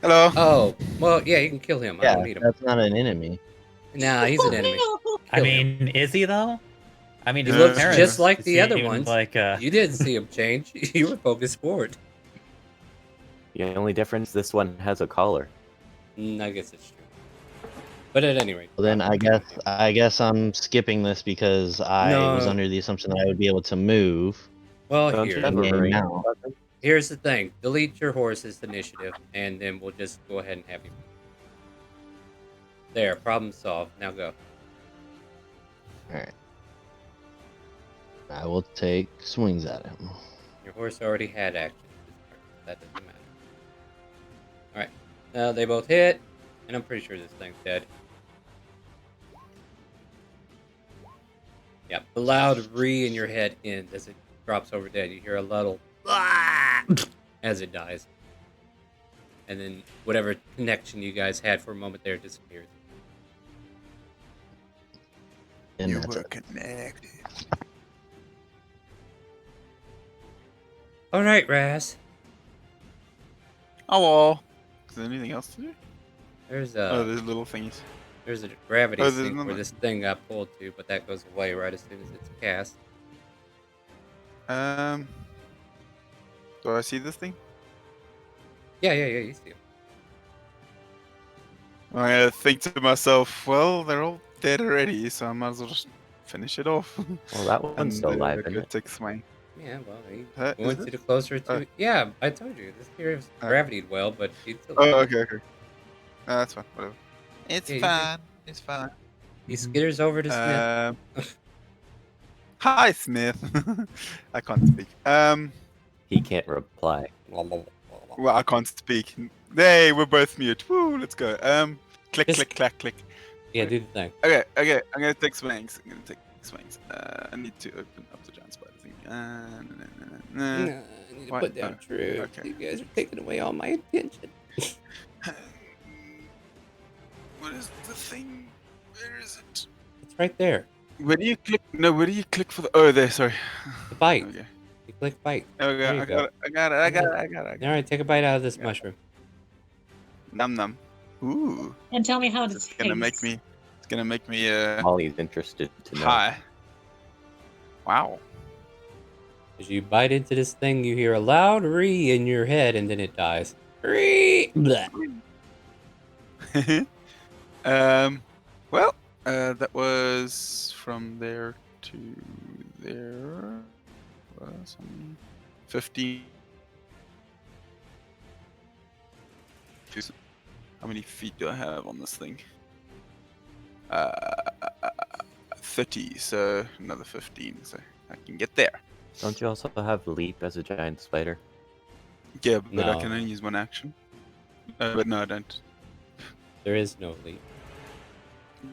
S3: Hello.
S2: Oh, well, yeah, you can kill him. I
S5: Yeah,
S2: don't need him.
S5: that's not an enemy.
S2: Nah, he's an enemy.
S1: I mean, is he though? I mean,
S2: He
S1: his
S2: looks
S1: parents
S2: just like the other
S1: seemed
S2: ones.
S1: Like,
S2: You didn't see him change. You were focused forward.
S6: the only difference. This one has a collar.
S2: I guess it's true. But at any rate.
S5: Well, then I guess I'm skipping this because I was
S2: No.
S5: under the assumption that I would be able to move.
S2: Well,
S6: Don't
S2: here.
S6: you have a
S5: Yeah,
S6: ring
S5: now.
S6: button?
S2: Here's the thing. Delete your horse's initiative, and then we'll just go ahead and have you. There, problem solved. Now go.
S5: Alright. I will take swings at him.
S2: Your horse already had action. That doesn't matter. Alright. Now they both hit, and I'm pretty sure this thing's dead. Yeah, the loud "ree" in your head ends as it drops over dead. You hear a little as it dies. And then whatever connection you guys had for a moment there disappears.
S5: And
S3: You
S5: that's
S3: were
S5: it.
S3: connected.
S2: Alright, Raz.
S3: Hello. Is there anything else to do?
S2: There's
S3: Oh, there's little thingies.
S2: There's a gravity
S3: Oh, there's
S2: sink where
S3: another-
S2: this thing got pulled to, but that goes away right as soon as it's cast.
S3: Do I see this thing?
S2: Yeah, you see it.
S3: I think to myself, well, they're all dead already, so I might as well just finish it off.
S6: Well, that one's still alive, isn't
S3: go
S6: it?
S3: take swing.
S2: Yeah, well, he
S3: Is
S2: went
S3: it?
S2: to the closer to.
S3: Oh.
S2: Yeah, I told you this here is gravity well, but it's
S3: Oh,
S2: alive.
S3: okay. That's fine. Whatever.
S8: It's
S2: Yeah, you
S8: fine. It's fine.
S2: He skitters over to Smith.
S3: Hi, Smith. I can't speak.
S6: He can't reply.
S3: Well, I can't speak. Hey, we're both mute. Woo, let's go. Click,
S2: Just-
S3: click, clack, click.
S2: Yeah, do the thing.
S3: Okay. I'm gonna take swings. I need to open up the giant spider thing.
S2: I need to
S3: What?
S2: put down truth.
S3: okay.
S2: You guys are taking away all my attention.
S3: What is the thing? Where is it?
S2: It's right there.
S3: Where do you click? No, where do you click for the? Oh, there. Sorry.
S2: The bite.
S3: Okay.
S2: You click bite.
S3: Okay.
S2: There you
S3: I
S2: go.
S3: got it.
S2: All right, take a bite out of this
S3: Yeah.
S2: mushroom.
S3: Num num. Ooh.
S4: And tell me how
S3: It's gonna make me. It's gonna make me
S6: Molly's interested to know.
S3: high. Wow.
S2: As you bite into this thing, you hear a loud "ree" in your head, and then it dies. Ree. Blah.
S3: Well, that was from there to there. Was 15. How many feet do I have on this thing? 30. So another 15. So I can get there.
S6: Don't you also have leap as a giant spider?
S3: Yeah, but I
S2: No.
S3: can only use one action. But no, I don't.
S2: There is no leap.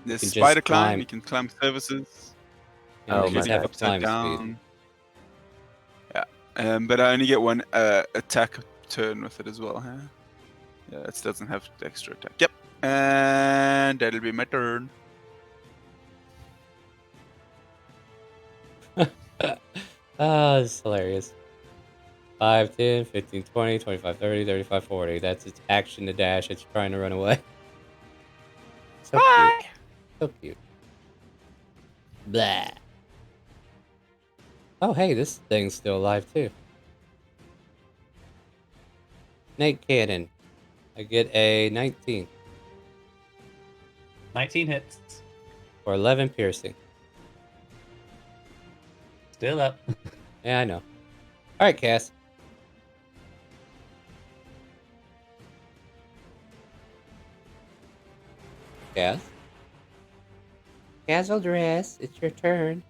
S3: There's
S2: can just
S3: spider climb.
S2: climb.
S3: You can climb surfaces.
S6: Oh,
S2: you just
S6: my
S2: have a
S6: bad.
S2: climb
S3: upside
S2: speed.
S3: down. Yeah, but I only get one attack turn with it as well, huh? Yeah, it doesn't have the extra attack. Yep, and that'll be my turn.
S2: Oh, this is hilarious. 5, 10, 15, 20, 25, 30, 35, 40. That's its action to dash. It's trying to run away. So cute. So cute. Blah. Oh, hey, this thing's still alive, too. Snake cannon. I get a 19
S1: 19 hits.
S2: for 11 piercing.
S1: Still up.
S2: Yeah, I know. All right, Cass. Cass? Castle dress, it's your turn.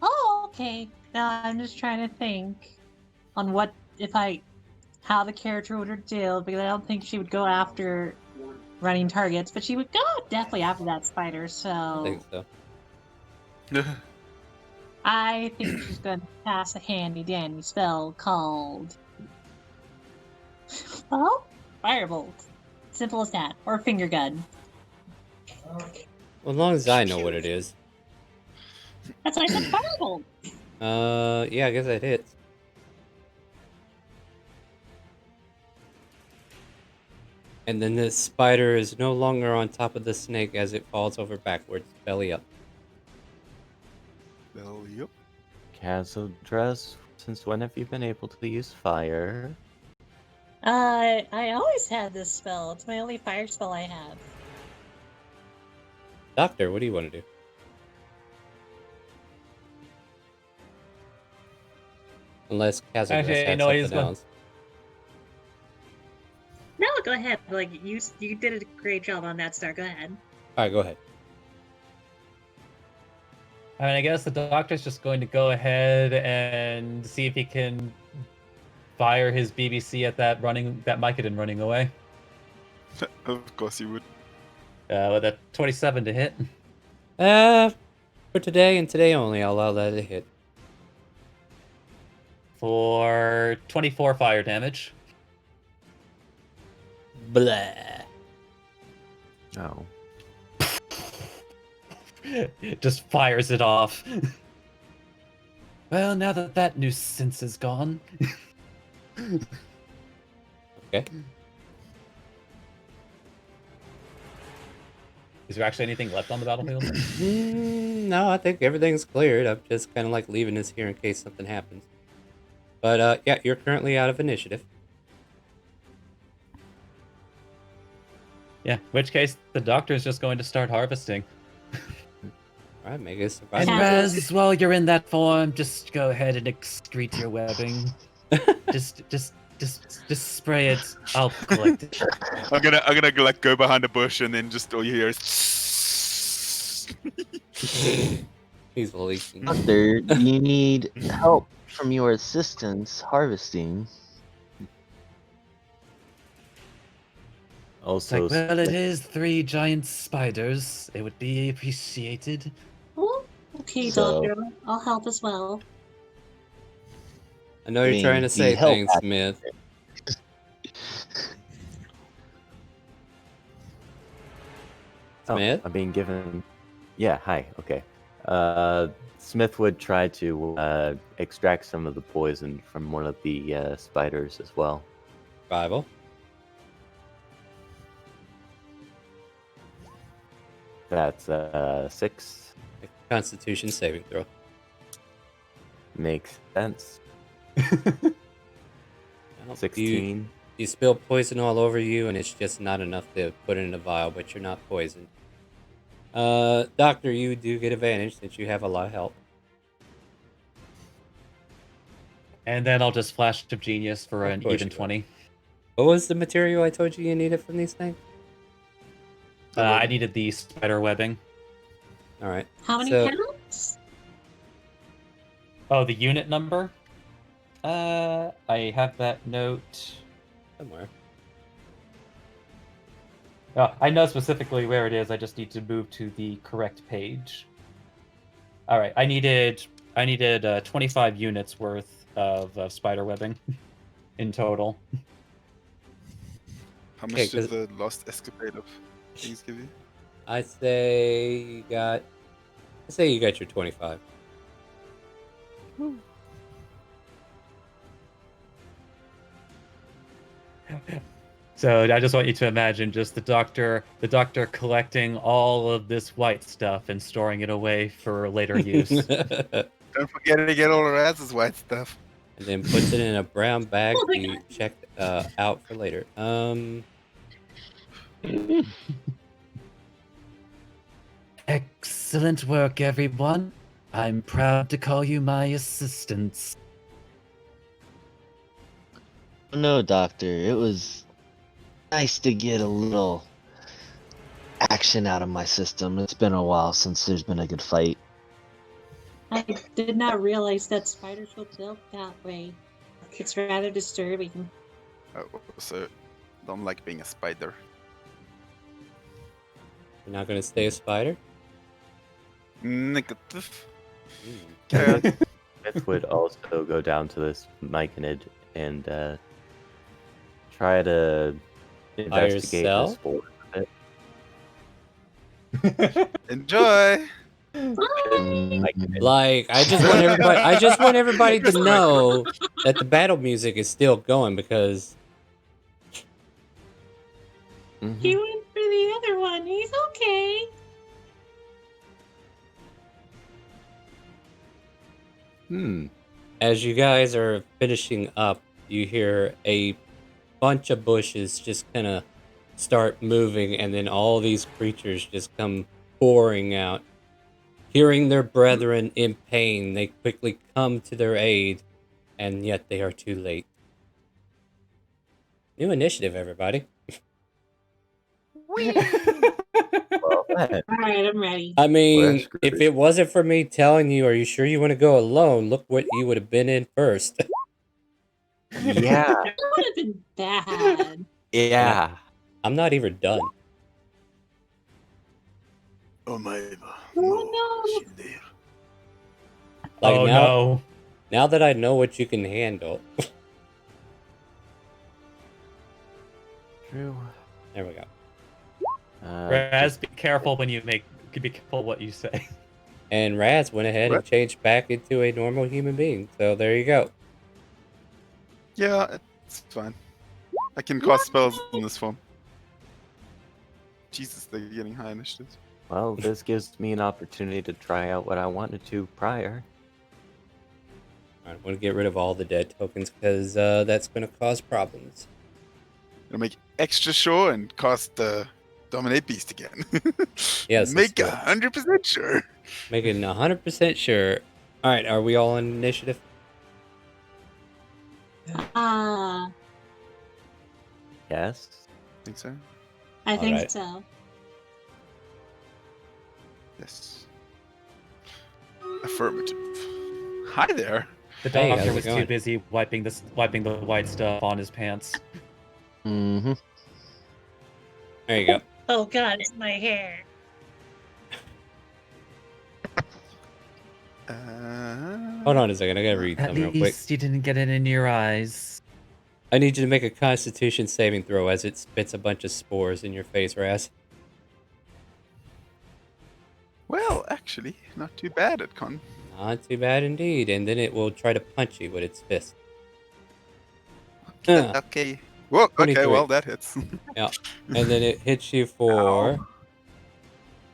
S4: Oh, okay. Now I'm just trying to think on how the character would deal, because I don't think she would go after running targets, but she would go definitely after that spider.
S2: I
S4: So
S2: think so.
S4: I think she's going to pass a handy dandy spell called Firebolt. Simple as that, or finger gun.
S2: Well, as long as I know what it is.
S4: That's why I said Firebolt.
S2: Yeah, I guess that hits. And then the spider is no longer on top of the snake as it falls over backwards, belly up.
S3: Well, yep.
S6: Castle dress. Since when have you been able to use fire?
S4: I always had this spell. It's my only fire spell I have.
S2: Doctor, what do you want to do? Unless Castle
S1: Actually,
S2: dress had
S1: no, he's
S2: something
S1: going-
S2: else.
S4: No, go ahead. Like you did a great job on that, Star. Go ahead.
S2: All right, go ahead.
S1: I mean, I guess the doctor's just going to go ahead and see if he can fire his BBC at that Mycodon running away.
S3: Of course you would.
S1: With a 27 to hit.
S2: For today and today only, I'll allow that to hit.
S1: For 24 fire damage.
S2: Blah.
S6: No.
S1: Just fires it off. Well, now that nuisance is gone.
S2: Okay.
S1: Is there actually anything left on the battlefield?
S2: No, I think everything's cleared. I'm just kind of like leaving this here in case something happens. But yeah, you're currently out of initiative.
S1: Yeah, in which case the doctor is just going to start harvesting.
S2: All right, make it a
S1: And
S2: survival.
S1: Raz, while you're in that form, just go ahead and excrete your webbing. just spray it. I'll collect it.
S3: I'm gonna like go behind a bush and then just all you hear is.
S2: He's leaking.
S5: Doctor, do you need help from your assistants harvesting?
S6: Also,
S1: Well, it is 3 giant spiders. It would be appreciated.
S4: Oh, okay,
S5: So-
S4: Doctor. I'll help as well.
S2: I know
S5: I
S2: you're
S5: mean,
S2: trying to
S5: the
S2: say
S5: help
S2: things, Smith. Smith?
S6: I'm being given. Yeah, hi. Okay. Smith would try to extract some of the poison from one of the spiders as well.
S2: Survival.
S6: That's 6.
S2: Constitution saving throw.
S6: Makes sense.
S2: Well,
S6: 16.
S2: You spill poison all over you, and it's just not enough to put in a vial, but you're not poisoned. Doctor, you do get advantage since you have a lot of help.
S1: And then I'll just flash to Genius for
S2: Of
S1: an
S2: course
S1: even
S2: you will.
S1: 20.
S2: What was the material I told you needed from these things?
S1: I needed the spider webbing.
S2: All right.
S4: How many
S2: So-
S4: pounds?
S1: Oh, the unit number? I have that note.
S2: Somewhere.
S1: Oh, I know specifically where it is. I just need to move to the correct page. All right, I needed 25 units worth of spider webbing in total.
S3: How
S2: Okay,
S3: much did
S2: 'cause-
S3: the last escapade of things give you?
S2: I say you got your 25.
S1: So I just want you to imagine just the doctor collecting all of this white stuff and storing it away for later use.
S2: And
S3: Don't forget to get all of Raz's white stuff.
S2: then puts it in a brown bag
S4: Oh
S2: to
S4: my
S2: be checked out for later.
S1: Excellent work, everyone. I'm proud to call you my assistants.
S5: No, Doctor, it was nice to get a little action out of my system. It's been a while since there's been a good fight.
S4: I did not realize that spiders were built that way. It's rather disturbing.
S3: So, don't like being a spider.
S2: You're not gonna stay a spider?
S3: Negative.
S6: Smith would also go down to this myconid and try to investigate
S2: yourself?
S6: this spore a bit.
S3: Enjoy.
S2: Like, I just want everybody to know that the battle music is still going because
S4: He went for the other one. He's okay.
S2: as you guys are finishing up, you hear a bunch of bushes just kind of start moving, and then all these creatures just come pouring out. Hearing their brethren in pain, they quickly come to their aid, and yet they are too late. New initiative, everybody.
S6: Well, man,
S4: All right, I'm ready.
S2: I mean,
S6: screwed.
S2: if it wasn't for me telling you, are you sure you want to go alone? Look what you would have been in first.
S6: yeah,
S4: That would have been bad.
S6: yeah.
S2: I'm not even done.
S3: Oh my.
S4: Oh, no.
S2: Like
S1: oh
S2: now,
S1: no.
S2: now that I know what you can handle.
S6: True.
S2: There we go.
S1: Raz, be careful when you be careful what you say.
S2: And Raz went ahead and
S3: What?
S2: changed back into a normal human being. So there you go.
S3: Yeah, it's fine. I can cast spells in this form. Jesus, they're getting high initiatives.
S6: Well, this gives me an opportunity to try out what I wanted to prior.
S2: I want to get rid of all the dead tokens because that's going to cause problems.
S3: It'll make extra sure and cast Dominate beast again.
S6: Yes,
S3: Make
S6: let's do it.
S3: 100% sure.
S2: Making 100% sure. All right, are we all in initiative?
S6: Yes.
S3: Think so?
S4: I think
S2: Alright.
S4: so.
S3: Yes. Affirmative. Hi there.
S1: The
S2: Hey, how's
S1: doctor
S2: it
S1: was too
S2: going?
S1: busy wiping the white stuff on his pants.
S5: Mm-hmm.
S2: There you go.
S4: Oh god, it's my hair.
S2: Hold on a second, I gotta read
S1: At
S2: something real quick.
S1: least you didn't get it in your eyes.
S2: I need you to make a Constitution saving throw as it spits a bunch of spores in your face, Raz.
S3: Well, actually, not too bad at con.
S2: Not too bad indeed. And then it will try to punch you with its fist.
S3: Okay. Whoa, okay,
S2: 23.
S3: well, that hits.
S2: Yeah. And then it hits you for
S3: Ow.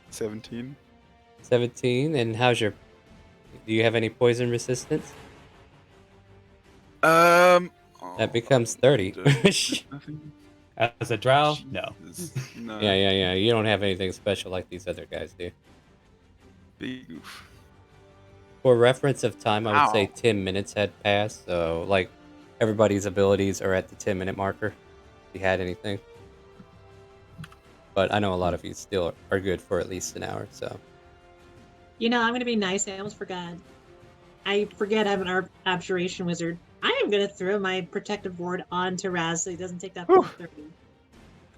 S3: 17.
S2: 17. And how's your... Do you have any poison resistance? That becomes 30.
S3: Nothing.
S1: As a drow, no.
S3: No.
S2: Yeah. You don't have anything special like these other guys do.
S3: Big oof.
S2: For reference of time, I would say
S3: Ow.
S2: 10 minutes had passed. So, like, everybody's abilities are at the 10-minute marker. If you had anything. But I know a lot of you still are good for at least an hour, so...
S4: You know, I'm gonna be nice. I almost forgot. I forget I have an abjuration wizard. I am gonna throw my protective ward onto Raz so he doesn't take that full 30.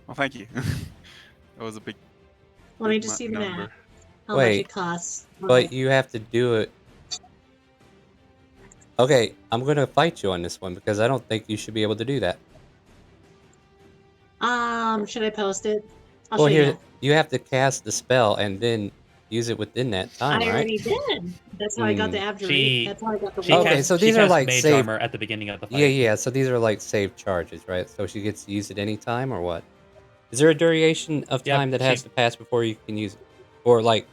S3: Well, thank you. That was a big.
S4: Let me
S3: big
S4: just see the
S3: number.
S4: math. How much
S2: Wait,
S4: it costs.
S2: But you have to do it... Okay, I'm gonna fight you on this one because I don't think you should be able to do that.
S4: Should I post it? I'll
S2: Well,
S4: show
S2: here,
S4: you.
S2: you have to cast the spell and then use it within that time,
S4: I
S2: right?
S4: already did. That's how I got the abjuration. That's how I got the
S1: She
S4: ward.
S2: Okay,
S1: cast,
S2: so
S1: she
S2: these are
S1: cast
S2: like
S1: mage
S2: save...
S1: armor at the beginning of the fight.
S2: Yeah, so these are like save charges, right? So she gets to use it any time or what? Is there a duration of time that has to pass before you can use it? Or like,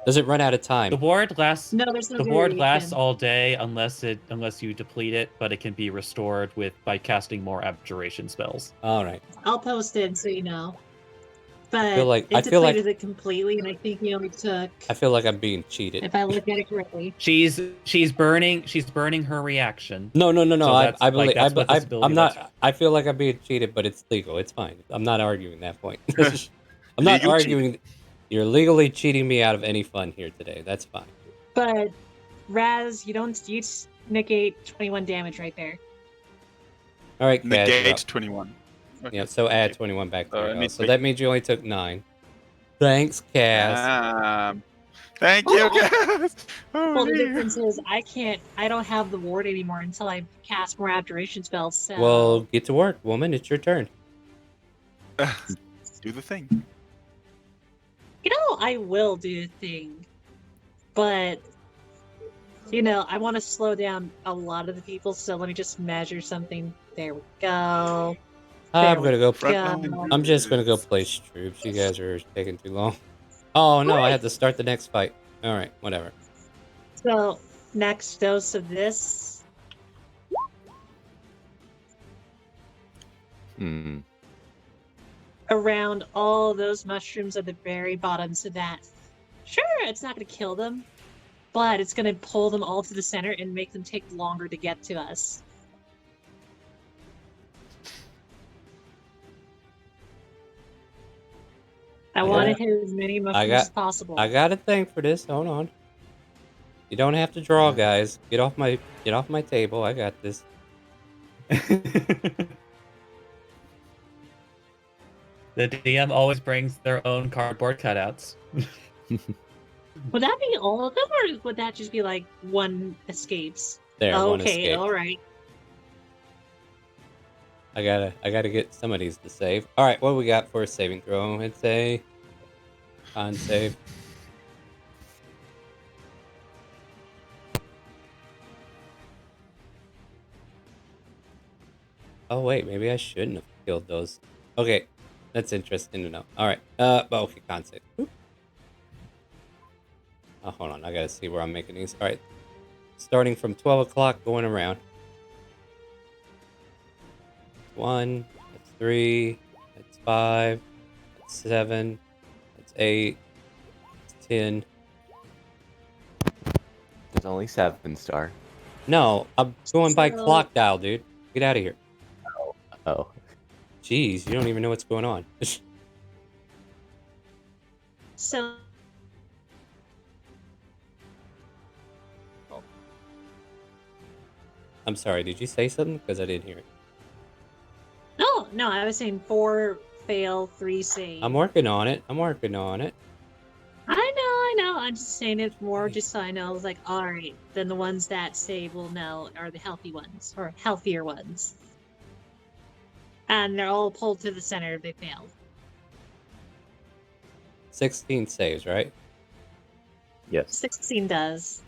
S2: does it run out of time?
S1: The ward lasts.
S4: No, there's no
S1: The ward lasts
S4: duration.
S1: all day unless you deplete it, but it can be restored by casting more abjuration spells.
S2: All right.
S4: I'll post it so you know. But
S2: I feel like
S4: it depleted it completely, and I think he only took.
S2: I feel like I'm being cheated.
S4: If I look at it correctly.
S1: She's burning her reaction.
S2: No.
S1: So
S2: I believe.
S1: that's what this ability
S2: I'm not.
S1: lets-
S2: I feel like I'm being cheated, but it's legal. It's fine. I'm not arguing that point. I'm not
S3: Legal
S2: arguing. You're legally cheating me out of any fun here today. That's fine.
S4: But Raz, you negate 21 damage right there.
S2: All right, Kaz, you're
S3: Negate
S2: up.
S3: 21. Okay.
S2: Yeah, so add 21 back
S3: I
S2: there.
S3: need
S2: So
S3: to-
S2: that means you only took 9. Thanks, Kaz.
S3: Thank you, guys.
S4: Well, the difference is I don't have the ward anymore until I cast more abjuration spells. So
S2: Well, get to work, woman. It's your turn.
S3: Do the thing.
S4: you know, I will do a thing, but you know, I want to slow down a lot of the people. So let me just measure something. There we go.
S2: I'm gonna go.
S4: Yeah.
S2: I'm just gonna go place troops. You guys are taking too long. Oh no, I had to start the next fight. All right, whatever.
S4: So next dose of this. Around all those mushrooms at the very bottom, so that sure, it's not going to kill them, but it's going to pull them all to the center and make them take longer to get to us. I want to hit as many mushrooms as possible.
S2: I got a thing for this. Hold on. You don't have to draw, guys. Get off my table. I got this.
S1: The DM always brings their own cardboard cutouts.
S4: Would that be all of them, or would that just be like one escapes?
S2: There, one
S4: okay,
S2: escaped.
S4: all right.
S2: I gotta get some of these to save. All right, what do we got for a saving throw? It's a con save. Oh wait, maybe I shouldn't have killed those. Okay, that's interesting to know. All right, okay, con save. Oop. Oh, hold on, I gotta see where I'm making these. All right, starting from 12 o'clock, going around. 1, that's 3, that's 5, 7. That's 8. That's 10.
S6: There's only 7, Star.
S2: No, I'm going by
S4: So-
S2: clock dial, dude. Get out of here.
S6: Oh.
S2: Jeez, you don't even know what's going on.
S4: So
S2: I'm sorry, did you say something? Because I didn't hear it.
S4: no, I was saying 4 fail, 3 save.
S2: I'm working on it.
S4: I know. I'm just saying it more just so I know. I was like, alright, then the ones that save will know are the healthy ones, or healthier ones. And they're all pulled to the center if they failed.
S2: 16 saves, right?
S6: Yes.
S4: 16 does.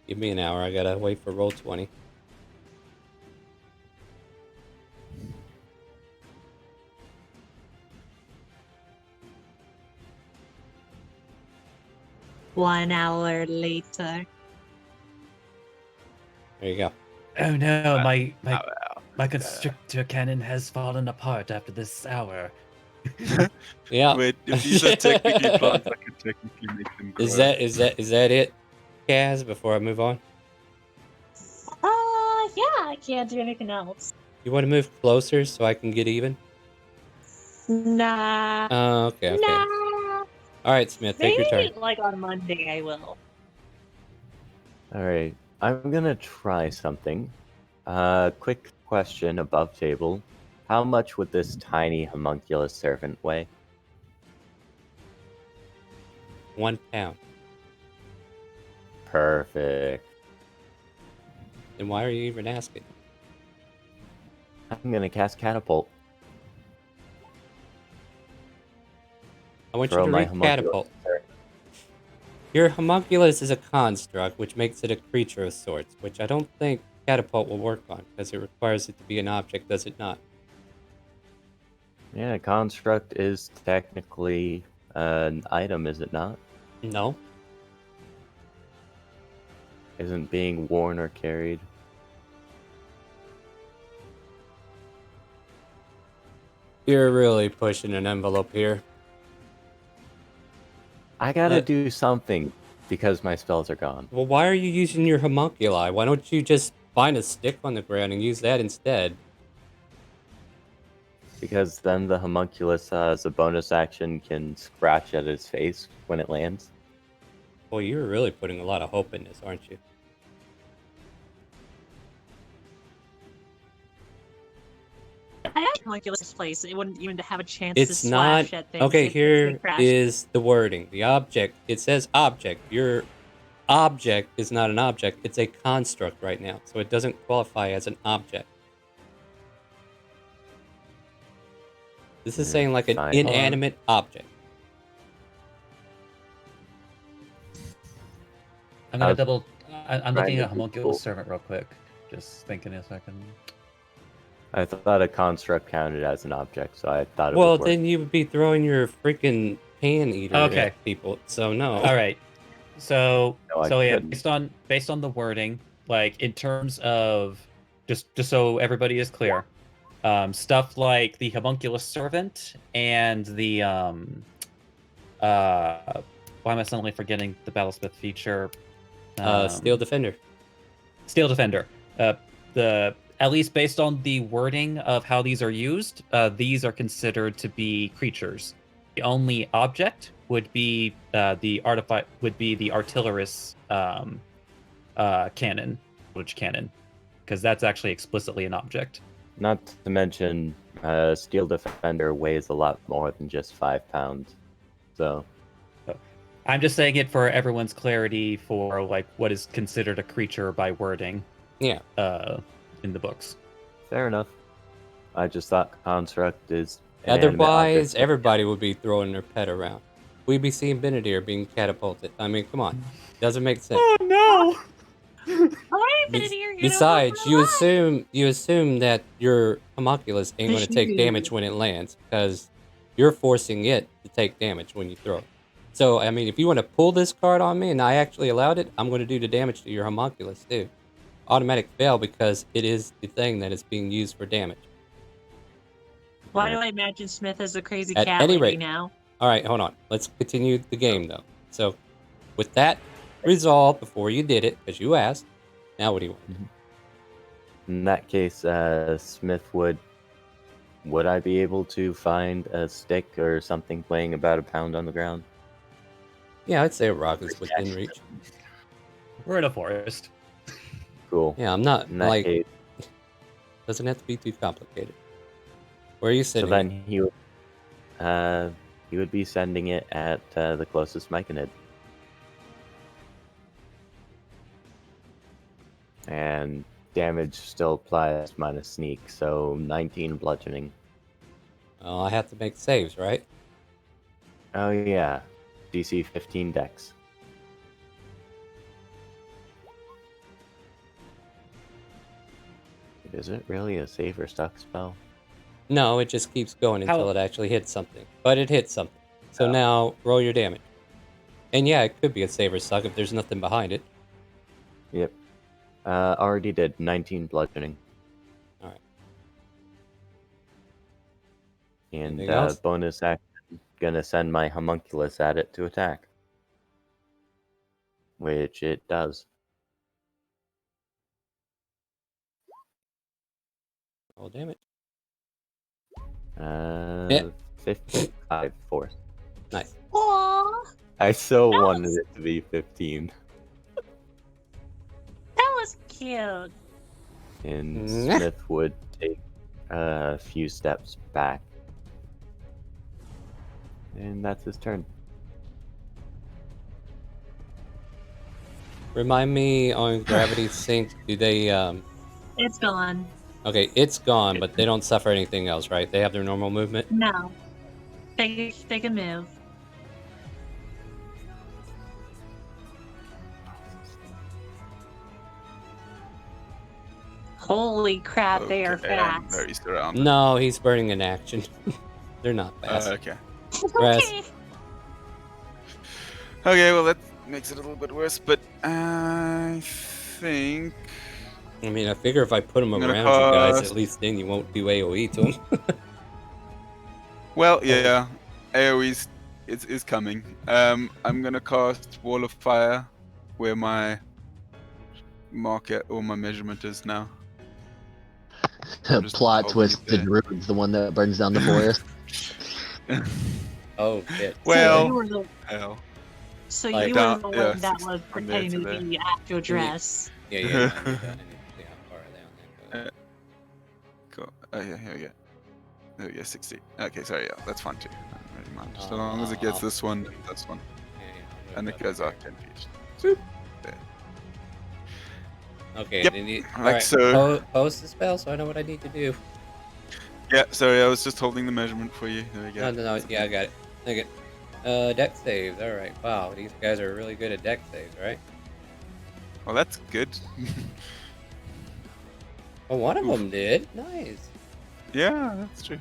S2: Give me an hour. I gotta wait for roll 20.
S4: One hour later.
S2: There you go.
S1: Oh no, my constrictor cannon has fallen apart after this hour.
S2: Yeah.
S3: Wait, if these are technically plants, I could technically make them grow.
S2: Is that it, Kaz? Before I move on,
S4: Yeah, I can't do anything else.
S2: you want to move closer so I can get even?
S4: Nah.
S2: Oh, okay.
S4: Nah.
S2: All right, Smith, take
S4: Maybe
S2: your turn.
S4: like on Monday I will.
S6: Alright. I'm gonna try something. Quick question above table. How much would this tiny homunculus servant weigh?
S2: 1 pound.
S6: Perfect.
S2: Then why are you even asking?
S6: I'm gonna cast catapult.
S2: I want
S6: Throw
S2: you to
S6: my
S2: read
S6: homunculus
S2: catapult.
S6: servant.
S2: Your homunculus is a construct, which makes it a creature of sorts, which I don't think catapult will work on, because it requires it to be an object, does it not?
S6: Yeah, construct is technically an item, is it not?
S2: No.
S6: Isn't being worn or carried.
S2: You're really pushing an envelope here.
S6: I gotta do something because my spells are gone.
S2: Well, why are you using your homunculi? Why don't you just find a stick on the ground and use that instead?
S6: Because then the homunculus, as a bonus action, can scratch at its face when it lands.
S2: Well, you're really putting a lot of hope in this, aren't you?
S4: I have homunculus place. It wouldn't even have a chance
S2: It's
S4: to
S2: not.
S4: slash at things.
S2: Okay,
S4: if they
S2: here
S4: crash.
S2: is the wording. The object. It says object. Your object is not an object. It's a construct right now. So it doesn't qualify as an object. This is saying like an
S6: Fine.
S2: inanimate object.
S1: I'm gonna double. I'm looking
S6: trying
S1: at
S6: to be
S1: homunculus
S6: cool.
S1: servant real quick. Just thinking a second.
S6: I thought a construct counted as an object, so I thought it
S2: Well,
S6: would work.
S2: then you would be throwing your freaking pan eater
S1: Okay.
S2: at people. So no.
S1: All right. So
S6: No, I
S1: yeah,
S6: couldn't.
S1: based on the wording, like in terms of just so everybody is clear, stuff like the homunculus servant and the why am I suddenly forgetting the Battlesmith feature?
S2: Steel Defender.
S1: Steel Defender. At least based on the wording of how these are used, these are considered to be creatures. The only object would be the artillerist cannon, which cannon, because that's actually explicitly an object.
S6: Not to mention, Steel Defender weighs a lot more than just 5 pounds. So,
S1: I'm just saying it for everyone's clarity for like what is considered a creature by wording.
S2: Yeah.
S1: In the books.
S6: fair enough. I just thought construct is an animate
S2: Otherwise,
S6: object.
S2: everybody would be throwing their pet around. We'd be seeing Benedict being catapulted. I mean, come on. Doesn't make sense.
S1: Oh no!
S4: Alright, Benedict, you're gonna
S2: Besides,
S4: go for a ride.
S2: you assume that your homunculus ain't going to take damage when it lands, because you're forcing it to take damage when you throw it. So, I mean, if you want to pull this card on me and I actually allowed it, I'm going to do the damage to your homunculus too. Automatic fail because it is the thing that is being used for damage.
S4: Why do I imagine Smith as a crazy
S2: At
S4: cat
S2: any
S4: lady
S2: rate-
S4: now?
S2: All right, hold on. Let's continue the game though. So, with that resolved before you did it, because you asked, now what do you want?
S6: In that case, Smith would I be able to find a stick or something weighing about a pound on the ground?
S2: Yeah, I'd say a rock is within reach.
S1: We're in a forest.
S6: Cool.
S2: Yeah, I'm not
S6: In that
S2: like
S6: case,
S2: doesn't have to be too complicated. Where are you
S6: so
S2: sitting?
S6: then he would be sending it at the closest Myconid. And damage still applies minus sneak, so 19 bludgeoning.
S2: Oh, I have to make saves, right?
S6: Oh yeah, DC 15 dex. Is it really a save or stuck spell?
S2: No, it just keeps going until
S1: How-
S2: it actually hits something. But it hits something. So
S6: Oh.
S2: now roll your damage. And yeah, it could be a save or suck if there's nothing behind it.
S6: Yep. Already did 19 bludgeoning.
S2: All right.
S6: And
S2: Anything else?
S6: bonus action, gonna send my homunculus at it to attack. Which it does.
S2: Roll damage.
S6: Yeah. 55 force.
S2: Nice.
S4: Aww,
S6: I so
S4: That
S6: wanted
S4: was-
S6: it to be 15.
S4: that was cute.
S6: And
S2: Nah.
S6: Smith would take a few steps back. And that's his turn.
S2: Remind me on Gravity Sync, do they
S4: It's gone.
S2: okay, it's gone, but they don't suffer anything else, right? They have their normal movement?
S4: No, they can move. Holy crap, they are
S3: Okay, I'm
S4: fast.
S3: very surrounded.
S2: No, he's burning an action. They're not fast.
S3: Okay.
S2: Rest.
S4: Okay.
S3: Okay, well that makes it a little bit worse, but I think
S2: I mean, I figure if I put them
S3: I'm
S2: around
S3: gonna
S2: you guys,
S3: cast-
S2: at least then you won't do AoE to them.
S3: well, yeah, AoE is coming. I'm gonna cast Wall of Fire, where my marker or my measurement is now. Just
S5: Plot
S3: holding
S5: twist:
S3: it
S5: the
S3: there.
S5: druid's the one that burns down the forest.
S2: Oh, shit.
S3: Well,
S4: so you were the,
S3: hell.
S4: so
S2: like
S4: you
S3: down-
S4: were the
S3: yeah,
S4: one that
S3: 6
S4: was
S3: from there
S4: pretending
S3: to
S4: to be actual dress.
S2: Yeah, I need that. I need to see how far down that goes.
S3: Cool. Oh yeah, here we go. There we go, 60. Okay, sorry, yeah, that's fine too. Never mind. Just as long as it gets this one and this one,
S2: Yeah,
S3: and it goes
S2: up.
S3: out 10 feet.
S2: Okay,
S3: Yep,
S2: then you,
S3: like
S2: alright,
S3: so.
S2: post the spell so I know what I need to do.
S3: Yeah, sorry, I was just holding the measurement for you. There we go.
S2: No, yeah, I got it. Okay. Deck saves, alright. Wow, these guys are really good at deck saves, right?
S3: Well, that's good.
S2: Oh, one of
S3: Oof.
S2: them did. Nice.
S3: Yeah, that's true.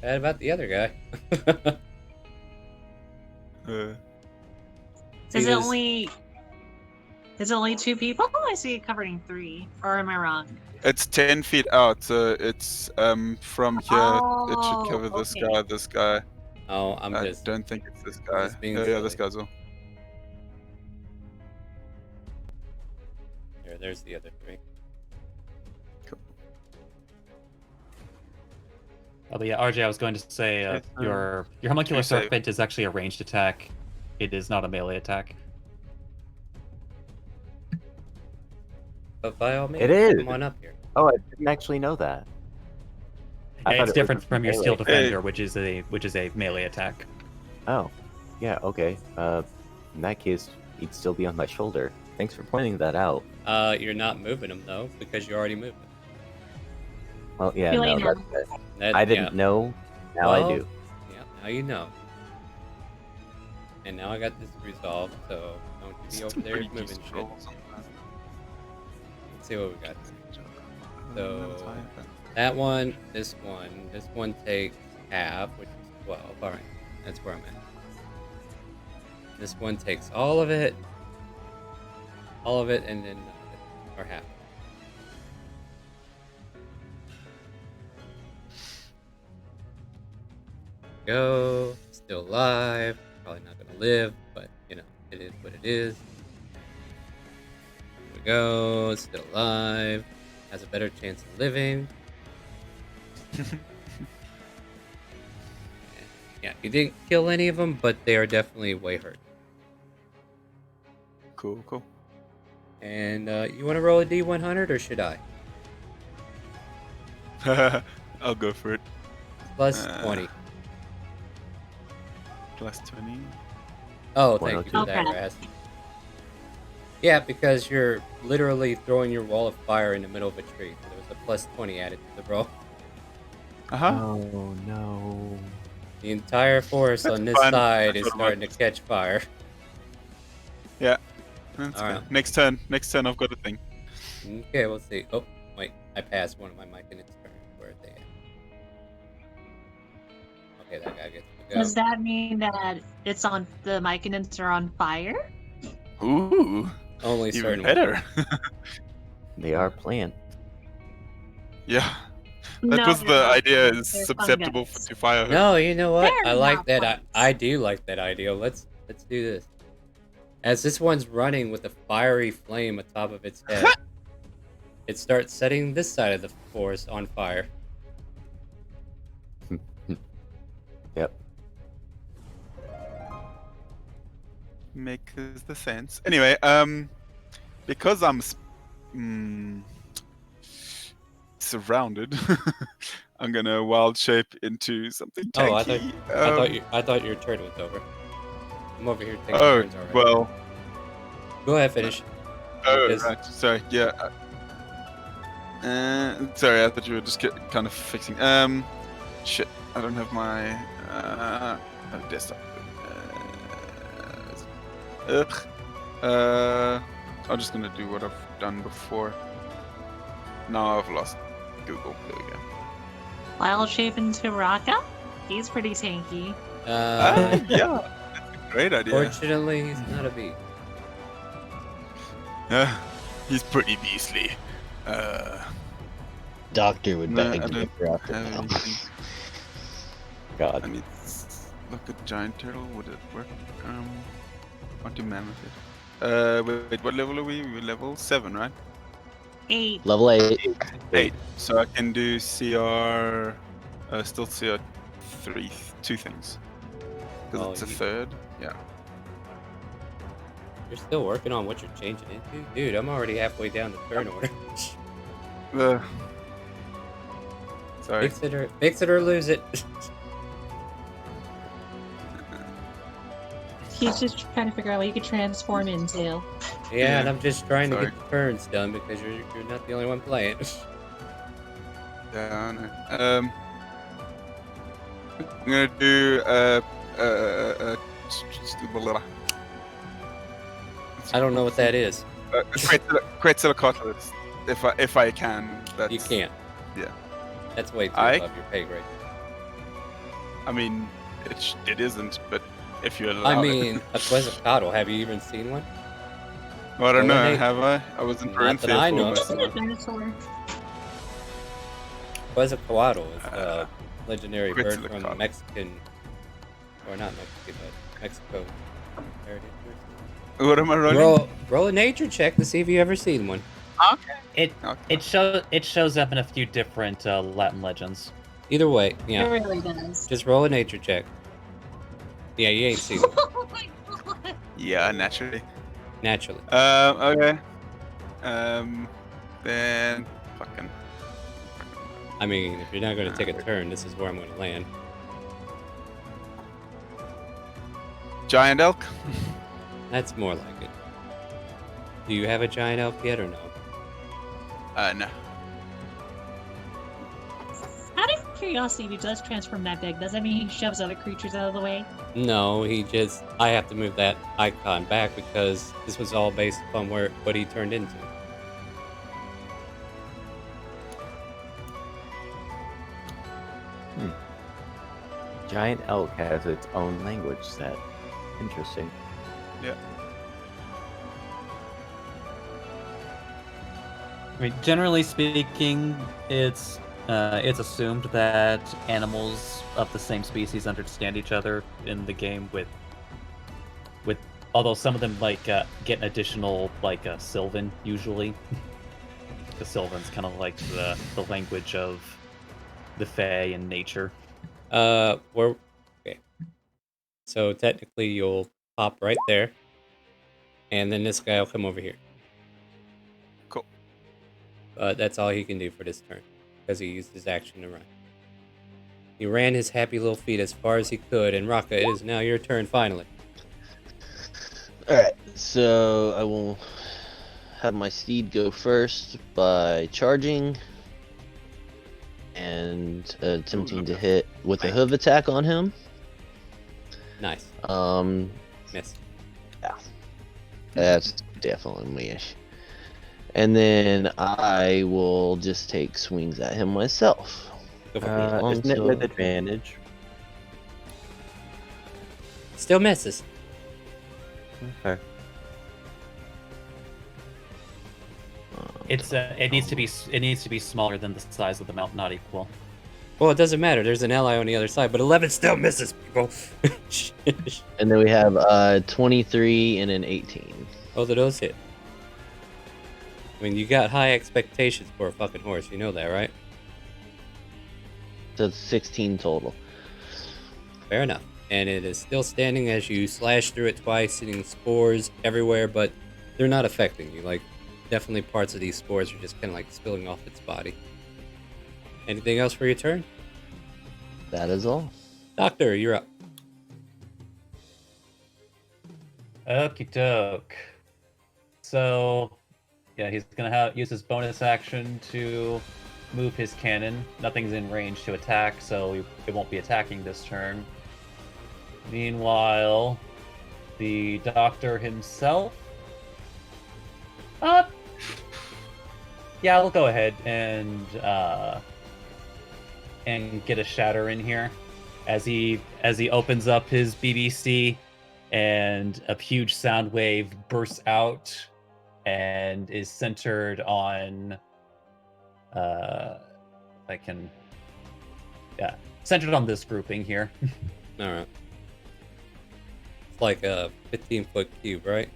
S2: Bad about the other guy.
S4: Is it only 2 people? I see it covering 3. Or am I wrong?
S3: It's 10 feet out, so it's from here. It should cover this
S4: okay.
S3: guy, this guy.
S2: Oh, I'm
S3: I
S2: just...
S3: don't think it's this guy.
S2: just being
S3: Yeah, this
S2: silly.
S3: guy's all.
S2: There's the other 3.
S3: Cool.
S1: Oh, but yeah, RJ, I was going to say
S3: Yes,
S1: your homuncular
S3: you say-
S1: serpent is actually a ranged attack. It is not a melee attack.
S2: But by all means,
S6: It is.
S2: come on up here.
S6: Oh, I didn't actually know that. I
S1: Yeah,
S6: thought
S1: it's
S6: it was
S1: different from your
S6: melee.
S1: steel defender, which is a melee attack.
S6: Oh, yeah, okay. In that case, he'd still be on my shoulder. Thanks for pointing that out.
S2: You're not moving them though, because you already moved them.
S6: Well, yeah,
S4: Too
S6: no,
S4: late
S6: that's
S4: now.
S6: it.
S2: That,
S6: I didn't know. Now I do.
S2: Yeah, now you know. And now I got this resolved, so don't you be over there
S3: Pretty
S2: moving
S3: decent
S2: shit.
S3: rolls on that.
S2: Let's see what we got. So-
S3: That's high, but-
S2: That one, this one takes half, which is 12. Alright, that's where I'm at. This one takes all of it, and then or half. go. Still alive. Probably not gonna live, but you know, it is what it is. Here we go. Still alive. Has a better chance of living. Yeah, you didn't kill any of them, but they are definitely way hurt.
S3: Cool.
S2: And you want to roll a D100 or should I?
S3: I'll go for it.
S2: Plus 20.
S3: Plus 20.
S2: Oh, thank you for that,
S4: Okay.
S2: Raz. Yeah, because you're literally throwing your wall of fire in the middle of a tree. There was a plus 20 added to the roll.
S6: Oh no.
S2: The entire forest
S3: That's
S2: on this
S3: fine.
S2: side
S3: That's
S2: is
S3: what
S2: starting to catch fire.
S3: Yeah. That's
S2: All
S3: fine.
S2: right.
S3: Next turn, I've got a thing.
S2: Okay, we'll see. Oh, wait, I passed one of my mic in its turn. Where are they at? Okay, that guy gets to go.
S4: Does that mean that it's on the Myconans are on fire?
S3: Ooh,
S2: Only
S3: even
S2: certain
S3: better.
S6: They are plants.
S3: Yeah, that
S4: No,
S3: was
S4: they're
S3: the
S4: not
S3: idea.
S4: plants,
S3: Is
S4: they're
S3: susceptible
S4: fungus.
S3: to fire.
S2: No, you know what?
S4: They're
S2: I like
S4: not
S2: that.
S4: plants.
S2: I do like that idea. Let's do this. As this one's running with a fiery flame atop of its head, it starts setting this side of the forest on fire.
S6: Yep.
S3: Makes the sense. Anyway, because I'm surrounded, I'm gonna wild shape into something tanky.
S2: Oh, I thought your turn was over. I'm over here taking
S3: Oh,
S2: turns already.
S3: well.
S2: Go ahead, finish.
S3: Oh,
S2: Because-
S3: right. Sorry. Yeah. Sorry, I thought you were just kind of fixing. Shit. I don't have my desktop. I'm just gonna do what I've done before. Now I've lost Google. There we go.
S4: Wild shape into Raka? He's pretty tanky.
S3: Yeah. That's a great idea.
S2: Fortunately, he's not a bee.
S3: He's pretty beastly.
S5: Doctor would
S3: No,
S5: beg
S3: I
S5: to
S3: don't
S5: get rocket
S3: have
S5: now.
S3: anything.
S6: God.
S3: I need look at giant turtle. Would it work? Want to mammoth it? Wait, what level are we? We're level 7, right?
S4: 8.
S5: Level 8.
S3: 8. So I can do CR. Still CR 2 things. Because
S2: Oh,
S3: it's a
S2: you-
S3: third. Yeah.
S2: You're still working on what you're changing into? Dude, I'm already halfway down the turn order.
S3: Sorry.
S2: Fix it or lose it.
S4: He's just trying to figure out what he could transform into.
S2: Yeah, and I'm just trying to
S3: Sorry.
S2: get the turns done because you're not the only one playing.
S3: Yeah, I know. I'm gonna do
S2: I don't know what that is.
S3: Quetzalcoatlus. If I can. That's,
S2: You can't.
S3: Yeah.
S2: That's way too
S3: I-
S2: above your pay grade.
S3: I mean, it isn't, but if you allow
S2: I mean,
S3: it.
S2: a Quetzalcoatl, have you even seen one?
S3: Well, I don't
S2: well,
S3: know,
S2: they-
S3: have I? I was in
S2: Not that
S3: Perenfield
S2: I
S3: for
S2: know.
S3: most
S4: Isn't
S3: of
S4: it
S3: it.
S4: dinosaur?
S2: Quetzalcoatl is a legendary bird from
S3: Quetzalcoatl.
S2: Mexican, or not Mexican, but Mexico heritage.
S3: What am I rolling?
S2: Roll a nature check to see if you ever seen one.
S3: Okay.
S1: It shows up in a few different Latin legends.
S2: Either way,
S4: It
S2: yeah.
S4: really does.
S2: Just roll a nature check. Yeah, you ain't seen it.
S4: Oh my god.
S3: Yeah, naturally.
S2: Naturally.
S3: Okay. Then fucking.
S2: I mean, if you're not going to take a turn, this is where I'm going to land.
S3: Giant elk.
S2: That's more like it. Do you have a giant elk yet or no?
S3: No.
S4: Out of curiosity, if he does transform that big, does that mean he shoves other creatures out of the way?
S2: No, I have to move that icon back because this was all based upon what he turned into.
S6: Giant elk has its own language set. Interesting.
S3: Yeah.
S1: I mean, generally speaking, it's It's assumed that animals of the same species understand each other in the game with although some of them get an additional Sylvan usually. The Sylvan's kind of like the language of the Fae and nature.
S2: We're okay. So technically, you'll pop right there, and then this guy will come over here.
S3: Cool.
S2: That's all he can do for this turn, because he used his action to run. He ran his happy little feet as far as he could, and Raka, it is now your turn finally.
S5: Alright, so I will have my steed go first by charging and attempting to hit with a hoof attack on him.
S2: Nice. Miss.
S5: Yeah. That's definitely miss. And then I will just take swings at him myself.
S2: Go for it.
S6: Isn't it with advantage?
S2: Still misses.
S6: Okay.
S1: It needs to be smaller than the size of the mount, not equal.
S2: Well, it doesn't matter. There's an ally on the other side, but 11 still misses, people.
S5: And then we have 23 and an 18.
S2: Both of those hit. I mean, you got high expectations for a fucking horse. You know that, right?
S5: So it's 16 total.
S2: Fair enough. And it is still standing as you slash through it twice, hitting spores everywhere, but they're not affecting you. Like, definitely parts of these spores are just kind of like spilling off its body. Anything else for your turn?
S5: That is all.
S2: Doctor, you're up.
S1: Okie doke. So, yeah, he's gonna use his bonus action to move his cannon. Nothing's in range to attack, so it won't be attacking this turn. Meanwhile, the doctor himself. Yeah, we'll go ahead and get a shatter in here as he opens up his BBC, and a huge sound wave bursts out and is centered on centered on this grouping here.
S2: All right. It's like a 15-foot cube, right?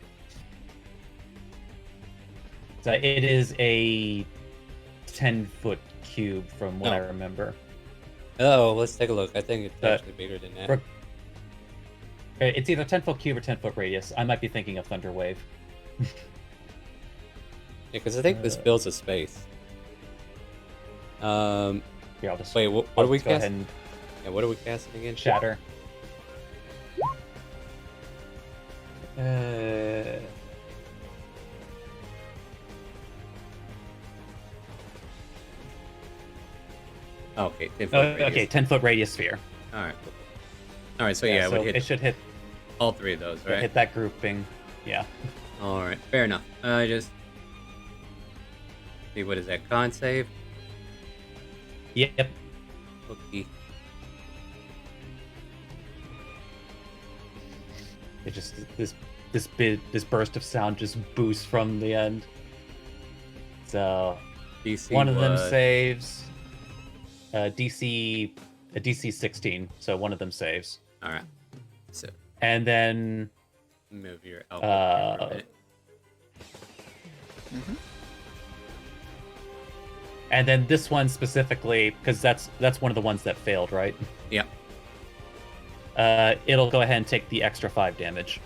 S1: So it is a 10-foot cube from what I remember.
S2: Oh, let's take a look. I think it's actually bigger than that.
S1: It's either 10-foot cube or 10-foot radius. I might be thinking of Thunderwave.
S2: Yeah, because I think this builds a space.
S1: Here, I'll just
S2: wait. What are we casting?
S1: And
S2: Yeah, what are we casting again?
S1: shatter.
S2: Okay, 10-foot radius.
S1: Okay, 10-foot radius sphere.
S2: All right. Cool. All right, so yeah, it would hit.
S1: It should hit
S2: all three of those, right?
S1: Hit that grouping. Yeah.
S2: All right, fair enough. Just see, what is that? Con save.
S1: Yep.
S2: Okay.
S1: It just this burst of sound just boosts from the end. So
S2: DC
S1: one of them saves. DC 16, so one of them saves.
S2: All right. So
S1: and then
S2: move your output for a minute.
S1: And then this one specifically, because that's one of the ones that failed, right?
S2: Yeah.
S1: It'll go ahead and take the extra 5 damage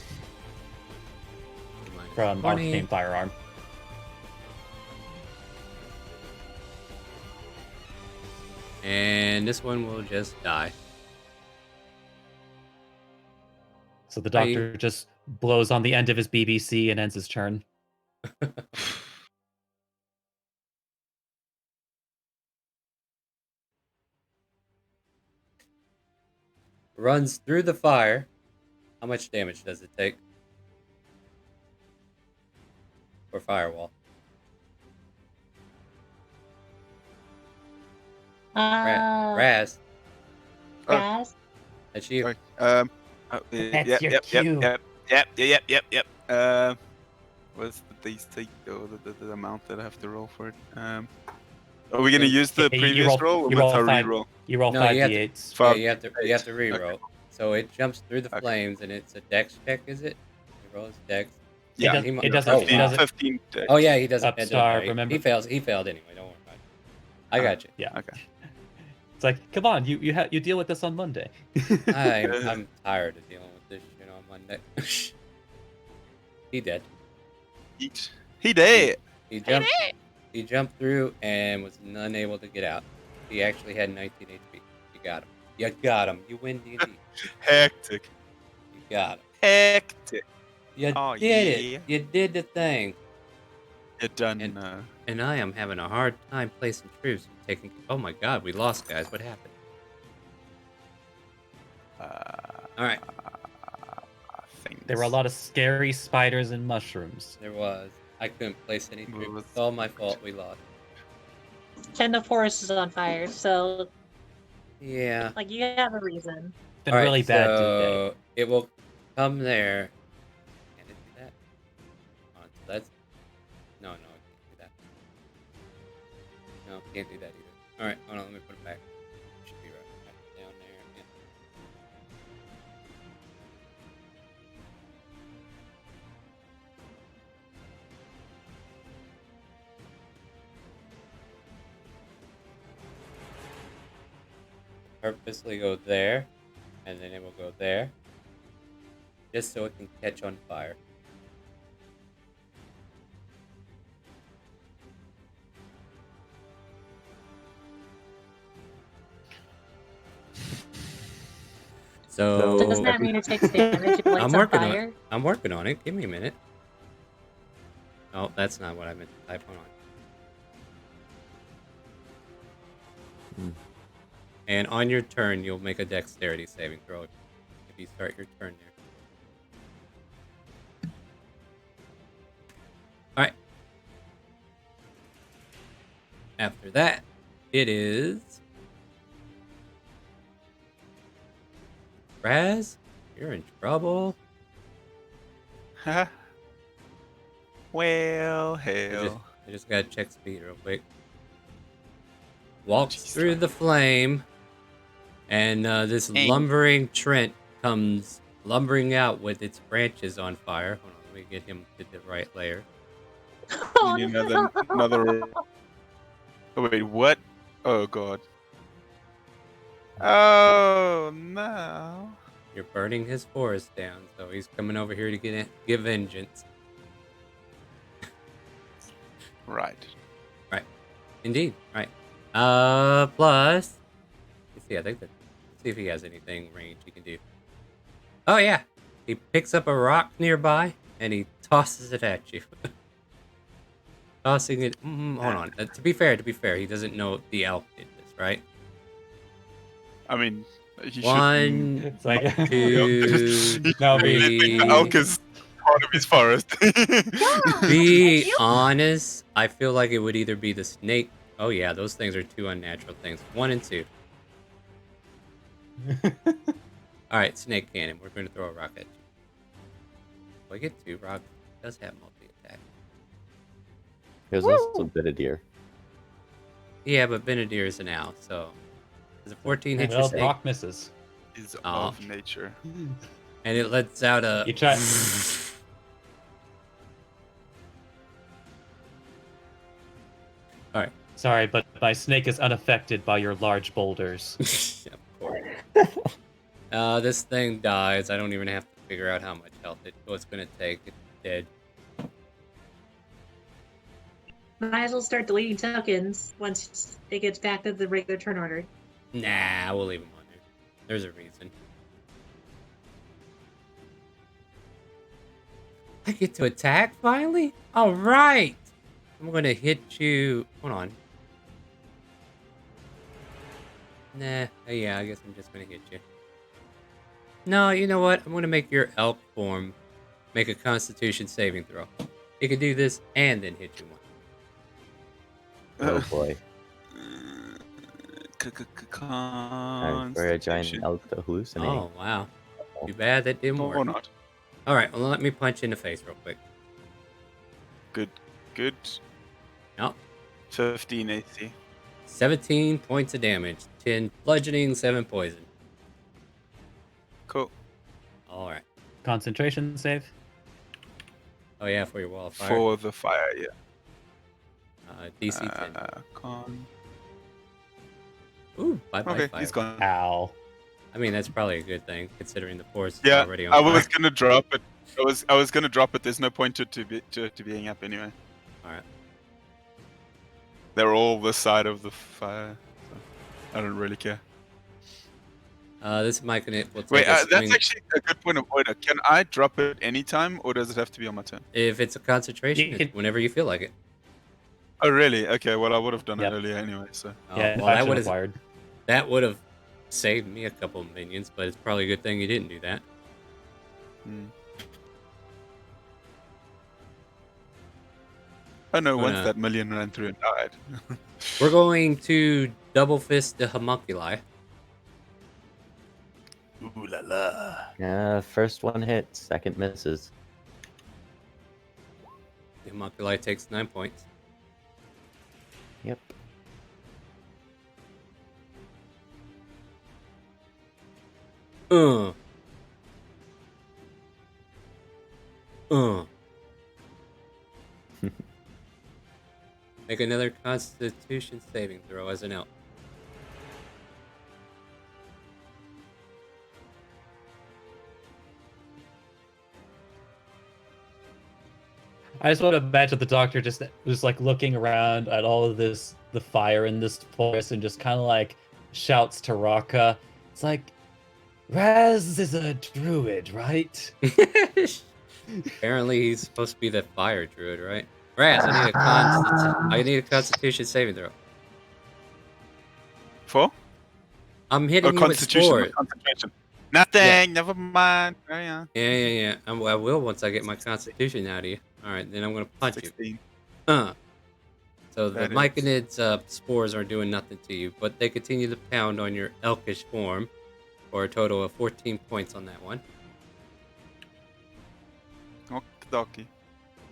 S1: from Arcane Firearm.
S2: And this one will just die.
S1: So the doctor just blows on the end of his BBC and ends his turn.
S2: Runs through the fire. How much damage does it take? For firewall. Raz.
S4: Raz.
S2: That's you.
S1: That's your cue.
S3: Yep. What's the DC or the amount that I have to roll for it? Are we gonna use the
S1: you
S3: previous
S1: roll-
S3: roll or
S1: you
S3: with
S1: roll
S3: our
S1: five-
S3: reroll?
S1: You roll
S2: No,
S1: 5
S2: you have to-
S1: d8s.
S2: Yeah,
S3: Five
S2: you have to
S3: d8s.
S2: reroll. So it jumps through the
S3: Okay.
S2: flames, and it's a dex check, is it? He rolls dex.
S3: Yeah,
S1: does-
S2: he might-
S1: it doesn't-
S2: Oh,
S3: 15,
S2: wow.
S3: 15 dex.
S2: Oh yeah, he doesn't. It doesn't
S1: Upstart,
S2: matter.
S1: remember?
S2: He failed anyway. Don't worry about it. I got you.
S1: Yeah.
S3: Okay.
S1: It's like, come on, you deal with this on Monday.
S2: I'm tired of dealing with this shit on Monday. He dead.
S3: He did.
S2: He jumped through and was unable to get out. He actually had 19 HP. You got him. You got him. You win D&D.
S3: Hectic.
S2: You got him.
S3: Hectic.
S2: You
S3: Oh,
S2: did
S3: yeah.
S2: it. You did the thing.
S3: You're done.
S2: And I am having a hard time placing troops. Taking. Oh my God, we lost, guys. What happened? All right.
S1: There were a lot of scary spiders and mushrooms.
S2: There was. I couldn't place any
S3: Well,
S2: troops.
S3: let's-
S2: It's all my fault. We lost.
S4: And the forest is on fire, so
S2: Yeah.
S4: like you have a reason.
S1: It's been
S2: All right,
S1: really bad today.
S2: so it will come there. Can it do that? Oh, so that's no, it can't do that. No, it can't do that either. All right, hold on, let me put it back. It should be right down there. Yeah. Purposely go there, and then it will go there, just so it can catch on fire. So
S4: Doesn't that mean it takes damage if it lights
S2: I'm
S4: on
S2: working on
S4: fire?
S2: it. I'm working on it. Give me a minute. Oh, that's not what I meant to type. Hold on. And on your turn, you'll make a dexterity saving throw if you start your turn there. All right. After that, it is Raz. You're in trouble.
S3: Well, hell.
S2: I just gotta check speed real quick. Walks through the flame, and this lumbering Trent comes lumbering out with its branches on fire. Hold on, let me get him to the right layer.
S4: Oh,
S3: You need
S4: no.
S3: another. Oh wait, what? Oh god. Oh no.
S2: You're burning his forest down, so he's coming over here to give vengeance.
S3: Right.
S2: Indeed, right. Plus, let's see. Let's see if he has anything range he can do. Oh yeah, he picks up a rock nearby and he tosses it at you. Tossing it. Hold on. To be fair, he doesn't know the elk did this, right?
S3: I mean, he
S2: One,
S1: It's like,
S2: two,
S1: No,
S2: three.
S3: The elk is part of his forest.
S2: Be honest, I feel like it would either be the snake. Oh yeah, those things are two unnatural things. 1 and 2. All right, snake cannon. We're going to throw a rock at you. Do I get 2 rocks? It does have multi-attack.
S6: There's also Benedier.
S2: Yeah, but Benedier is an owl, so does a 14 hit your
S1: well,
S2: snake?
S1: rock misses.
S3: is
S2: Aw.
S3: of nature.
S2: And it lets out a.
S1: You try.
S2: All right.
S1: Sorry, but my snake is unaffected by your large boulders.
S2: Of course. This thing dies. I don't even have to figure out how much health it's going to take. It's dead.
S4: Might as well start deleting tokens once it gets back to the regular turn order.
S2: Nah, we'll leave him on there. There's a reason. I get to attack finally? All right. I'm going to hit you. Hold on. Nah. Yeah, I guess I'm just going to hit you. No, you know what? I'm going to make your elk form make a constitution saving throw. You can do this and then hit you one.
S6: Oh boy. I'm for a giant
S3: Constitution.
S6: elk to hallucinate.
S2: Oh, wow. Too bad that didn't work.
S3: Or not.
S2: All right, well, let me punch you in the face real quick.
S3: Good.
S2: No.
S3: 15 AC.
S2: 17 points of damage. 10 bludgeoning, 7 poison.
S3: Cool.
S2: All right.
S1: Concentration save.
S2: Oh yeah, for your wall of fire.
S3: For the fire, yeah.
S2: DC 10.
S3: Con.
S2: Ooh, bye-bye
S3: Okay,
S2: fire.
S3: he's gone.
S1: Ow.
S2: I mean, that's probably a good thing considering the forest is
S3: Yeah,
S2: already on
S3: I
S2: fire.
S3: was gonna drop it. I was gonna drop it. There's no point to being up anyway.
S2: All right.
S3: They're all this side of the fire. So I don't really care.
S2: This Myconid will take
S3: Wait,
S2: a swing.
S3: that's actually a good point of order. Can I drop it anytime, or does it have to be on my turn?
S2: If it's a concentration,
S1: You can-
S2: it's whenever you feel like it.
S3: Oh, really? Okay, well, I would have done
S1: Yep.
S3: it earlier anyway, so...
S2: Oh,
S1: Yeah,
S2: well,
S1: action required.
S2: that would have saved me a couple of minions, but it's probably a good thing you didn't do that.
S3: Hmm. Oh no,
S2: Oh,
S3: once
S2: no.
S3: that million ran through and died.
S2: We're going to double fist the homunculi.
S3: Ooh la la.
S6: First one hits, second misses.
S2: The homunculi takes 9 points.
S6: Yep.
S2: Uh. Make another Constitution saving throw as an elk.
S1: I just want to imagine the doctor just like looking around at all of the fire in this forest and just kind of like shouts to Raka. It's like, Raz is a druid, right?
S2: Apparently, he's supposed to be the fire druid, right? Raz, I need a Constitution saving throw.
S3: For?
S2: I'm
S3: Oh,
S2: hitting you with
S3: Constitution.
S2: spores.
S3: Concentration. Nothing.
S2: Yeah.
S3: Never mind. Carry on.
S2: Yeah. I will once I get my Constitution out of you. All right, then I'm gonna punch
S3: 16.
S2: you. So the
S3: That is-
S2: Myconid's spores aren't doing nothing to you, but they continue to pound on your elkish form for a total of 14 points on that one.
S3: Okie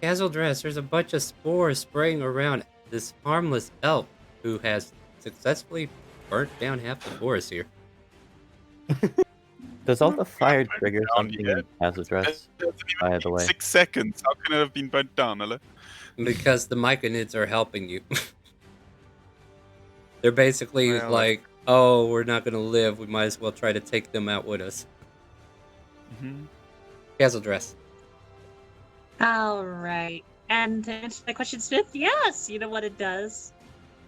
S2: Casual dress, there's a bunch of spores spraying around this harmless elk who has successfully burnt down half the forest here.
S6: Does all the fire trigger
S3: down
S6: something
S3: yet.
S6: in Hazard Dress? By the way.
S3: 6 seconds. How can it have been burnt down, hello?
S2: Because the Myconids are helping you. They're basically
S3: Well,
S2: like, oh, we're not gonna live. We might as well try to take them out with us.
S3: Mm-hmm.
S2: Casual dress.
S4: All right. And to answer my question, Smith, yes, you know what it does.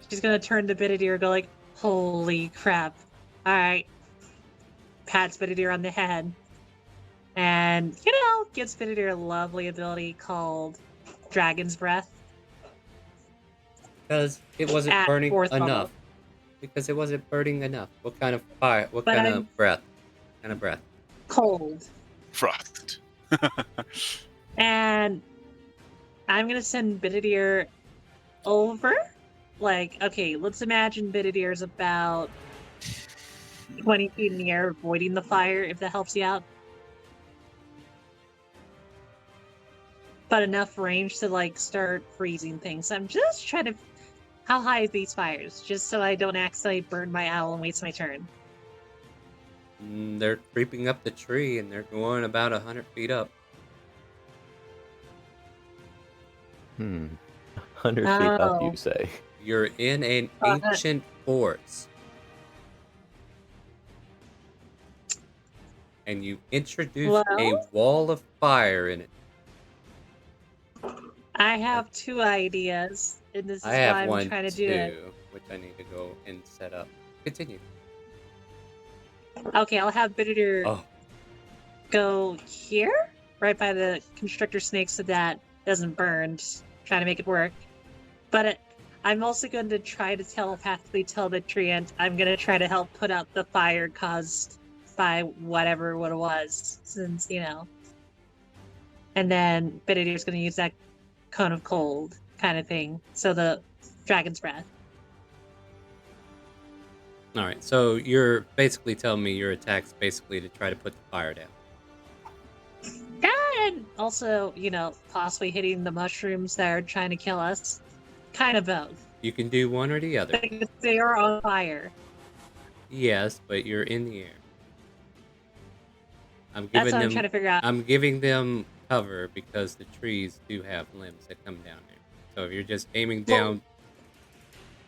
S4: She's gonna turn to Bididir and go like, holy crap. All right. Pats Bididir on the head. And, gives Bididir a lovely ability called Dragon's Breath.
S2: Because it wasn't
S4: At
S2: burning
S4: fourth level.
S2: enough. Because it wasn't burning enough. What kind of fire? What
S4: But
S2: kind
S4: I'm-
S2: of breath? Kind of breath.
S4: Cold.
S3: Frost.
S4: And I'm gonna send Bididir over. Like, okay, let's imagine Bididir's about 20 feet in the air, avoiding the fire, if that helps you out. But enough range to, like, start freezing things. I'm just trying to... How high are these fires? Just so I don't accidentally burn my owl and waste my turn.
S2: They're creeping up the tree and they're going about 100 feet up.
S6: 100 feet up,
S4: Oh.
S6: you say?
S2: You're in an
S4: Uh,
S2: ancient forest. And you introduce a
S4: Well?
S2: wall of fire in it.
S4: I have two ideas, and this is
S2: I
S4: why
S2: have
S4: I'm
S2: one
S4: trying to
S2: too,
S4: do it.
S2: which I need to go and set up. Continue.
S4: Okay, I'll have Bididir
S2: Oh,
S4: go here, right by the constrictor snake, so that doesn't burn. Just trying to make it work. But I'm also going to try to telepathically tell the treant I'm going to try to help put out the fire caused by what it was, since And then Bididir's going to use that cone of cold kind of thing. So the dragon's breath.
S2: all right. So you're basically telling me your attack's basically to try to put the fire down.
S4: And also, possibly hitting the mushrooms that are trying to kill us. Kind of both.
S2: You can do one or the other.
S4: Because they are on fire.
S2: Yes, but you're in the air. I'm
S4: That's
S2: giving
S4: what I'm
S2: them.
S4: trying to figure out.
S2: I'm giving them cover because the trees do have limbs that come down there. So if you're just aiming down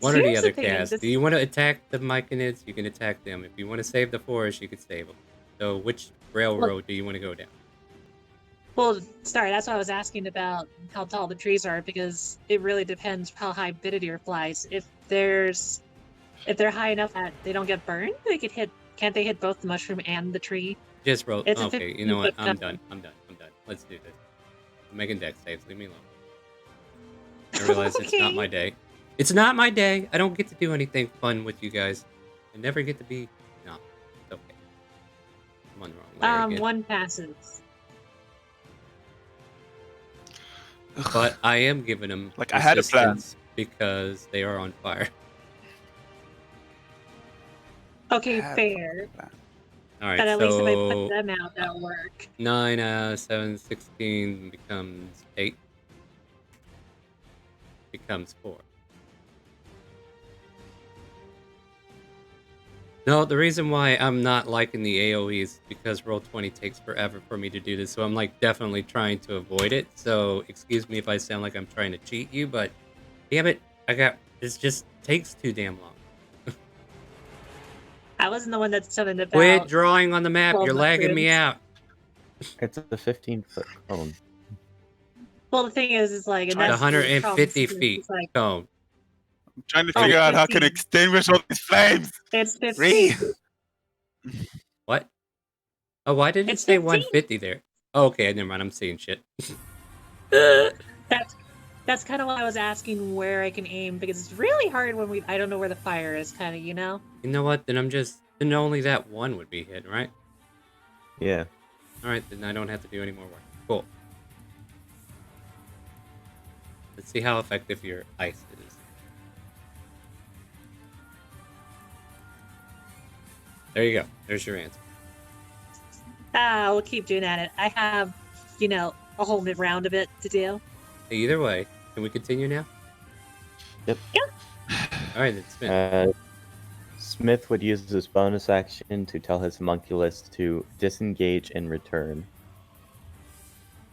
S2: one or the
S4: here's
S2: other
S4: the thing,
S2: cast,
S4: this-
S2: do you want to attack the Myconids? You can attack them. If you want to save the forest, you can save them. So which railroad do you want to go down?
S4: Well, sorry, that's why I was asking about how tall the trees are, because it really depends how high Bittidir flies. If they're high enough that they don't get burned, they could hit. Can't they hit both the mushroom and the tree?
S2: Just roll.
S4: It's a
S2: Okay, you know what?
S4: 15-foot
S2: I'm
S4: cover.
S2: done. Let's do this. I'm making deck saves. Leave me alone. I realize it's not my day. It's not my day. I don't get to do anything fun with you guys. I never get to be. No, it's okay. I'm on the wrong layer again.
S4: One passes.
S2: But I am giving them
S3: Like, I had a plan.
S2: resistance because they are on fire.
S4: Okay,
S3: Have
S4: fair.
S2: All right,
S4: But at least if I
S2: so
S4: put them out, that'll work.
S2: 9, 7, 16 becomes 8. Becomes 4. No, the reason why I'm not liking the AoE is because Roll20 takes forever for me to do this, so I'm like definitely trying to avoid it. So excuse me if I sound like I'm trying to cheat you, but damn it, this just takes too damn long.
S4: I wasn't the one that said it about.
S2: Quit drawing on the map,
S4: Well,
S2: you're lagging me out.
S6: It's a 15-foot cone.
S4: Well, the thing is like, and
S2: It's
S4: that's the problem,
S2: 150
S4: is
S2: feet
S4: it's like,
S2: cone.
S3: I'm trying to
S4: Oh,
S3: figure out how I can
S4: 15.
S3: extinguish all these flames.
S4: it's 15.
S3: Three.
S2: What? Oh, why did it
S4: It's
S2: say
S4: 15.
S2: 150 there? Oh, okay, never mind, I'm seeing shit.
S4: That's kind of why I was asking where I can aim, because it's really hard when I don't know where the fire is, kind of, you know?
S2: You know what? Then only that one would be hit, right?
S6: Yeah.
S2: Alright, then I don't have to do any more work. Cool. Let's see how effective your ice is. There you go. There's your answer.
S4: We'll keep doing at it. I have, a whole mid-round of it to do.
S2: Either way, can we continue now?
S6: Yep.
S2: Alright, then Smith.
S6: Smith would use his bonus action to tell his homunculus to disengage and return.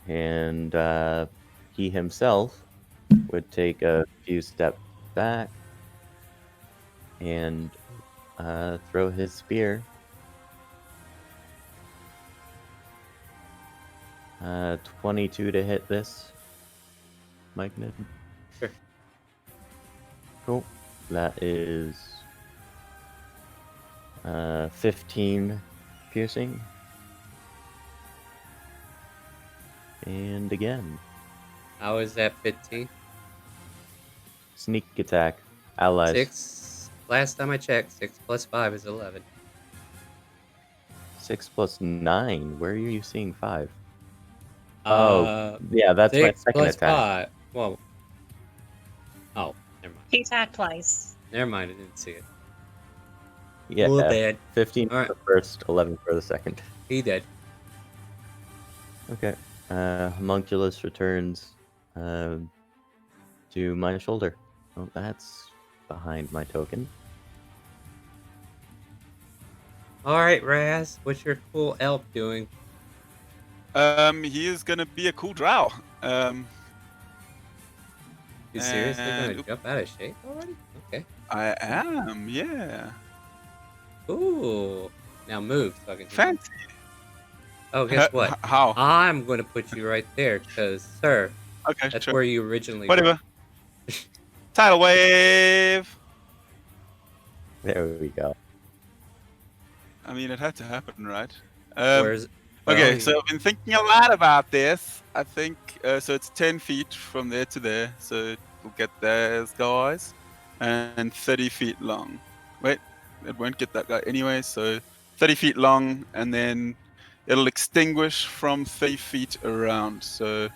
S6: And he himself would take a few steps back and throw his spear. 22 to hit this. Mike Nid.
S2: Sure.
S6: Cool. That is 15 piercing. And again.
S2: How is that 15?
S6: Sneak attack. Allies.
S2: 6. Last time I checked, 6 plus 5 is 11.
S6: 6 plus 9. Where are you seeing 5? Yeah, that's my
S2: 6
S6: second
S2: plus
S6: attack.
S2: 5. Whoa. Oh, never mind.
S4: He attacked twice.
S2: Never mind, I didn't see it.
S6: Yeah,
S2: Cool, bad.
S6: 15
S2: All right.
S6: for the first, 11 for the second.
S2: He did.
S6: Okay. Homunculus returns to my shoulder. Oh, that's behind my token.
S2: Alright, Raz, what's your cool elf doing?
S3: He is gonna be a cool drow.
S2: You seriously gonna
S3: And-
S2: jump out of shape already? Okay.
S3: I am, yeah.
S2: Ooh. Now move so I can.
S3: Fancy.
S2: Oh, guess what?
S3: How?
S2: I'm gonna put you right there, because, sir,
S3: Okay,
S2: that's
S3: sure.
S2: where you originally
S3: Whatever. Tidal wave.
S6: There we go.
S3: I mean, it had to happen, right?
S2: Where's
S3: Okay,
S2: well,
S3: so I've been thinking a lot about this. I think so. It's 10 feet from there to there, so we'll get there, guys, and 30 feet long. Wait, it won't get that guy anyway. So 30 feet long, and then it'll extinguish from 30 feet around. So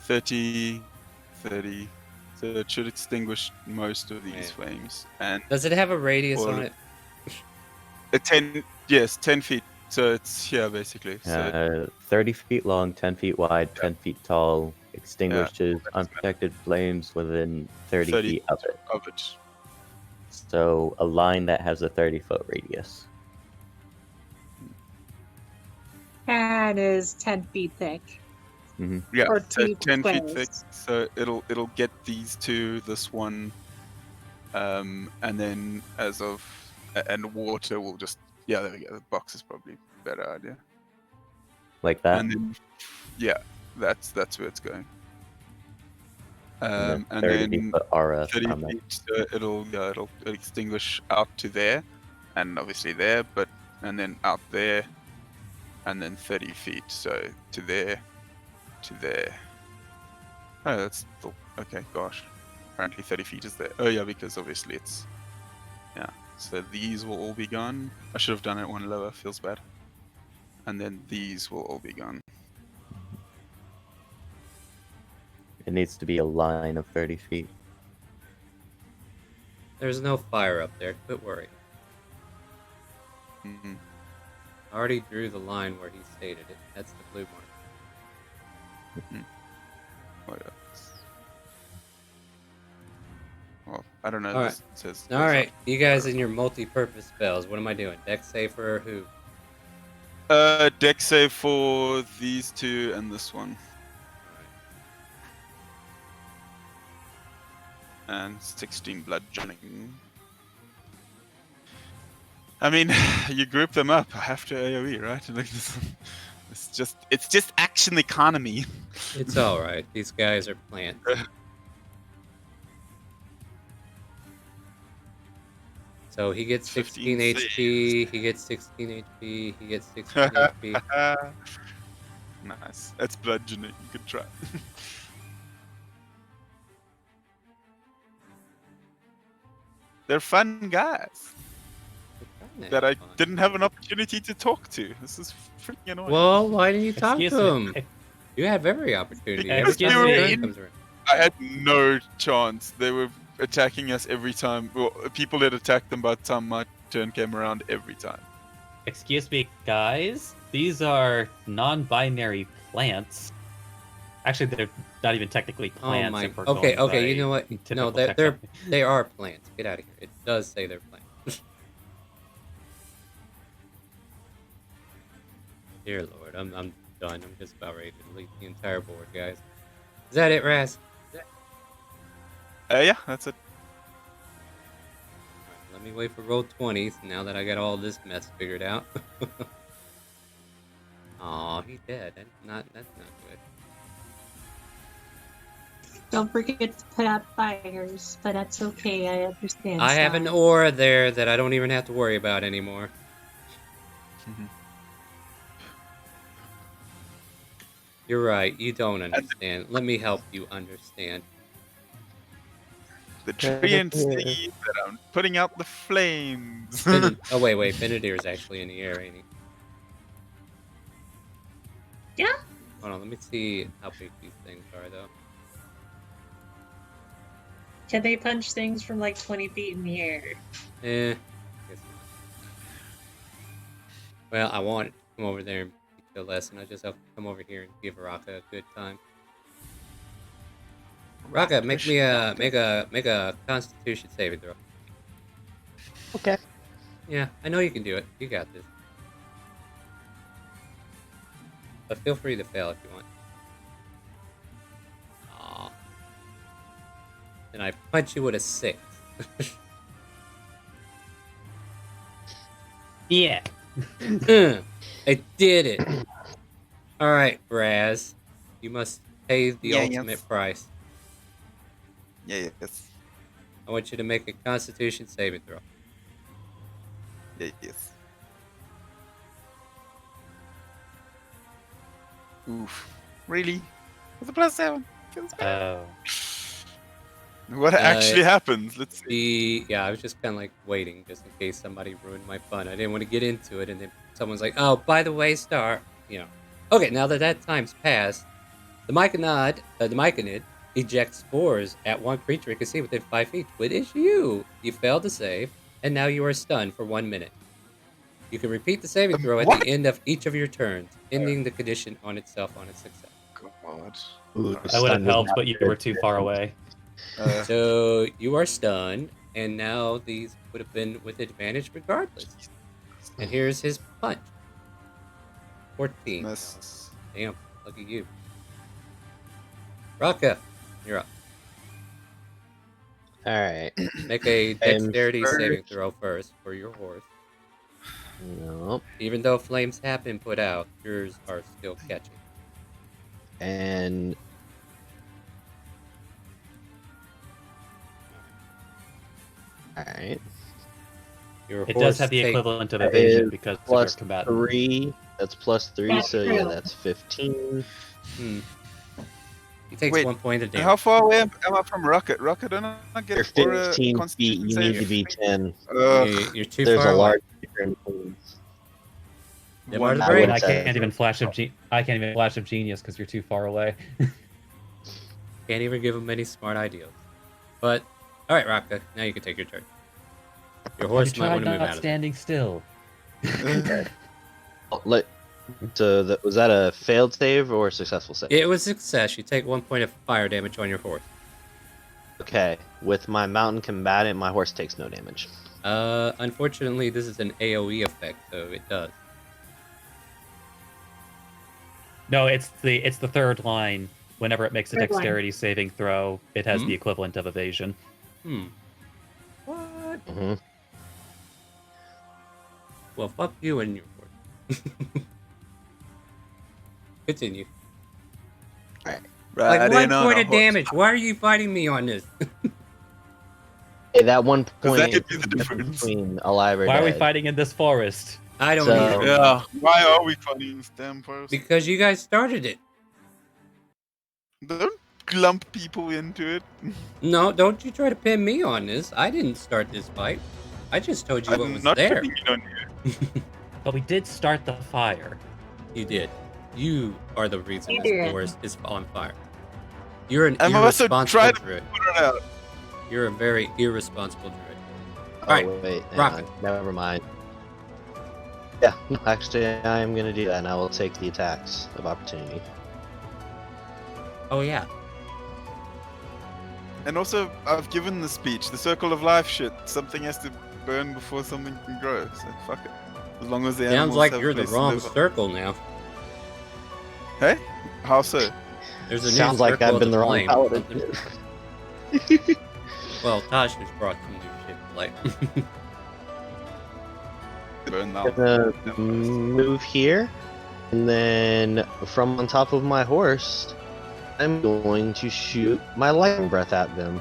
S3: 30, 30. So it should extinguish most of these
S2: Man.
S3: flames. And
S2: does it have a radius
S3: Or-
S2: on it?
S3: 10 feet. So it's here basically. So
S6: 30 feet long, 10 feet wide, 10 feet tall, extinguishes unprotected flames within 30 feet of it. So a line that has a 30-foot radius.
S4: And is 10 feet thick.
S3: Yeah,
S4: Or
S3: so
S4: 2
S3: 10 feet
S4: squares.
S3: thick. So it'll get these two, this one, and then and water will just there we go. The box is probably a better idea.
S6: Like that.
S3: And then that's where it's going.
S6: And
S3: And
S6: 30
S3: then
S6: foot aura
S3: 30
S6: on
S3: feet, so it'll extinguish out to there, and obviously there, and then out there, and then 30 feet, so to there, to there. Oh, that's still, okay. Gosh, apparently 30 feet is there. Oh yeah, because obviously it's So these will all be gone. I should have done it one lower. Feels bad. And then these will all be gone.
S6: It needs to be a line of 30 feet.
S2: There's no fire up there. Quit worrying.
S3: Mm-hmm.
S2: I already drew the line where he stated it. That's the blue mark.
S3: Oh, yeah. Well, I don't know.
S2: All right.
S3: This says.
S2: All right, you guys and your multi-purpose spells. What am I doing? Deck save for who?
S3: Deck save for these two and this one. And 16 bludgeoning. I mean, you group them up. I have to AoE, right? Like this, it's just action economy.
S2: It's all right. These guys are plants. So he gets 16 HP. He gets 16 HP. He gets 16 HP.
S3: Nice. That's bludgeoning. Good try. They're fun guys that I didn't have an opportunity to talk to. This is freaking annoying.
S2: Well, why didn't you talk to them? You have every opportunity. Every time the comes around.
S3: I had no chance. They were attacking us every time. Well, people had attacked them by the time my turn came around every time.
S1: Excuse me, guys. These are non-binary plants. Actually, they're not even technically plants.
S2: Oh my.
S1: If we're
S2: Okay,
S1: going
S2: okay.
S1: by
S2: You know what? No,
S1: typical
S2: they are plants. Get out of here. It does say they're plants. Dear Lord, I'm done. I'm just about ready to delete the entire board, guys. Is that it, Raz?
S3: Yeah, that's it.
S2: Right, let me wait for roll 20s now that I got all this mess figured out. Aw, he's dead. That's not good.
S4: Don't forget to put out fires, but that's okay. I understand.
S2: I have an aura there that I don't even have to worry about anymore. You're right. You don't understand. Let me help you understand.
S3: The tree and see that I'm putting out the flames.
S2: Oh, wait. Benedir's actually in the air, ain't he?
S4: Yeah.
S2: Hold on. Let me see how big these things are, though.
S4: Can they punch things from like 20 feet in the air?
S2: Guess not. Well, I want to come over there and teach a lesson. I just have to come over here and give Raka a good time. Raka, make a Constitution saving throw.
S5: Okay.
S2: Yeah, I know you can do it. You got this. But feel free to fail if you want. Aww. And I punch you with a 6.
S1: Yeah.
S2: I did it. Alright, Raz. You must pay the ultimate price.
S3: Yeah, yes.
S2: I want you to make a Constitution saving throw.
S3: Yeah, yes. Oof. Really? With a +7? Feels bad. What actually happens? Let's see.
S2: Yeah, I was just kind of like waiting just in case somebody ruined my fun. I didn't want to get into it, and then someone's like, "Oh, by the way, Star," you know. Okay, now that time's passed, the Myconid ejects spores at one creature it can see within 5 feet. Which is you. You failed to save, and now you are stunned for 1 minute. You can repeat the saving throw at the end of each of your turns, ending the condition on itself on its success.
S3: God.
S5: Ooh,
S1: I would have
S5: stunned is
S1: helped,
S5: not
S1: but you
S5: good.
S1: were too far away.
S2: So you are stunned, and now these would have been with advantage regardless. And here's his punch. 14.
S3: Miss.
S2: Damn, look at you. Raka, you're up.
S5: All right.
S2: Make a dexterity
S5: first.
S2: saving throw first for your horse.
S5: Nope.
S2: Even though flames have been put out, yours are still catching.
S5: And all right.
S2: Your
S1: It
S2: horse
S1: does have the
S2: take-
S1: equivalent of
S5: That
S1: evasion
S5: is
S1: because of your
S5: plus
S1: combatant.
S5: 3. That's plus 3.
S4: That's
S5: So yeah,
S4: true.
S5: that's 15.
S2: He takes
S3: Wait,
S2: 1 point of damage.
S3: How far away am I from Rocket? Rocket, don't I
S5: You're
S3: get or a
S5: 15 feet.
S3: constitution
S5: You need
S3: save?
S5: to be 10.
S2: You're too
S5: There's
S2: far
S5: a
S2: away.
S5: large difference.
S2: Them
S3: One
S2: are the
S5: I would
S2: brains.
S1: I
S5: say-
S1: can't even flash of genius because you're too far away.
S2: Can't even give him any smart ideas. But, alright, Raka, now you can take your turn. Your horse
S1: you
S2: might
S1: tried
S2: want to move
S1: not
S2: out of
S1: standing still.
S5: So was that a failed save or a successful save?
S2: It was a success. You take 1 point of fire damage on your horse.
S5: Okay. With my mountain combatant, my horse takes no damage.
S2: Unfortunately, this is an AoE effect, so it does.
S1: No, it's the third line. Whenever it makes a
S4: Third line.
S1: dexterity saving throw, it has
S2: Hmm.
S1: the equivalent of evasion.
S2: What?
S5: Mm-hmm.
S2: Well, fuck you and your horse. Continue. Like,
S3: Riding
S2: 1
S3: on
S2: point
S3: a
S2: of
S3: horse.
S2: damage. Why are you fighting me on this?
S5: Hey, that 1
S3: Does that
S5: point
S3: give you the difference?
S5: between alive or
S1: Why are we
S5: dead.
S1: fighting in this forest?
S2: I don't
S5: So-
S2: know.
S3: Yeah. Why are we fighting this damn person?
S2: Because you guys started it.
S3: Don't lump people into it.
S2: No, don't you try to pin me on this. I didn't start this fight. I just told you what
S3: I'm
S2: was
S3: not
S2: there.
S3: putting it on you.
S1: But we did start the fire.
S2: You did. You are the reason
S4: You
S2: this
S4: did.
S2: forest is on fire. You're an
S3: I'm also
S2: irresponsible
S3: trying to
S2: druid.
S3: put it out.
S2: You're a very irresponsible druid.
S5: Oh,
S2: Alright,
S5: wait. hang
S2: Rocket.
S5: on. Never mind. Yeah, no, actually, I am going to do that, and I will take the attacks of opportunity.
S2: Oh yeah.
S3: And also, I've given the speech, the circle of life shit. Something has to burn before something can grow. So fuck it. As long as the
S2: Sounds
S3: animals
S2: like
S3: have
S2: you're the
S3: place to
S2: wrong
S3: live on.
S2: circle now.
S3: Hey, how so?
S2: There's a new
S5: Sounds like
S2: circle
S5: I've
S2: of
S5: been the wrong
S2: flame.
S5: paladin.
S2: Well, Tosh has brought some new shit to light.
S3: Burn
S5: I'm
S3: that.
S5: gonna move here, and then from on top of my horse, I'm going to shoot my lightning breath at them.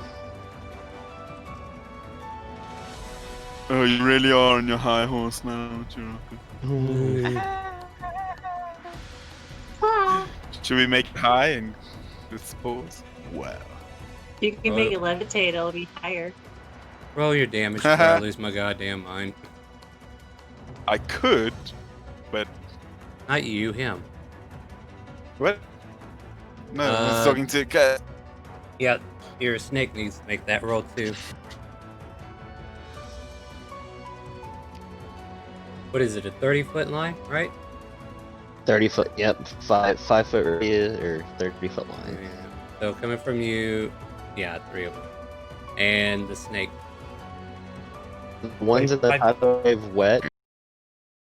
S3: Oh, you really are on your high horse now, aren't you?
S4: Ah,
S3: Should we make it high and just pause? Wow.
S4: you can make it levitate, it'll be higher.
S2: Roll your damage before I lose my goddamn mind.
S3: I could, but
S2: Not you, him.
S3: what? No, I was
S2: Uh,
S3: talking to a cat.
S2: Yeah, your snake needs to make that roll too. What is it, a 30-foot line, right?
S5: 30 foot, yep, 5 foot radius or 30 foot line.
S2: Yeah. So coming from you, yeah, 3 of them. And the snake.
S5: The ones
S1: Wait,
S5: that the pathway wet